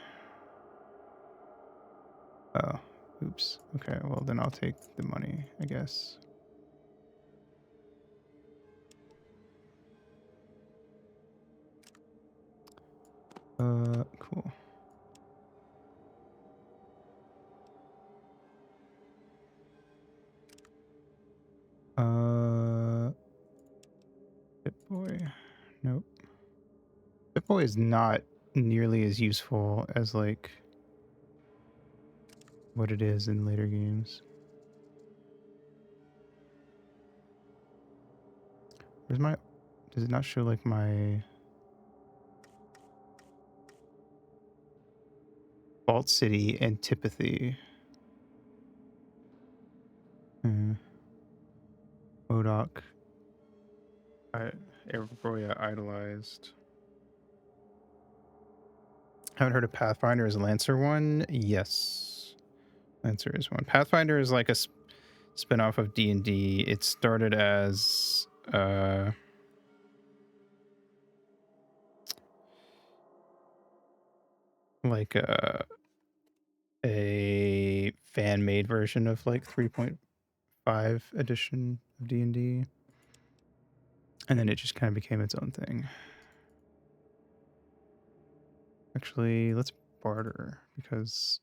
Oh, oops. Okay, well then I'll take the money, I guess. Cool. Bitboy. Nope. Bitboy is not nearly as useful as like what it is in later games. Where's my... Does it not show like my... Vault City Antipathy? Modoc. Erebroya Idolized. Haven't heard of Pathfinder as a Lancer one? Yes. Lancer is one. Pathfinder is like a spin-off of D&D. It started as like a fan-made version of like 3.5 edition of D&D. And then it just kind of became its own thing. Actually, let's barter because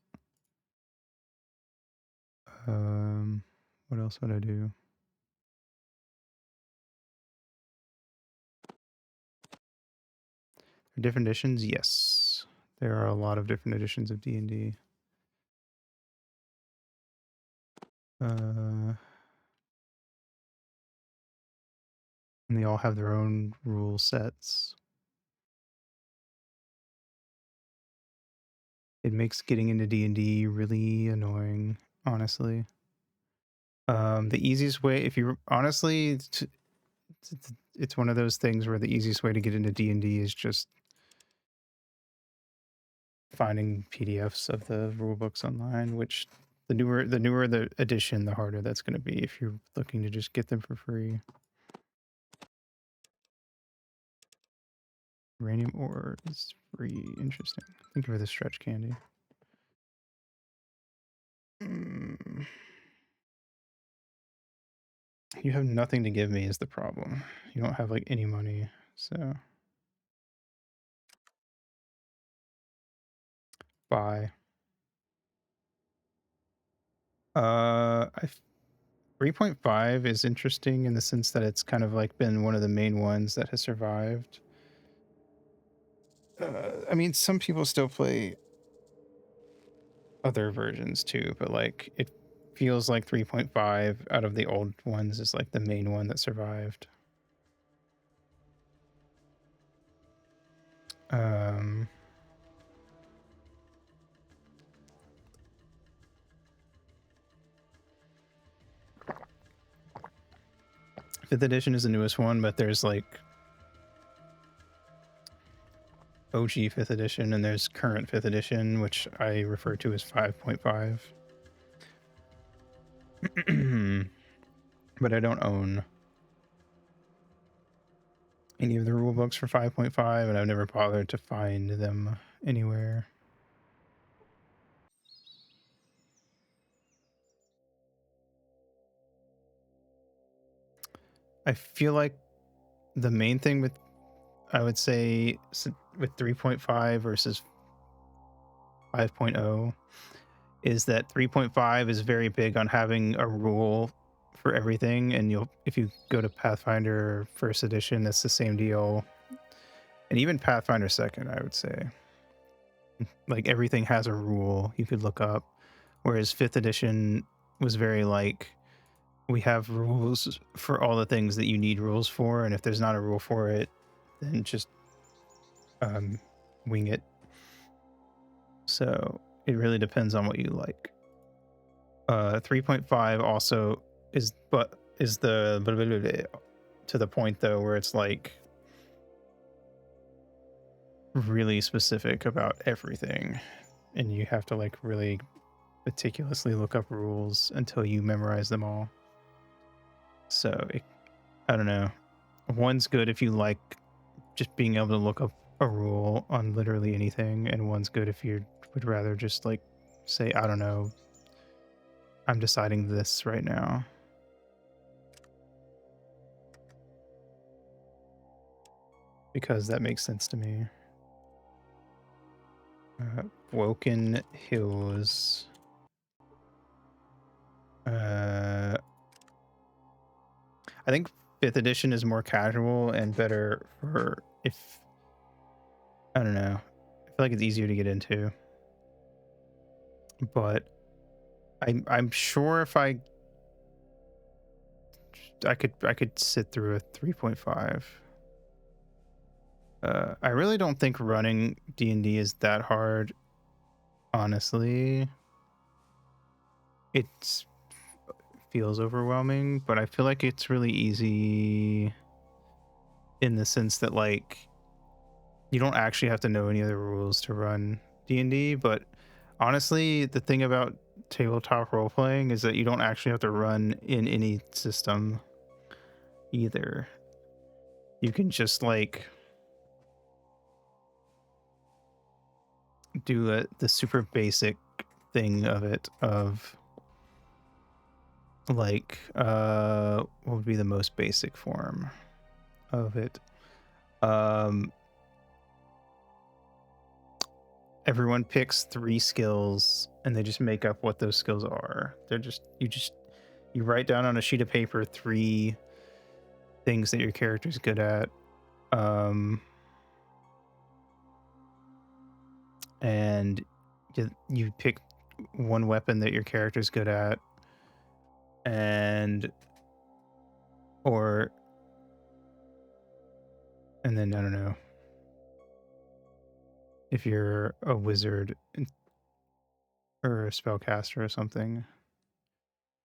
what else would I do? Different editions? Yes. There are a lot of different editions of D&D. And they all have their own rule sets. It makes getting into D&D really annoying, honestly. The easiest way, if you honestly, it's one of those things where the easiest way to get into D&D is just finding PDFs of the rule books online, which the newer the edition, the harder that's going to be if you're looking to just get them for free. Uranium ore is free. Interesting. Thank you for the stretch candy. You have nothing to give me is the problem. You don't have like any money, so buy. 3.5 is interesting in the sense that it's kind of like been one of the main ones that has survived. I mean, some people still play other versions too, but like it feels like 3.5 out of the old ones is like the main one that survived. Fifth edition is the newest one, but there's like OG 5th edition and there's current 5th edition, which I refer to as 5.5. But I don't own any of the rule books for 5.5, and I've never bothered to find them anywhere. I feel like the main thing with, I would say, with 3.5 versus 5.0 is that 3.5 is very big on having a rule for everything, and if you go to Pathfinder First Edition, it's the same deal, and even Pathfinder Second, I would say. Like everything has a rule you could look up, whereas 5th Edition was very like, we have rules for all the things that you need rules for, and if there's not a rule for it, then just wing it. So it really depends on what you like. 3.5 also is the to the point though, where it's like really specific about everything, and you have to like really meticulously look up rules until you memorize them all. So I don't know. One's good if you like just being able to look up a rule on literally anything, and one's good if you would rather just like say, I don't know, I'm deciding this right now. Because that makes sense to me. Woken Hills. I think 5th edition is more casual and better for if, I don't know, I feel like it's easier to get into. But I'm sure if I could sit through a 3.5. I really don't think running D&D is that hard, honestly. It feels overwhelming, but I feel like it's really easy in the sense that like you don't actually have to know any of the rules to run D&D, but honestly, the thing about tabletop role playing is that you don't actually have to run in any system either. You can just like do the super basic thing of it, of like what would be the most basic form of it? Everyone picks 3 skills and they just make up what those skills are. They're just you write down on a sheet of paper 3 things that your character's good at, and you pick 1 weapon that your character's good at, and then I don't know, if you're a wizard or a spellcaster or something,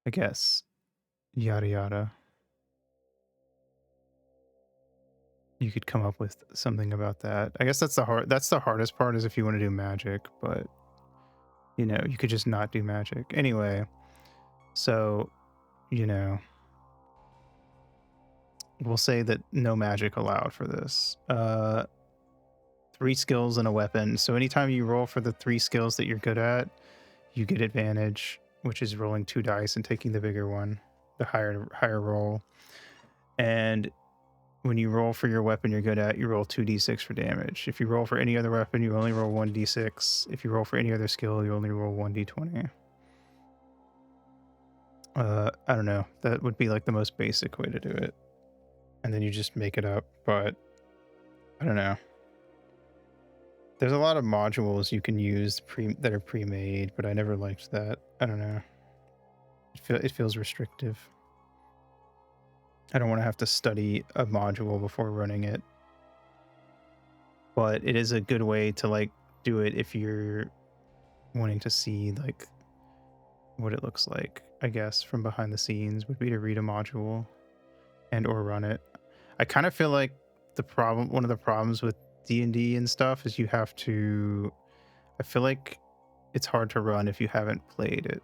I guess, yada yada. You could come up with something about that. I guess that's the hardest part, is if you want to do magic, but you know, you could just not do magic. Anyway, so, you know, we'll say that no magic allowed for this. 3 skills and a weapon. So anytime you roll for the 3 skills that you're good at, you get advantage, which is rolling 2 dice and taking the bigger one, the higher roll. And when you roll for your weapon you're good at, you roll 2d6 for damage. If you roll for any other weapon, you only roll 1d6. If you roll for any other skill, you only roll 1d20. I don't know. That would be like the most basic way to do it. And then you just make it up, but I don't know. There's a lot of modules you can use that are pre-made, but I never liked that. I don't know. It feels restrictive. I don't want to have to study a module before running it. But it is a good way to like do it if you're wanting to see like what it looks like, I guess, from behind the scenes, would be to read a module and or run it. I kind of feel like one of the problems with D&D and stuff is I feel like it's hard to run if you haven't played it.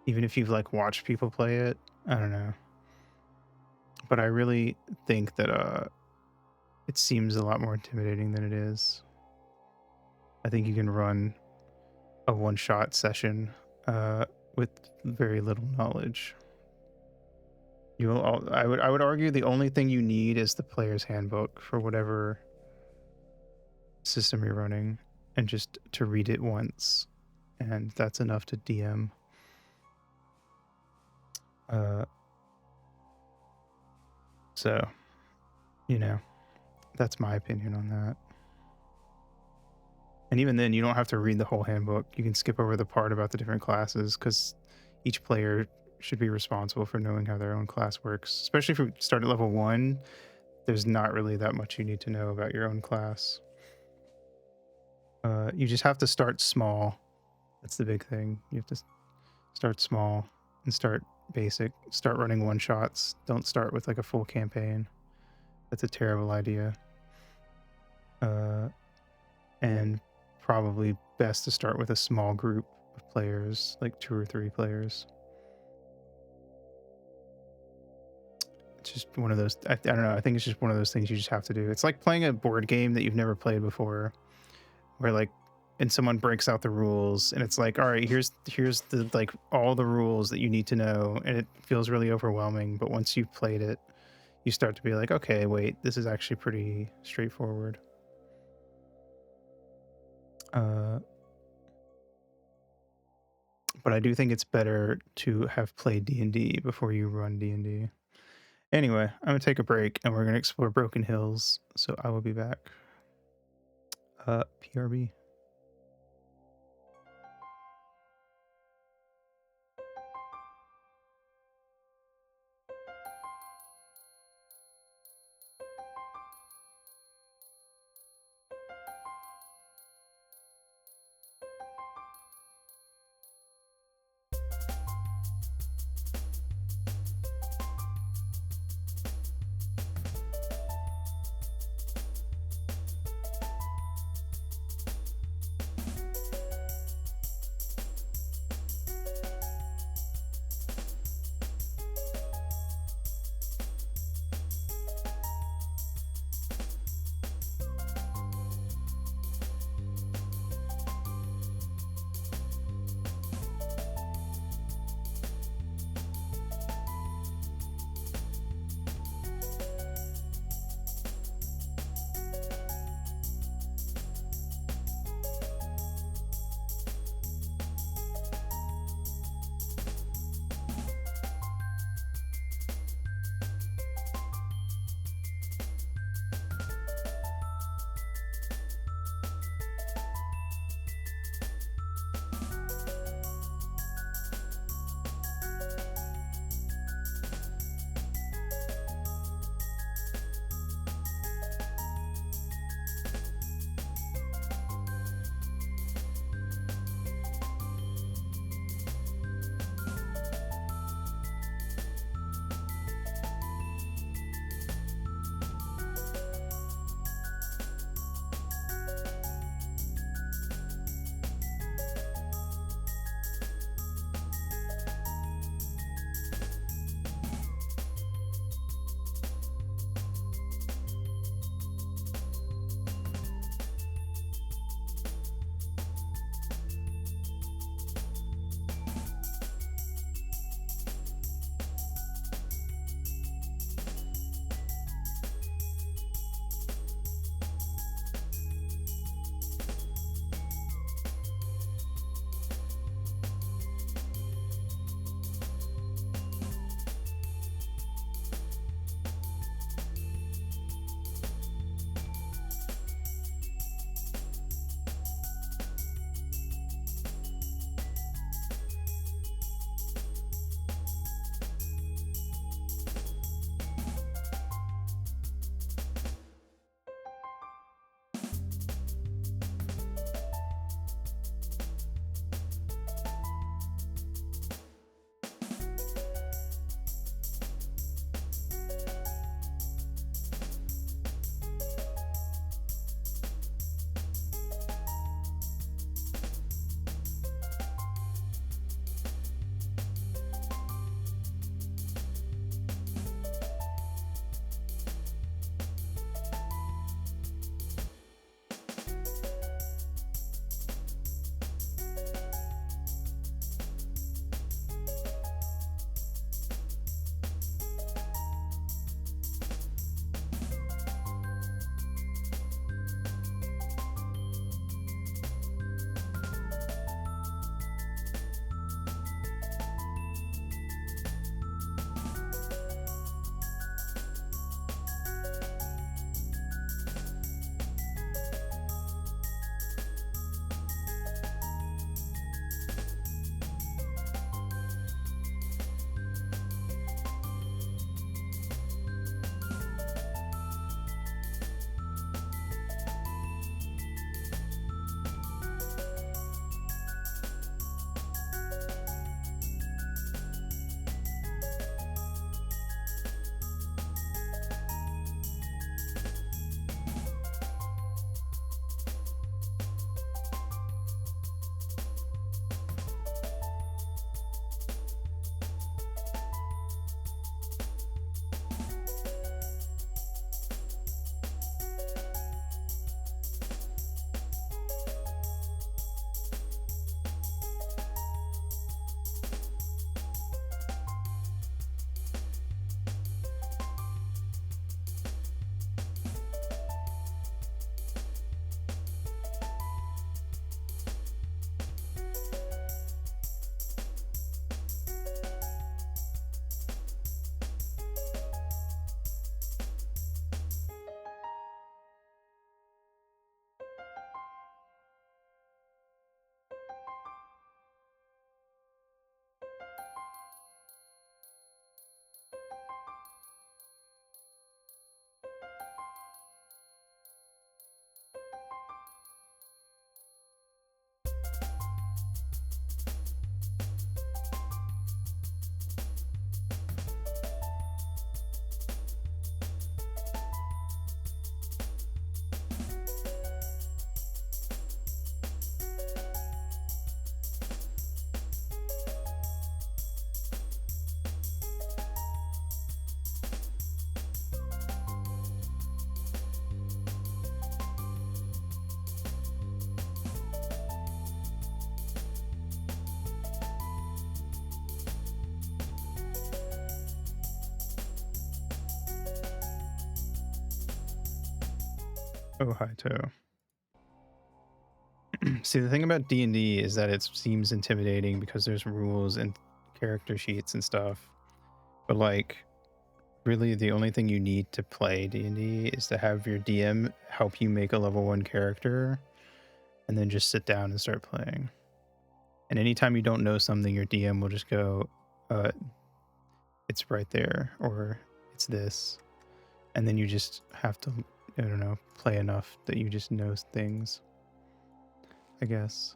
Even if you've like watched people play it, I don't know. But I really think that it seems a lot more intimidating than it is. I think you can run a one-shot session with very little knowledge. I would argue the only thing you need is the player's handbook for whatever system you're running, and just to read it once and that's enough to DM. So, you know, that's my opinion on that. And even then, you don't have to read the whole handbook. You can skip over the part about the different classes, because each player should be responsible for knowing how their own class works. Especially if you start at level 1, there's not really that much you need to know about your own class. You just have to start small. That's the big thing. You have to start small and start basic. Start running one-shots. Don't start with like a full campaign. That's a terrible idea. And probably best to start with a small group of players, like 2 or 3 players. It's just one of those, I don't know, I think it's just one of those things you just have to do. It's like playing a board game that you've never played before, where like, and someone breaks out the rules, and it's like, all right, here's the like all the rules that you need to know, and it feels really overwhelming. But once you've played it, you start to be like, okay, wait, this is actually pretty straightforward. But I do think it's better to have played D&D before you run D&D. Anyway, I'm gonna take a break, and we're gonna explore Broken Hills. So I will be back. PRB. Oh, hi, Toe. See, the thing about D&D is that it seems intimidating because there's rules and character sheets and stuff. But like, really, the only thing you need to play D&D is to have your DM help you make a level 1 character, and then just sit down and start playing. And anytime you don't know something, your DM will just go, it's right there, or it's this. And then you just have to, I don't know, play enough that you just know things, I guess.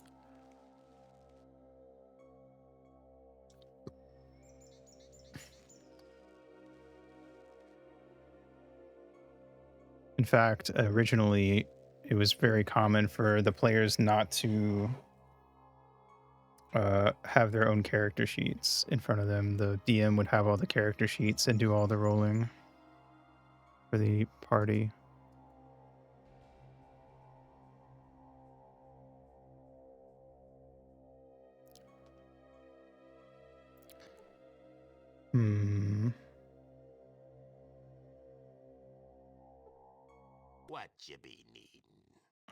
In fact, originally, it was very common for the players not to have their own character sheets in front of them. The DM would have all the character sheets and do all the rolling for the party. What you be needing?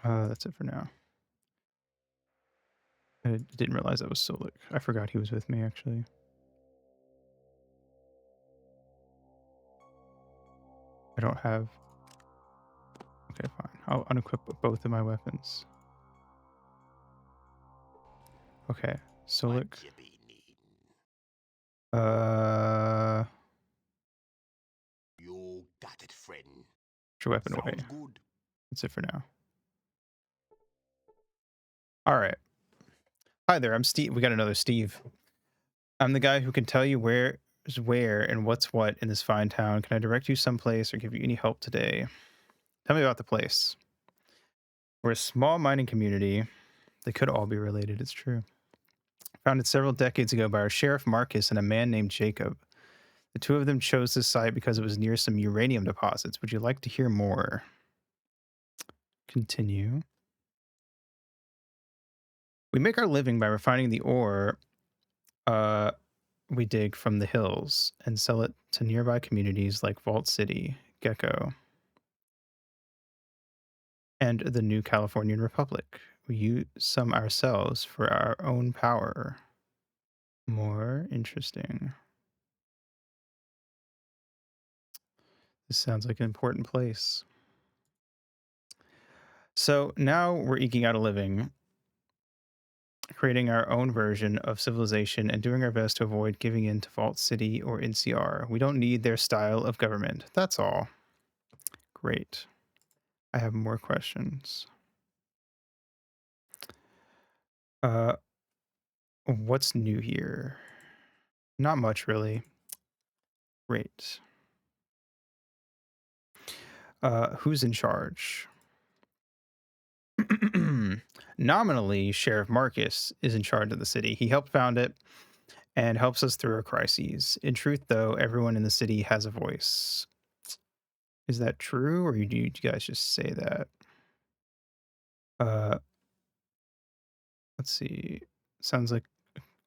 That's it for now. I didn't realize that was Solik. I forgot he was with me, actually. I don't have... Okay, fine. I'll unequip both of my weapons. Okay, Solik. What you be needing? You got it, friend. Put your weapon away. Sounds good. That's it for now. All right. Hi there, I'm Steve. We got another Steve. I'm the guy who can tell you where is where and what's what in this fine town. Can I direct you someplace or give you any help today? Tell me about the place. We're a small mining community. They could all be related, it's true. Founded several decades ago by our Sheriff Marcus and a man named Jacob. The two of them chose this site because it was near some uranium deposits. Would you like to hear more? Continue. We make our living by refining the ore we dig from the hills and sell it to nearby communities like Vault City, Gecko, and the New Californian Republic. We use some ourselves for our own power. More interesting. This sounds like an important place. So now we're eking out a living, creating our own version of civilization and doing our best to avoid giving in to Vault City or NCR. We don't need their style of government. That's all. Great. I have more questions. What's new here? Not much, really. Great. Who's in charge? Nominally, Sheriff Marcus is in charge of the city. He helped found it and helps us through our crises. In truth, though, everyone in the city has a voice. Is that true, or do you guys just say that? Let's see. Sounds like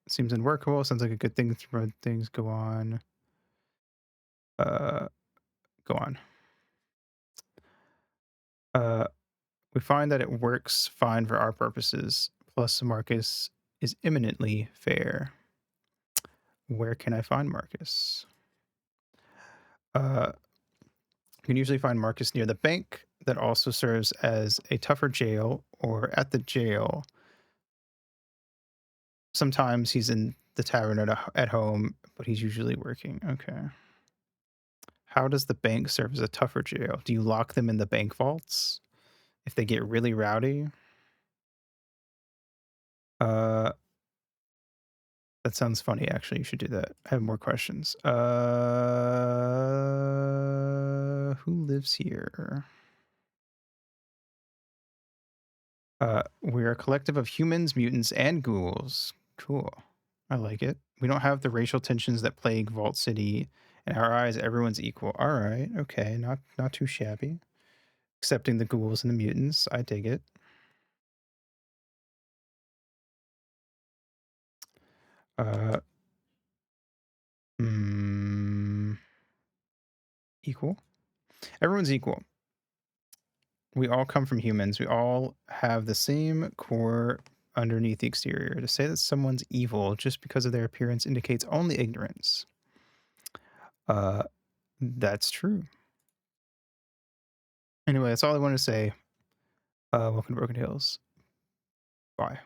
seems unworkable. Sounds like a good thing when things go on. Go on. We find that it works fine for our purposes. Plus, Marcus is eminently fair. Where can I find Marcus? You can usually find Marcus near the bank that also serves as a tougher jail or at the jail. Sometimes he's in the tavern at home, but he's usually working. Okay. How does the bank serve as a tougher jail? Do you lock them in the bank vaults if they get really rowdy? That sounds funny, actually. You should do that. I have more questions. Who lives here? We're a collective of humans, mutants, and ghouls. Cool. I like it. We don't have the racial tensions that plague Vault City. In our eyes, everyone's equal. All right. Okay. Not too shabby. Excepting the ghouls and the mutants. I dig it. Equal. Everyone's equal. We all come from humans. We all have the same core underneath the exterior. To say that someone's evil just because of their appearance indicates only ignorance. That's true. Anyway, that's all I wanted to say. Welcome to Broken Hills. Bye.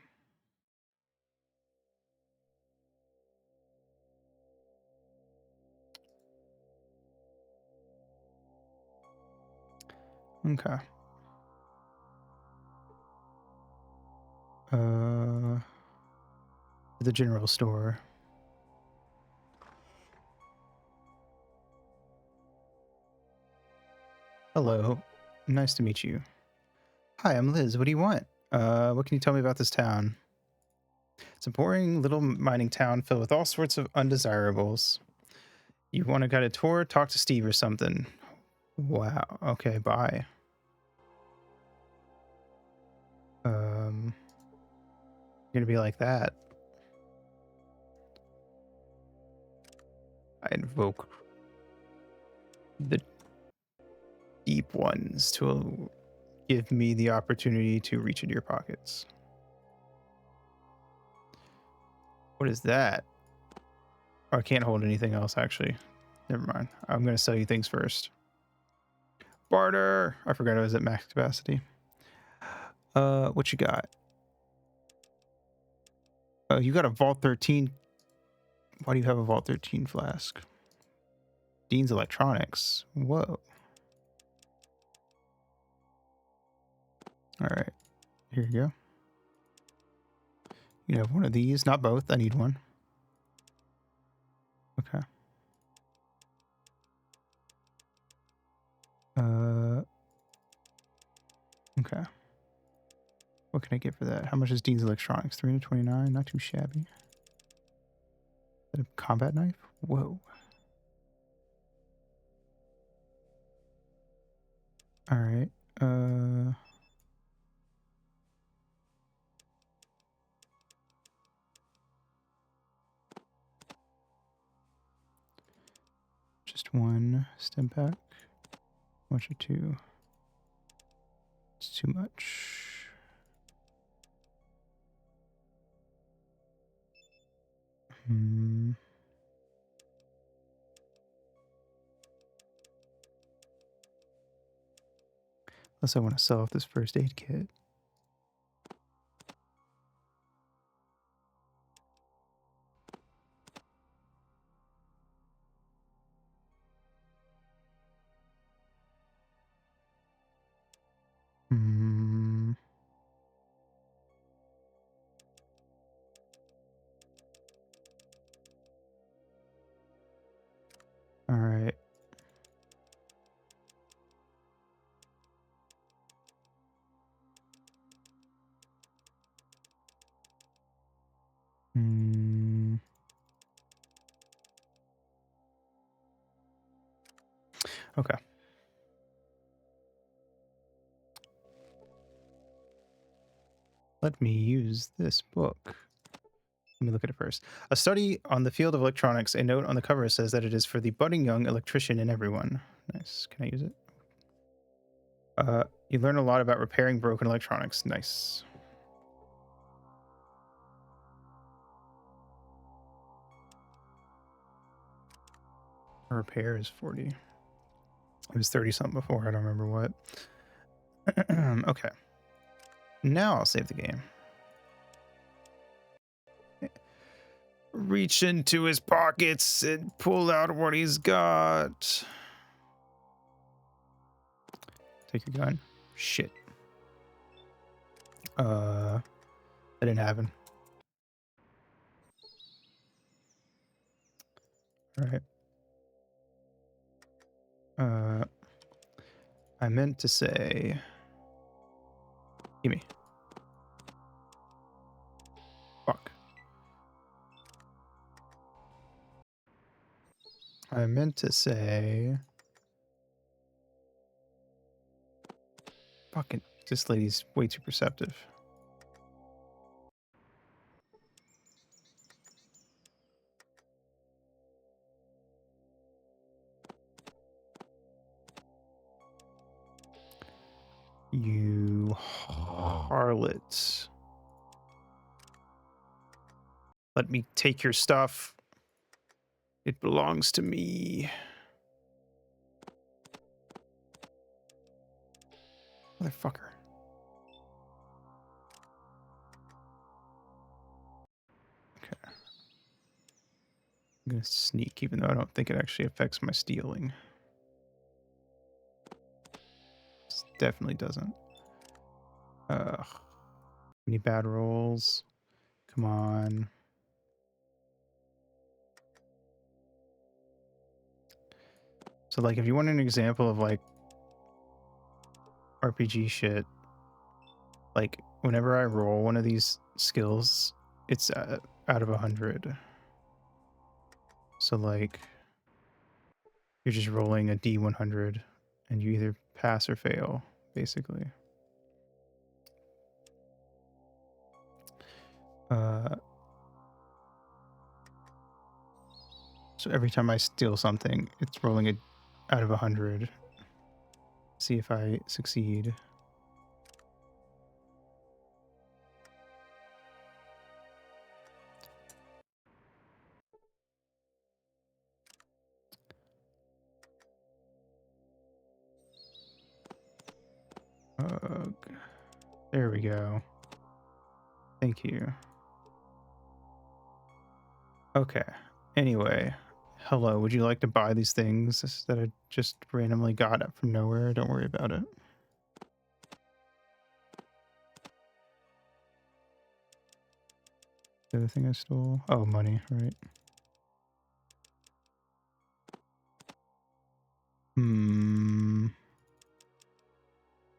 Okay. The general store. Hello. Nice to meet you. Hi, I'm Liz. What do you want? What can you tell me about this town? It's a boring little mining town filled with all sorts of undesirables. You want to get a tour? Talk to Steve or something. Wow. Okay, bye. You're gonna be like that. I invoke the deep ones to give me the opportunity to reach into your pockets. What is that? Oh, I can't hold anything else, actually. Never mind. I'm gonna sell you things first. Barter! I forgot I was at max capacity. What you got? Oh, you got a Vault 13. Why do you have a Vault 13 flask? Dean's Electronics. Whoa. All right. Here you go. You have one of these. Not both. I need one. Okay. Okay. What can I get for that? How much is Dean's Electronics? 329. Not too shabby. Is that a combat knife? Whoa. All right. Just one stim pack. One or two. It's too much. Unless I want to sell off this first aid kit. All right. Okay. Let me use this book. Let me look at it first. A study on the field of electronics. A note on the cover says that it is for the budding young electrician in everyone. Nice. Can I use it? You learn a lot about repairing broken electronics. Nice. Repair is 40. It was 30 something before. I don't remember what. Okay. Now I'll save the game. Reach into his pockets and pull out what he's got. Take your gun. Shit. That didn't happen. All right. I meant to say, gimme. Fuck. I meant to say, fucking, this lady's way too perceptive. You harlot. Let me take your stuff. It belongs to me. Motherfucker. Okay. I'm gonna sneak, even though I don't think it actually affects my stealing. This definitely doesn't. Any bad rolls? Come on. So, like, if you want an example of, like, RPG shit, like, whenever I roll one of these skills, it's out of 100. So, like, you're just rolling a D100, and you either pass or fail, basically. So every time I steal something, it's rolling it out of 100. See if I succeed. There we go. Thank you. Okay. Anyway, hello. Would you like to buy these things that I just randomly got up from nowhere? Don't worry about it. The other thing I stole? Oh, money, right.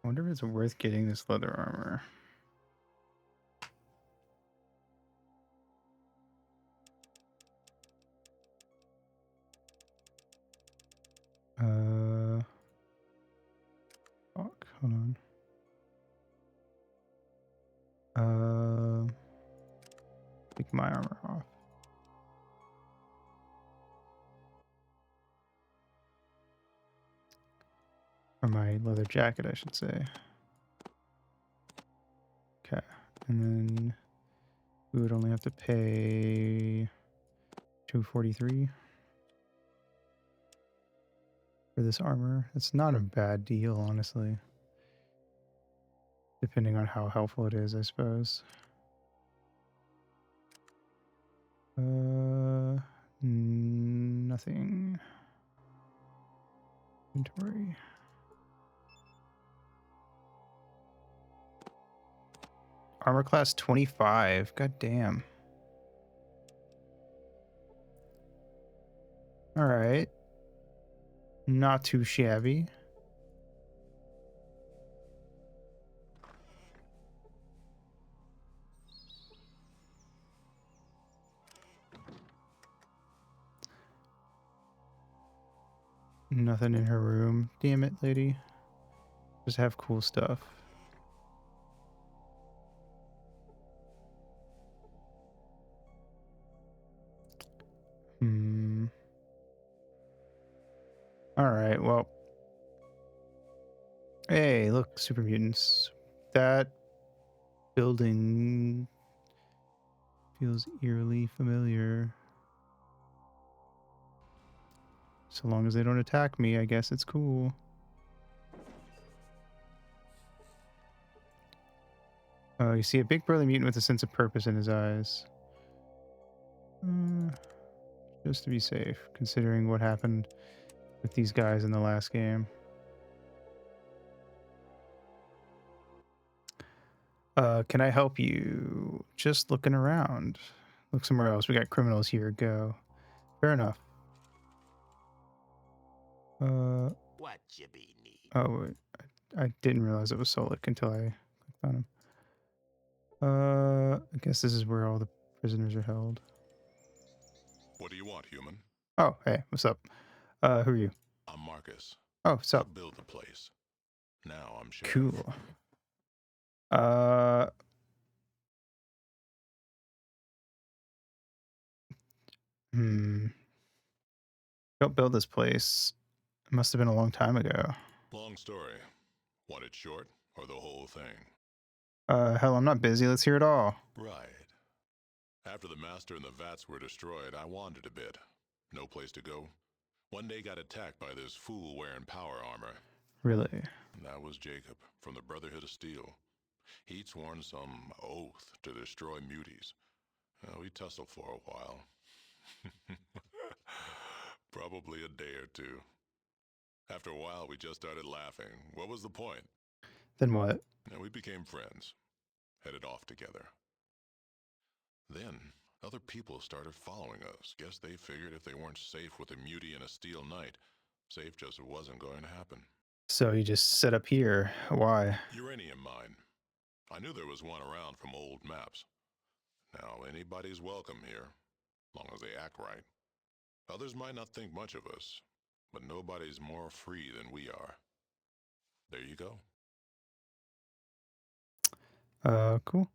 I wonder if it's worth getting this leather armor. Fuck, hold on. Take my armor off. Or my leather jacket, I should say. Okay, and then we would only have to pay $243 for this armor. It's not a bad deal, honestly. Depending on how helpful it is, I suppose. Nothing. Inventory. Armor class 25. God damn. All right. Not too shabby. Nothing in her room. Damn it, lady. Just have cool stuff. All right, well. Hey, look, super mutants. That building feels eerily familiar. So long as they don't attack me, I guess it's cool. You see a big burly mutant with a sense of purpose in his eyes. Just to be safe, considering what happened with these guys in the last game. Can I help you? Just looking around. Look somewhere else. We got criminals here. Go. Fair enough. What you be need? Oh, I didn't realize it was Solik until I clicked on him. I guess this is where all the prisoners are held. What do you want, human? Oh, hey, what's up? Who are you? I'm Marcus. Oh, what's up? I'll build the place. Now I'm sure. Cool. Don't build this place. It must have been a long time ago. Long story. Want it short? or the whole thing? Hell, I'm not busy. Let's hear it all. Right. After the master and the vats were destroyed, I wandered a bit. No place to go. One day got attacked by this fool wearing power armor. Really? And that was Jacob, from the Brotherhood of Steel. He'd sworn some oath to destroy muties. We tussled for a while. Probably a day or two. After a while, we just started laughing. What was the point? Then what? And we became friends. Headed off together. Then, other people started following us. Guess they figured if they weren't safe with a mutie and a steel knight, safe just wasn't going to happen. So you just set up here. Why? Uranium mine. I knew there was one around from old maps. Now, anybody's welcome here, long as they act right. Others might not think much of us, but nobody's more free than we are. There you go. Cool.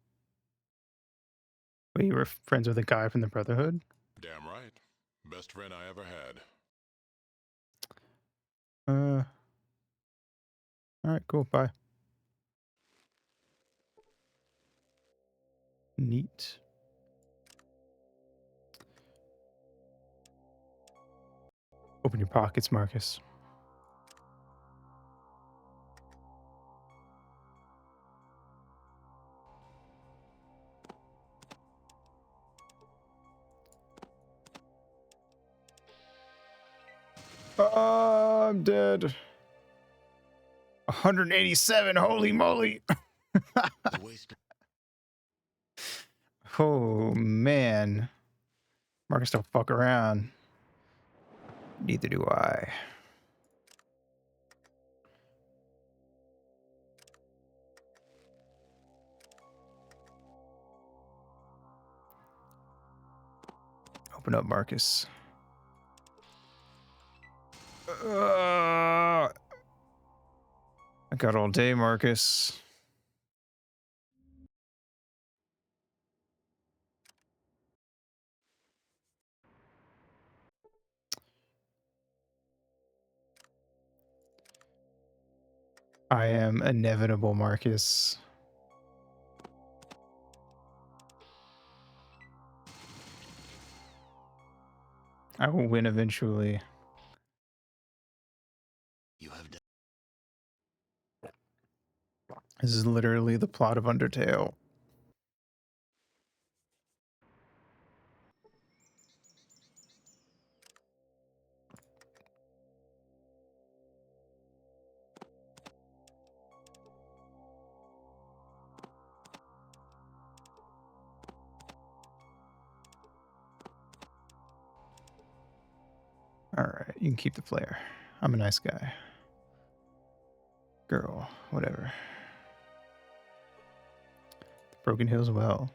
Wait, you were friends with a guy from the Brotherhood? Damn right. Best friend I ever had. Alright, cool. Bye. Neat. Open your pockets, Marcus. I'm dead. 187. Holy moly. The waste. Oh, man. Marcus don't fuck around. Neither do I. Open up, Marcus. I got all day, Marcus. I am inevitable, Marcus. I will win eventually. You have done. This is literally the plot of Undertale. Alright, you can keep the flare. I'm a nice guy. Girl, whatever. Broken Hills well.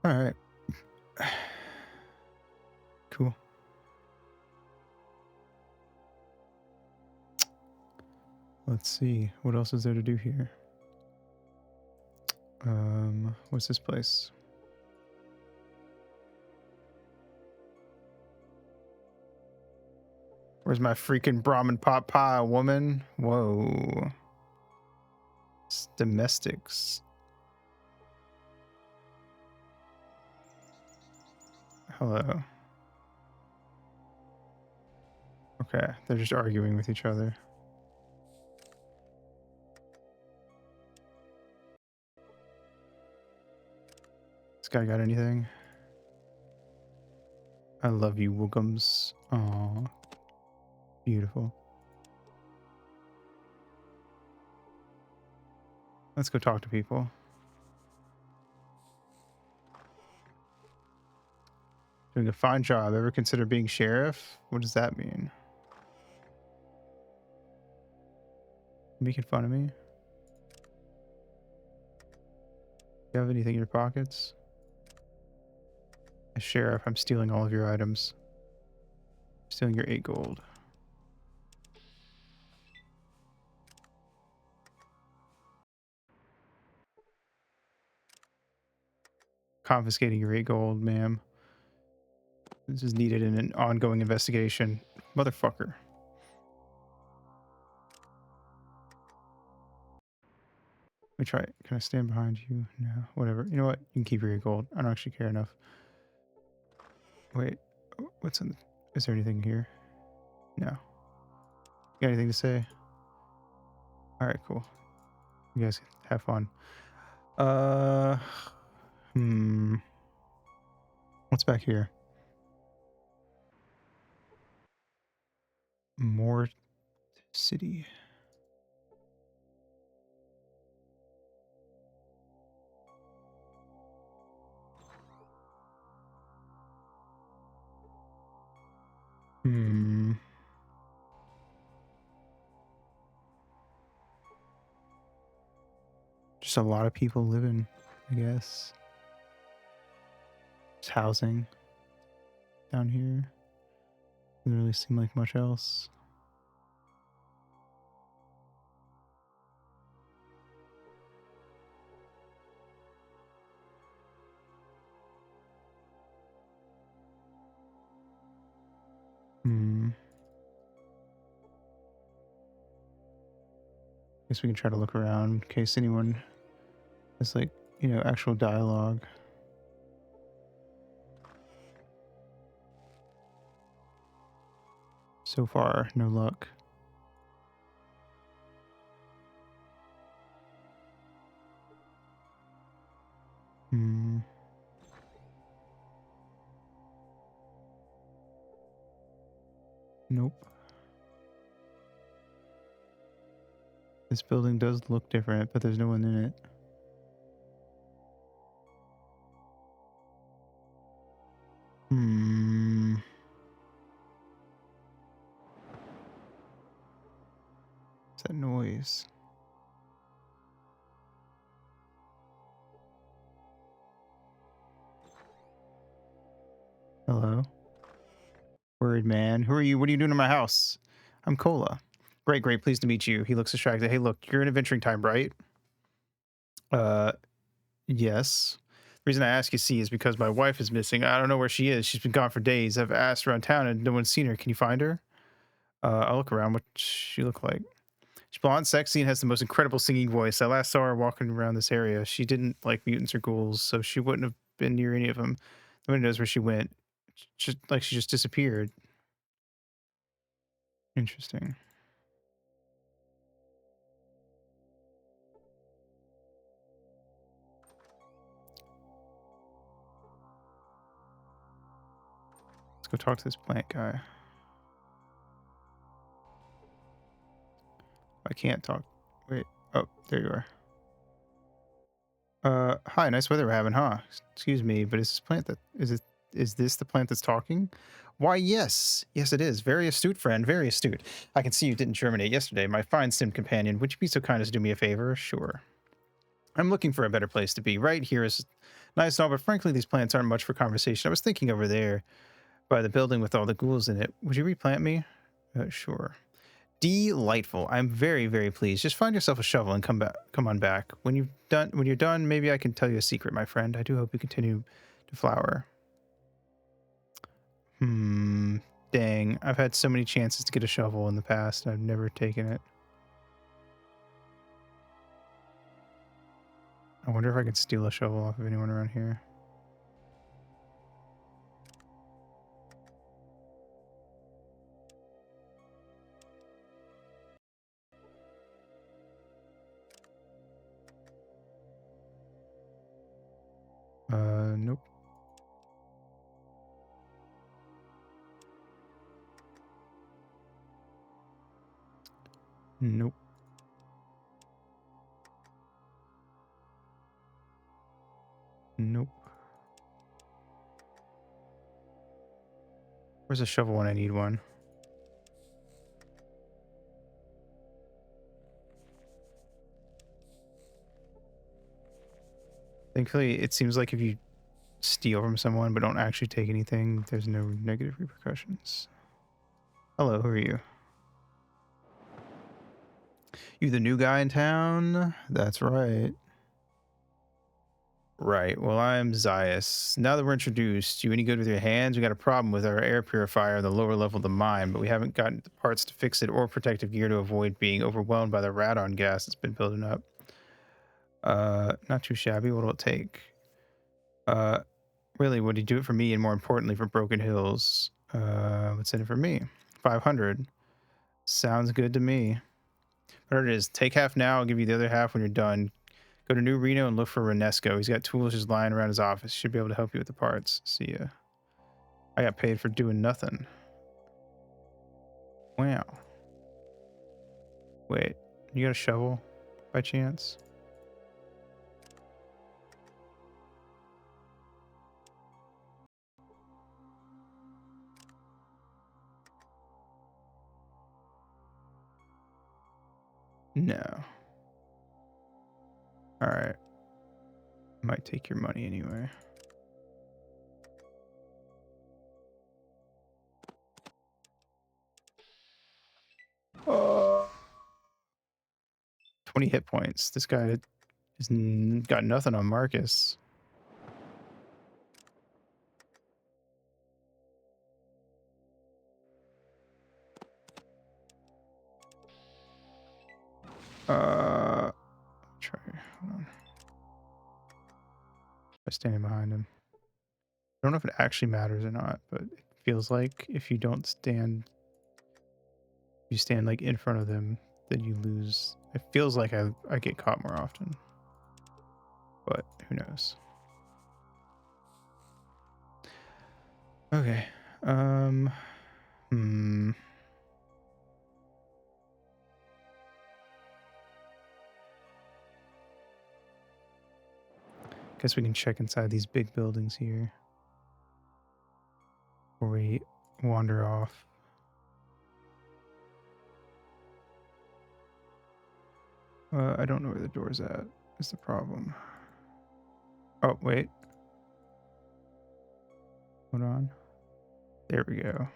Alright. Cool. Let's see. What else is there to do here? What's this place? Where's my freaking Brahmin pot pie, woman? Whoa. It's domestics. Hello. Okay, they're just arguing with each other. This guy got anything? I love you, Wookums. Aw. Beautiful. Let's go talk to people. Doing a fine job. Ever consider being sheriff? What does that mean? Making fun of me? You have anything in your pockets? As sheriff, I'm stealing all of your items. Stealing your 8 gold. Confiscating your 8 gold, ma'am. This is needed in an ongoing investigation. Motherfucker. Let me try it. Can I stand behind you? No. Whatever. You know what? You can keep your gold. I don't actually care enough. Wait. What's in... Is there anything here? No. You got anything to say? Alright, cool. You guys have fun. What's back here? More city. Just a lot of people living, I guess. Just housing down here. Doesn't really seem like much else. Guess we can try to look around in case anyone has, like, you know, actual dialogue. So far, no luck. Nope. This building does look different, but there's no one in it. What's that noise? Hello? Worried man. Who are you? What are you doing in my house? I'm Cola. Great, great. Pleased to meet you. He looks distracted. Hey, look, you're in adventuring time, right? Yes. The reason I ask you, see, is because my wife is missing. I don't know where she is. She's been gone for days. I've asked around town and no one's seen her. Can you find her? I'll look around. What she look like? She's blonde, sexy, and has the most incredible singing voice. I last saw her walking around this area. She didn't like mutants or ghouls, so she wouldn't have been near any of them. Nobody knows where she went. Just like she just disappeared. Interesting. Let's go talk to this plant guy. I can't talk. Wait. Oh, there you are. Hi, nice weather we're having, huh? Excuse me, but is this plant that is this the plant that's talking? Why, yes. Yes, it is. Very astute, friend. Very astute. I can see you didn't germinate yesterday. My fine sim companion, would you be so kind as to do me a favor? Sure. I'm looking for a better place to be. Right here is nice and all, but frankly, these plants aren't much for conversation. I was thinking over there by the building with all the ghouls in it. Would you replant me? Sure. Delightful. I'm very, very pleased. Just find yourself a shovel and come on back. When you're done, maybe I can tell you a secret, my friend. I do hope you continue to flower. Dang. I've had so many chances to get a shovel in the past, and I've never taken it. I wonder if I can steal a shovel off of anyone around here. Nope. Nope. Nope. Where's a shovel when I need one? Thankfully, it seems like if you steal from someone but don't actually take anything, there's no negative repercussions. Hello, who are you? You the new guy in town? That's right. Right. Well, I'm Zaius. Now that we're introduced, you any good with your hands? We got a problem with our air purifier on the lower level of the mine, but we haven't gotten the parts to fix it or protective gear to avoid being overwhelmed by the radon gas that's been building up. Not too shabby. What'll it take? Really, would he do it for me and more importantly for Broken Hills? What's in it for me? 500. Sounds good to me. There it is. Take half now. I'll give you the other half when you're done. Go to New Reno and look for Renesco. He's got tools just lying around his office. Should be able to help you with the parts. See ya. I got paid for doing nothing. Wow. Wait, you got a shovel by chance? No. All right. Might take your money anyway. Oh. 20 hit points. This guy has got nothing on Marcus. Try. Hold on. I'm standing behind him. I don't know if it actually matters or not, but it feels like if you don't stand, you stand like in front of them, then you lose. It feels like I get caught more often, but who knows? Okay. Guess we can check inside these big buildings here before we wander off. I don't know where the door's at. Is the problem. Oh, wait. Hold on. There we go.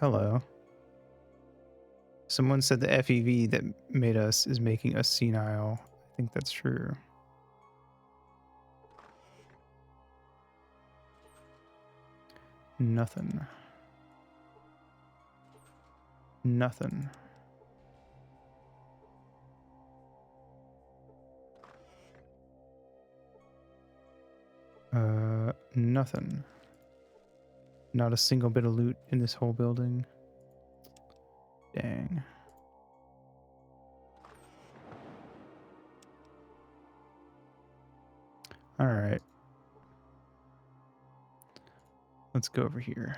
Hello. Someone said the FEV that made us is making us senile. I think that's true. Nothing. Nothing. Nothing. Not a single bit of loot in this whole building. Dang. All right. Let's go over here.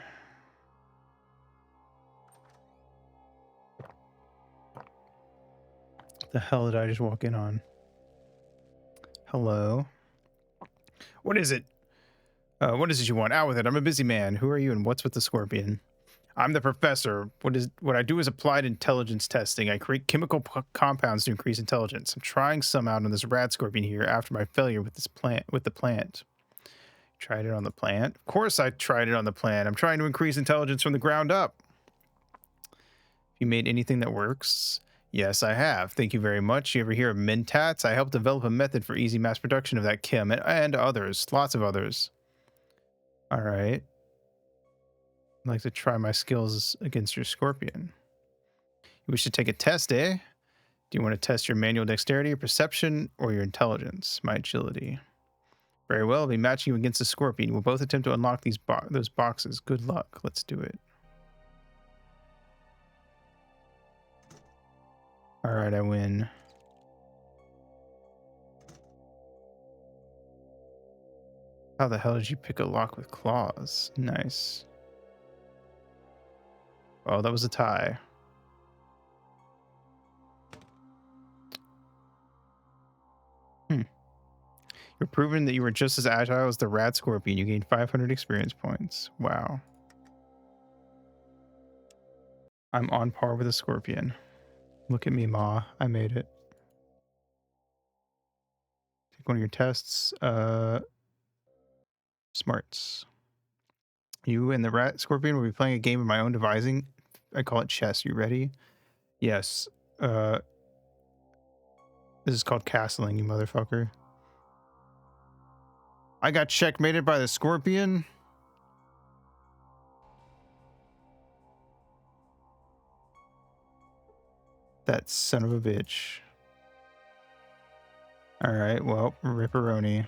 The hell did I just walk in on? Hello. What is it? What is it you want? Out with it. I'm a busy man. Who are you and what's with the scorpion? I'm the professor. What I do is applied intelligence testing. I create chemical compounds to increase intelligence. I'm trying some out on this rad scorpion here after my failure with the plant. Tried it on the plant? Of course I tried it on the plant. I'm trying to increase intelligence from the ground up. You made anything that works? Yes, I have. Thank you very much. You ever hear of Mentats? I helped develop a method for easy mass production of that chem and others. Lots of others. All right. I'd like to try my skills against your scorpion. You wish to take a test, eh? Do you want to test your manual dexterity, your perception, or your intelligence? My agility. Very well. I'll be matching you against the scorpion. We'll both attempt to unlock those boxes. Good luck. Let's do it. All right, I win. How the hell did you pick a lock with claws? Nice. Oh, that was a tie. You're proving that you were just as agile as the rad scorpion. You gained 500 experience points. Wow. I'm on par with a scorpion. Look at me, Ma. I made it. Take one of your tests. Smarts. You and the rat scorpion will be playing a game of my own devising. I call it chess. You ready? Yes. This is called castling, you motherfucker. I got checkmated by the scorpion. That son of a bitch. Alright, well, ripperoni.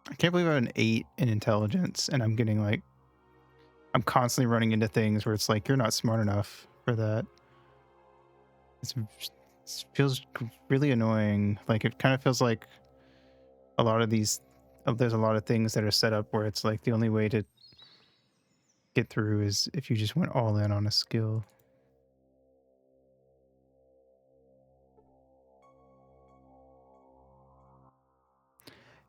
I can't believe I have an 8 in intelligence, and I'm getting like... I'm constantly running into things where it's like, you're not smart enough for that. It feels really annoying. Like, it kind of feels like a lot of these... there's a lot of things that are set up where it's like the only way to get through is if you just went all in on a skill.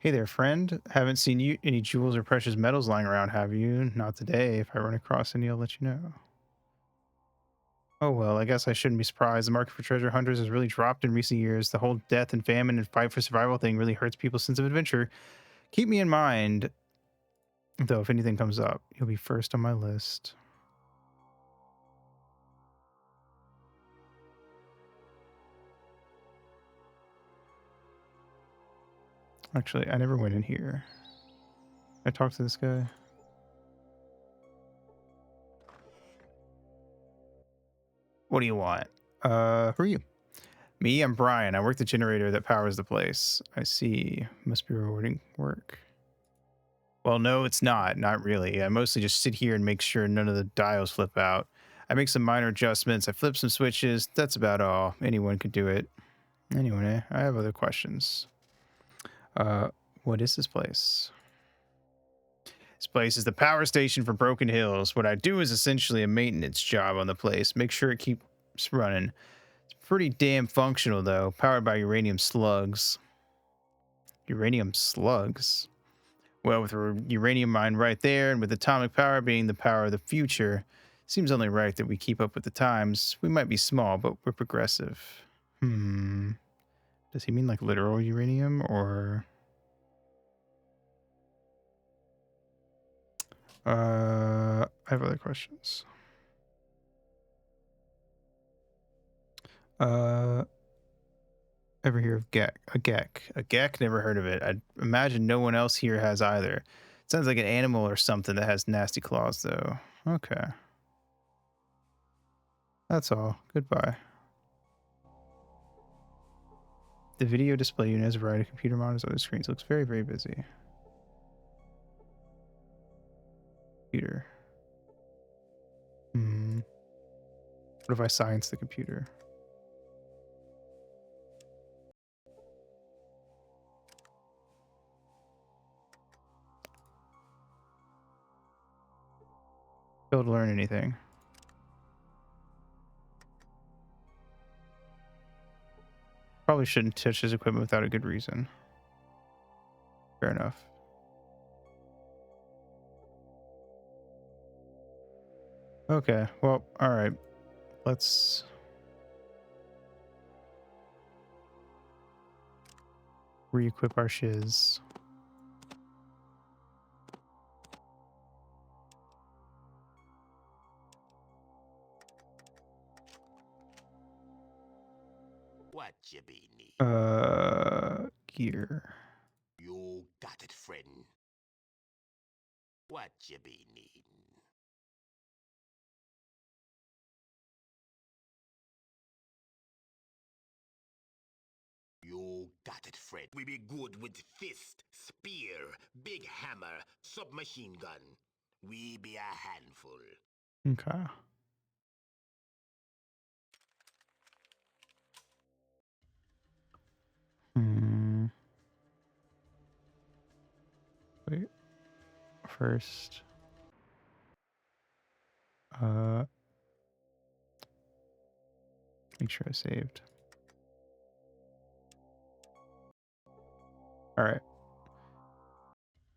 Hey there, friend. Haven't seen you any jewels or precious metals lying around, have you? Not today. If I run across any, I'll let you know. Oh well, I guess I shouldn't be surprised. The market for treasure hunters has really dropped in recent years. The whole death and famine and fight for survival thing really hurts people's sense of adventure. Keep me in mind, though, if anything comes up. You'll be first on my list. Actually, I never went in here. I talked to this guy. What do you want? Who are you? Me, I'm Brian. I work the generator that powers the place. I see. Must be rewarding work. Well, no, it's not. Not really. I mostly just sit here and make sure none of the dials flip out. I make some minor adjustments. I flip some switches. That's about all. Anyone could do it. Anyway, I have other questions. What is this place? This place is the power station for Broken Hills. What I do is essentially a maintenance job on the place. Make sure it keeps running. It's pretty damn functional, though. Powered by uranium slugs. Uranium slugs? Well, with a uranium mine right there, and with atomic power being the power of the future, seems only right that we keep up with the times. We might be small, but we're progressive. Does he mean like literal uranium, or... I have other questions. Ever hear of Gek? A Gek? A Gek? Never heard of it. I imagine no one else here has either. It sounds like an animal or something that has nasty claws, though. Okay. That's all. Goodbye. The video display unit has a variety of computer monitors on the screens. It looks very, very busy. Computer. What if I science the computer? Failed to learn anything. Probably shouldn't touch his equipment without a good reason. Fair enough. Okay, well, alright. Let's... re-equip our shiz. What you be need? Gear. You got it, friend. What you be needin'? You got it, friend. We be good with fist, spear, big hammer, submachine gun. We be a handful. Okay. Wait. First. Make sure I saved. All right.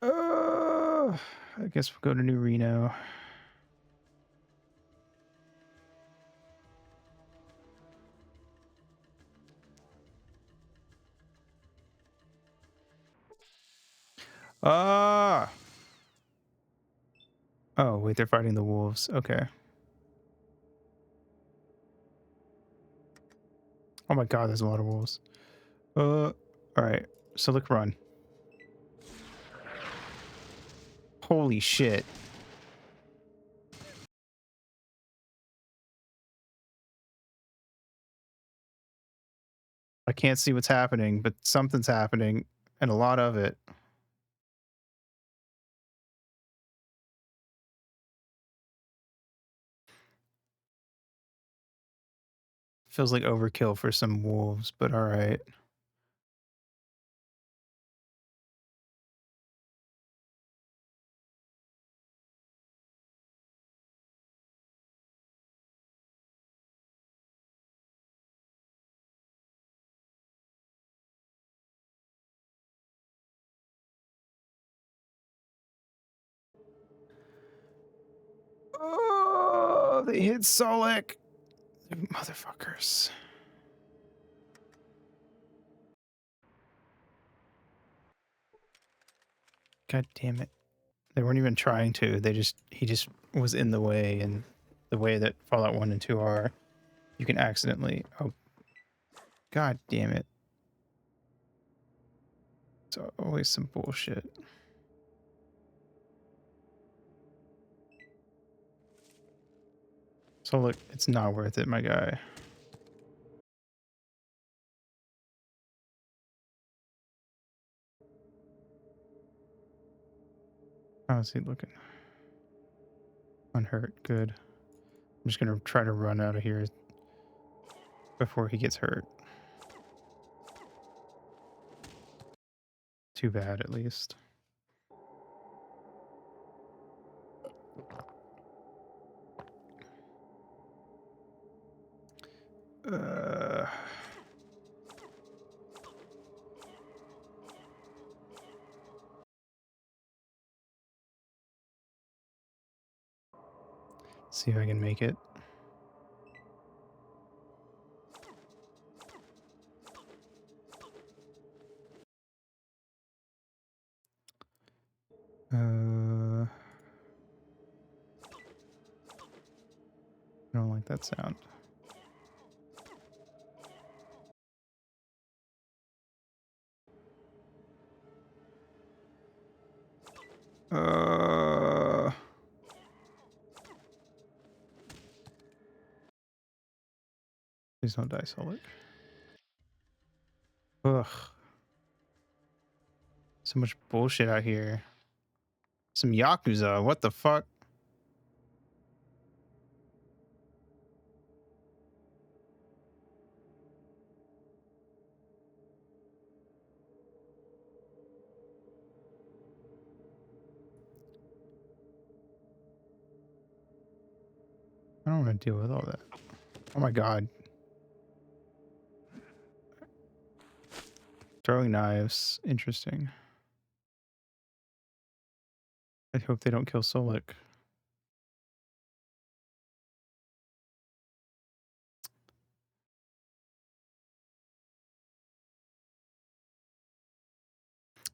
I guess we'll go to New Reno. Ah. Oh, wait, they're fighting the wolves. Okay. Oh my god, there's a lot of wolves. Alright. So look, run. Holy shit. I can't see what's happening, but something's happening, and a lot of it. Feels like overkill for some wolves, but alright. Oh, they hit Solek. Motherfuckers. God damn it. They weren't even trying to. He just was in the way, and the way that Fallout 1 and 2 are, you can accidentally, oh, god damn it. It's always some bullshit. So look, it's not worth it, my guy. How's he looking? Unhurt, good. I'm just gonna try to run out of here before he gets hurt. Too bad, at least. Uh... See if I can make it. I don't like that sound. Please don't die, Solid. Ugh. So much bullshit out here. Some Yakuza, what the fuck? I don't want to deal with all that. Oh my god. Throwing knives. Interesting. I hope they don't kill Solek.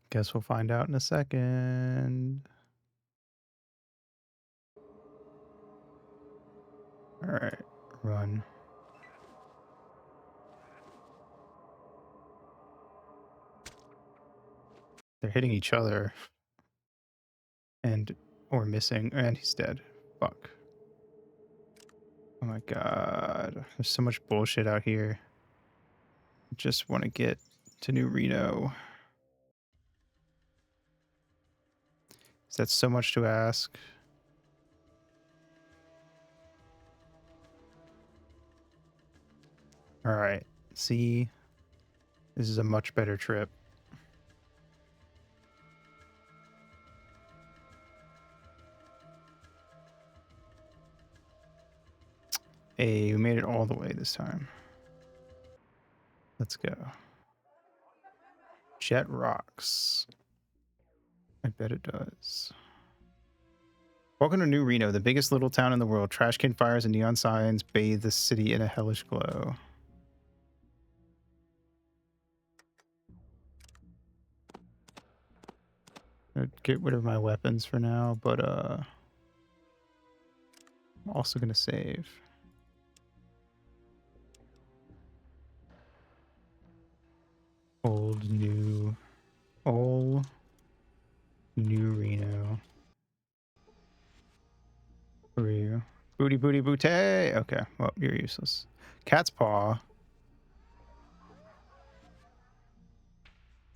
Guess we'll find out in a second. Alright, run. They're hitting each other. Or missing. And he's dead. Fuck. Oh my god. There's so much bullshit out here. I just want to get to New Reno. Is that so much to ask? Alright. See? This is a much better trip. Hey, we made it all the way this time. Let's go. Jet rocks. I bet it does. Welcome to New Reno, the biggest little town in the world. Trash can fires and neon signs bathe the city in a hellish glow. I'll get rid of my weapons for now, but I'm also gonna save. Who are you? Booty, booty, booty. Okay, well, you're useless. Cat's paw.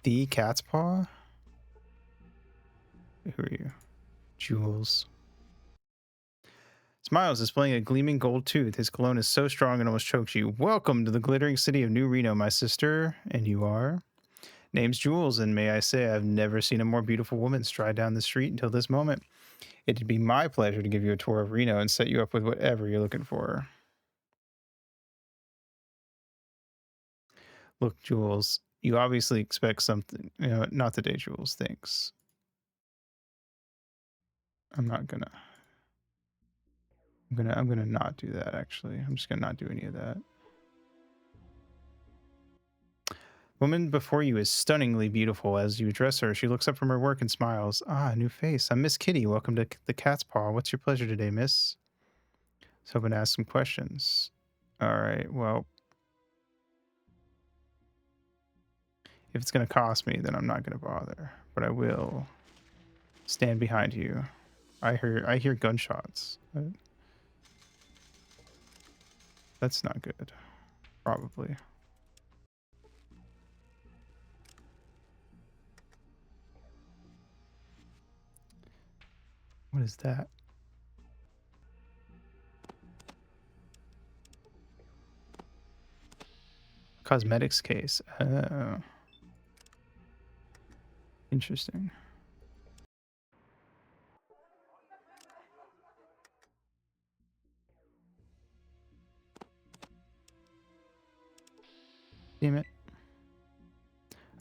The cat's paw? Who are you? Jules. Smiles, displaying a gleaming gold tooth. His cologne is so strong it almost chokes you. Welcome to the glittering city of New Reno, my sister. And you are? Name's Jules, and may I say I've never seen a more beautiful woman stride down the street until this moment. It'd be my pleasure to give you a tour of Reno and set you up with whatever you're looking for. Look, Jules, you obviously expect something, not the day Jules thinks. I'm gonna not do that, actually. I'm just gonna not do any of that. Woman before you is stunningly beautiful. As you address her, she looks up from her work and smiles. Ah, new face. I'm Miss Kitty. Welcome to the Cat's Paw. What's your pleasure today, miss? So I'm going to ask some questions. All right, well, if it's going to cost me, then I'm not going to bother. But I will stand behind you. I hear gunshots. That's not good. Probably. What is that? Cosmetics case. Oh. Interesting. Damn it.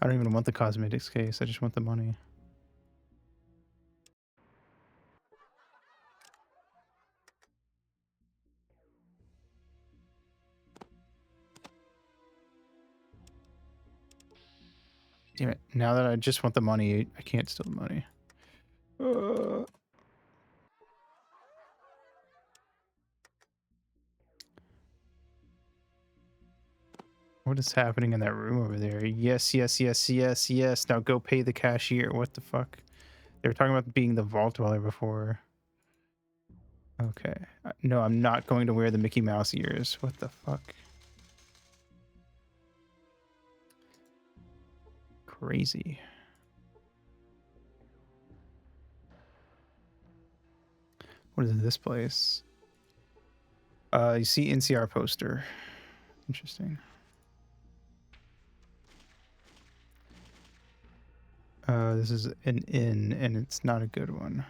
I don't even want the cosmetics case. I just want the money. Damn it. Now that I just want the money, I can't steal the money. What is happening in that room over there? Yes, yes, yes, yes, yes. Now go pay the cashier. What the fuck? They were talking about being the vault dweller before. Okay. No, I'm not going to wear the Mickey Mouse ears. What the fuck? Crazy. What is this place? You see NCR poster. Interesting. This is an inn, and it's not a good one.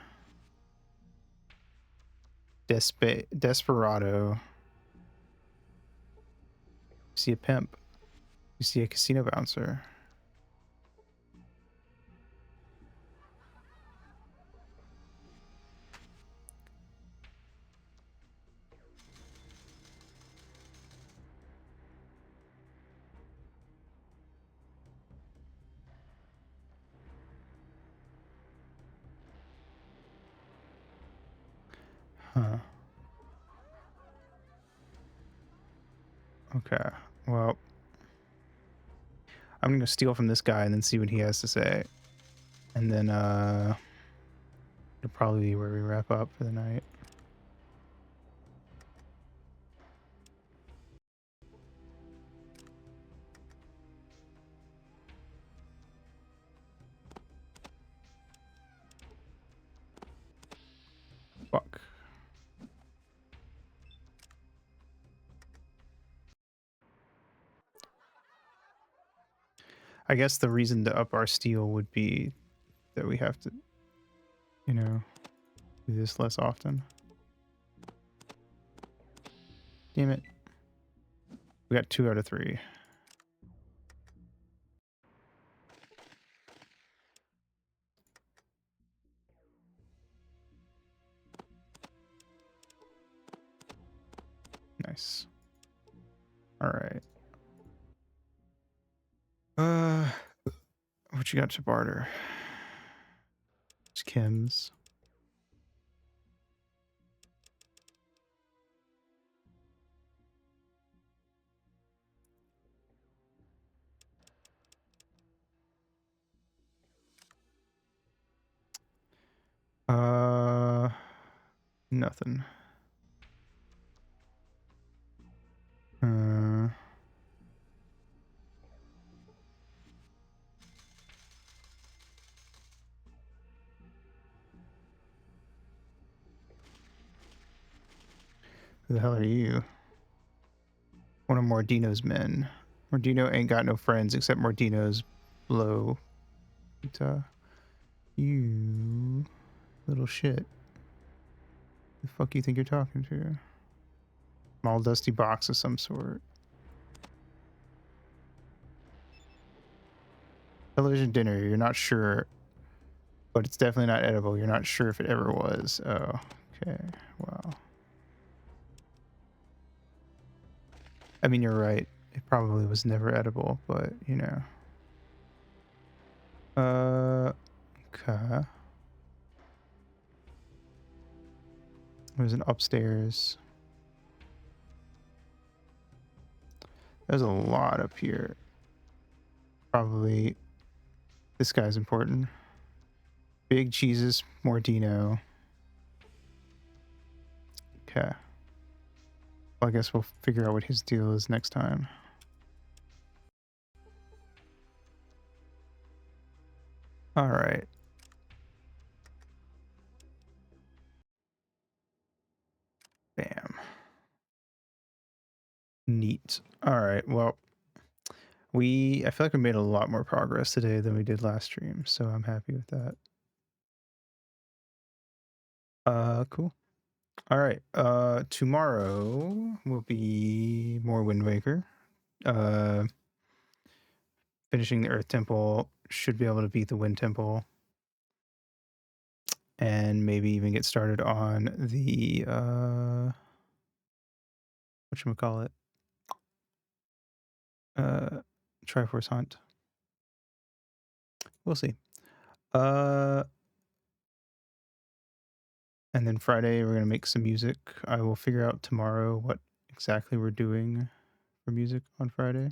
Desperado. You see a pimp. You see a casino bouncer. Huh. Okay. Well, I'm gonna steal from this guy and then see what he has to say. And then it'll probably be where we wrap up for the night. Fuck. I guess the reason to up our steal would be that we have to, do this less often. Damn it. We got 2 out of 3. Nice. All right. What you got to barter? It's Kim's. Nothing. Who the hell are you? One of Mordino's men. Mordino ain't got no friends except Mordino's blow. You little shit. The fuck you think you're talking to? Small dusty box of some sort. Television dinner, you're not sure, but it's definitely not edible. You're not sure if it ever was. Oh, okay. Wow. I mean, you're right. It probably was never edible, but you know. Okay. There's an upstairs. There's a lot up here. Probably this guy's important. Big cheeses, Mordino. Okay. Well, I guess we'll figure out what his deal is next time. All right. Bam. Neat. All right. Well, I feel like we made a lot more progress today than we did last stream, so I'm happy with that. Cool. All right. Tomorrow will be more Wind Waker. Finishing the Earth Temple, should be able to beat the Wind Temple, and maybe even get started on the whatchamacallit? Triforce Hunt. We'll see. And then Friday we're gonna make some music. I will figure out tomorrow what exactly we're doing for music on Friday.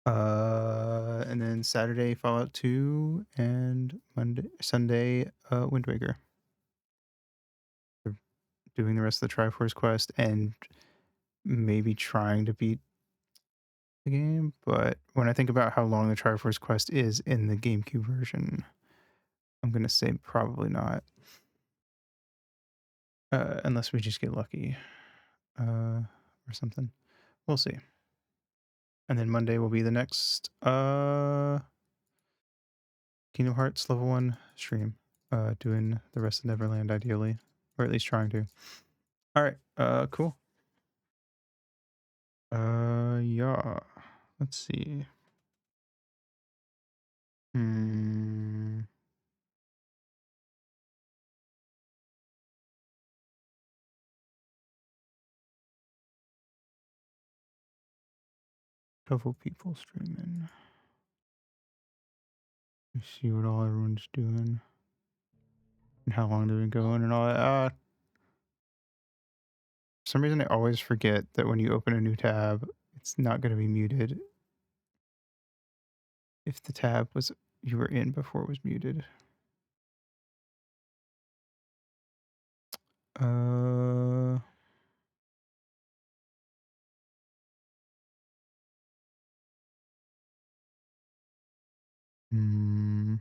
And then Saturday Fallout 2 and Sunday Wind Waker. We're doing the rest of the Triforce quest and maybe trying to beat the game, but when I think about how long the Triforce quest is in the GameCube version, I'm gonna say probably not. Unless we just get lucky. Or something. We'll see. And then Monday will be the next Kingdom Hearts level 1 stream. Doing the rest of Neverland ideally. Or at least trying to. Alright, cool. Yeah. Let's see. Couple people streaming. Let's see what all everyone's doing. And how long they've been going and all that. For some reason I always forget that when you open a new tab, it's not going to be muted if the tab was you were in before it was muted. Hmm.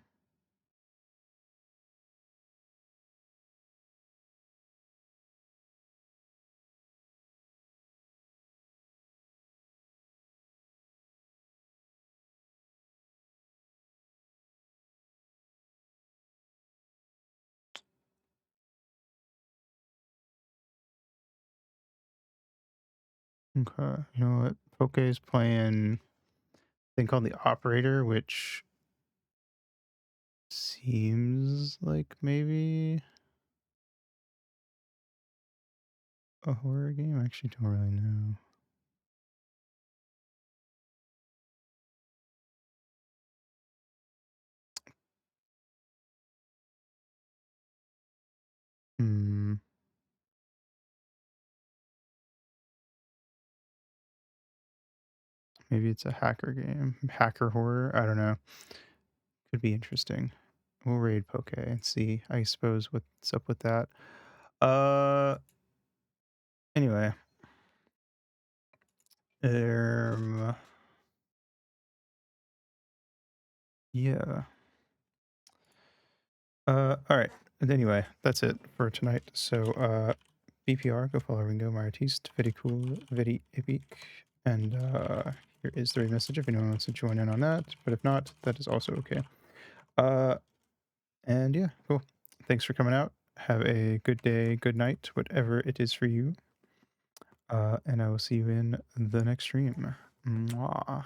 Okay, you know what? Poke is playing a thing called the Operator, which seems like maybe a horror game. I actually don't really know. Hmm. Maybe it's a hacker game. Hacker horror. I don't know. Could be interesting. We'll raid Poke and see, I suppose, what's up with that. Anyway. Yeah. All right. And anyway, that's it for tonight. So, BPR, go follow Ringo, my artiste, very cool, very epic. And here is the message if anyone wants to join in on that. But if not, that is also okay. And yeah, cool. Thanks for coming out. Have a good day, good night, whatever it is for you. And I will see you in the next stream. Mwah.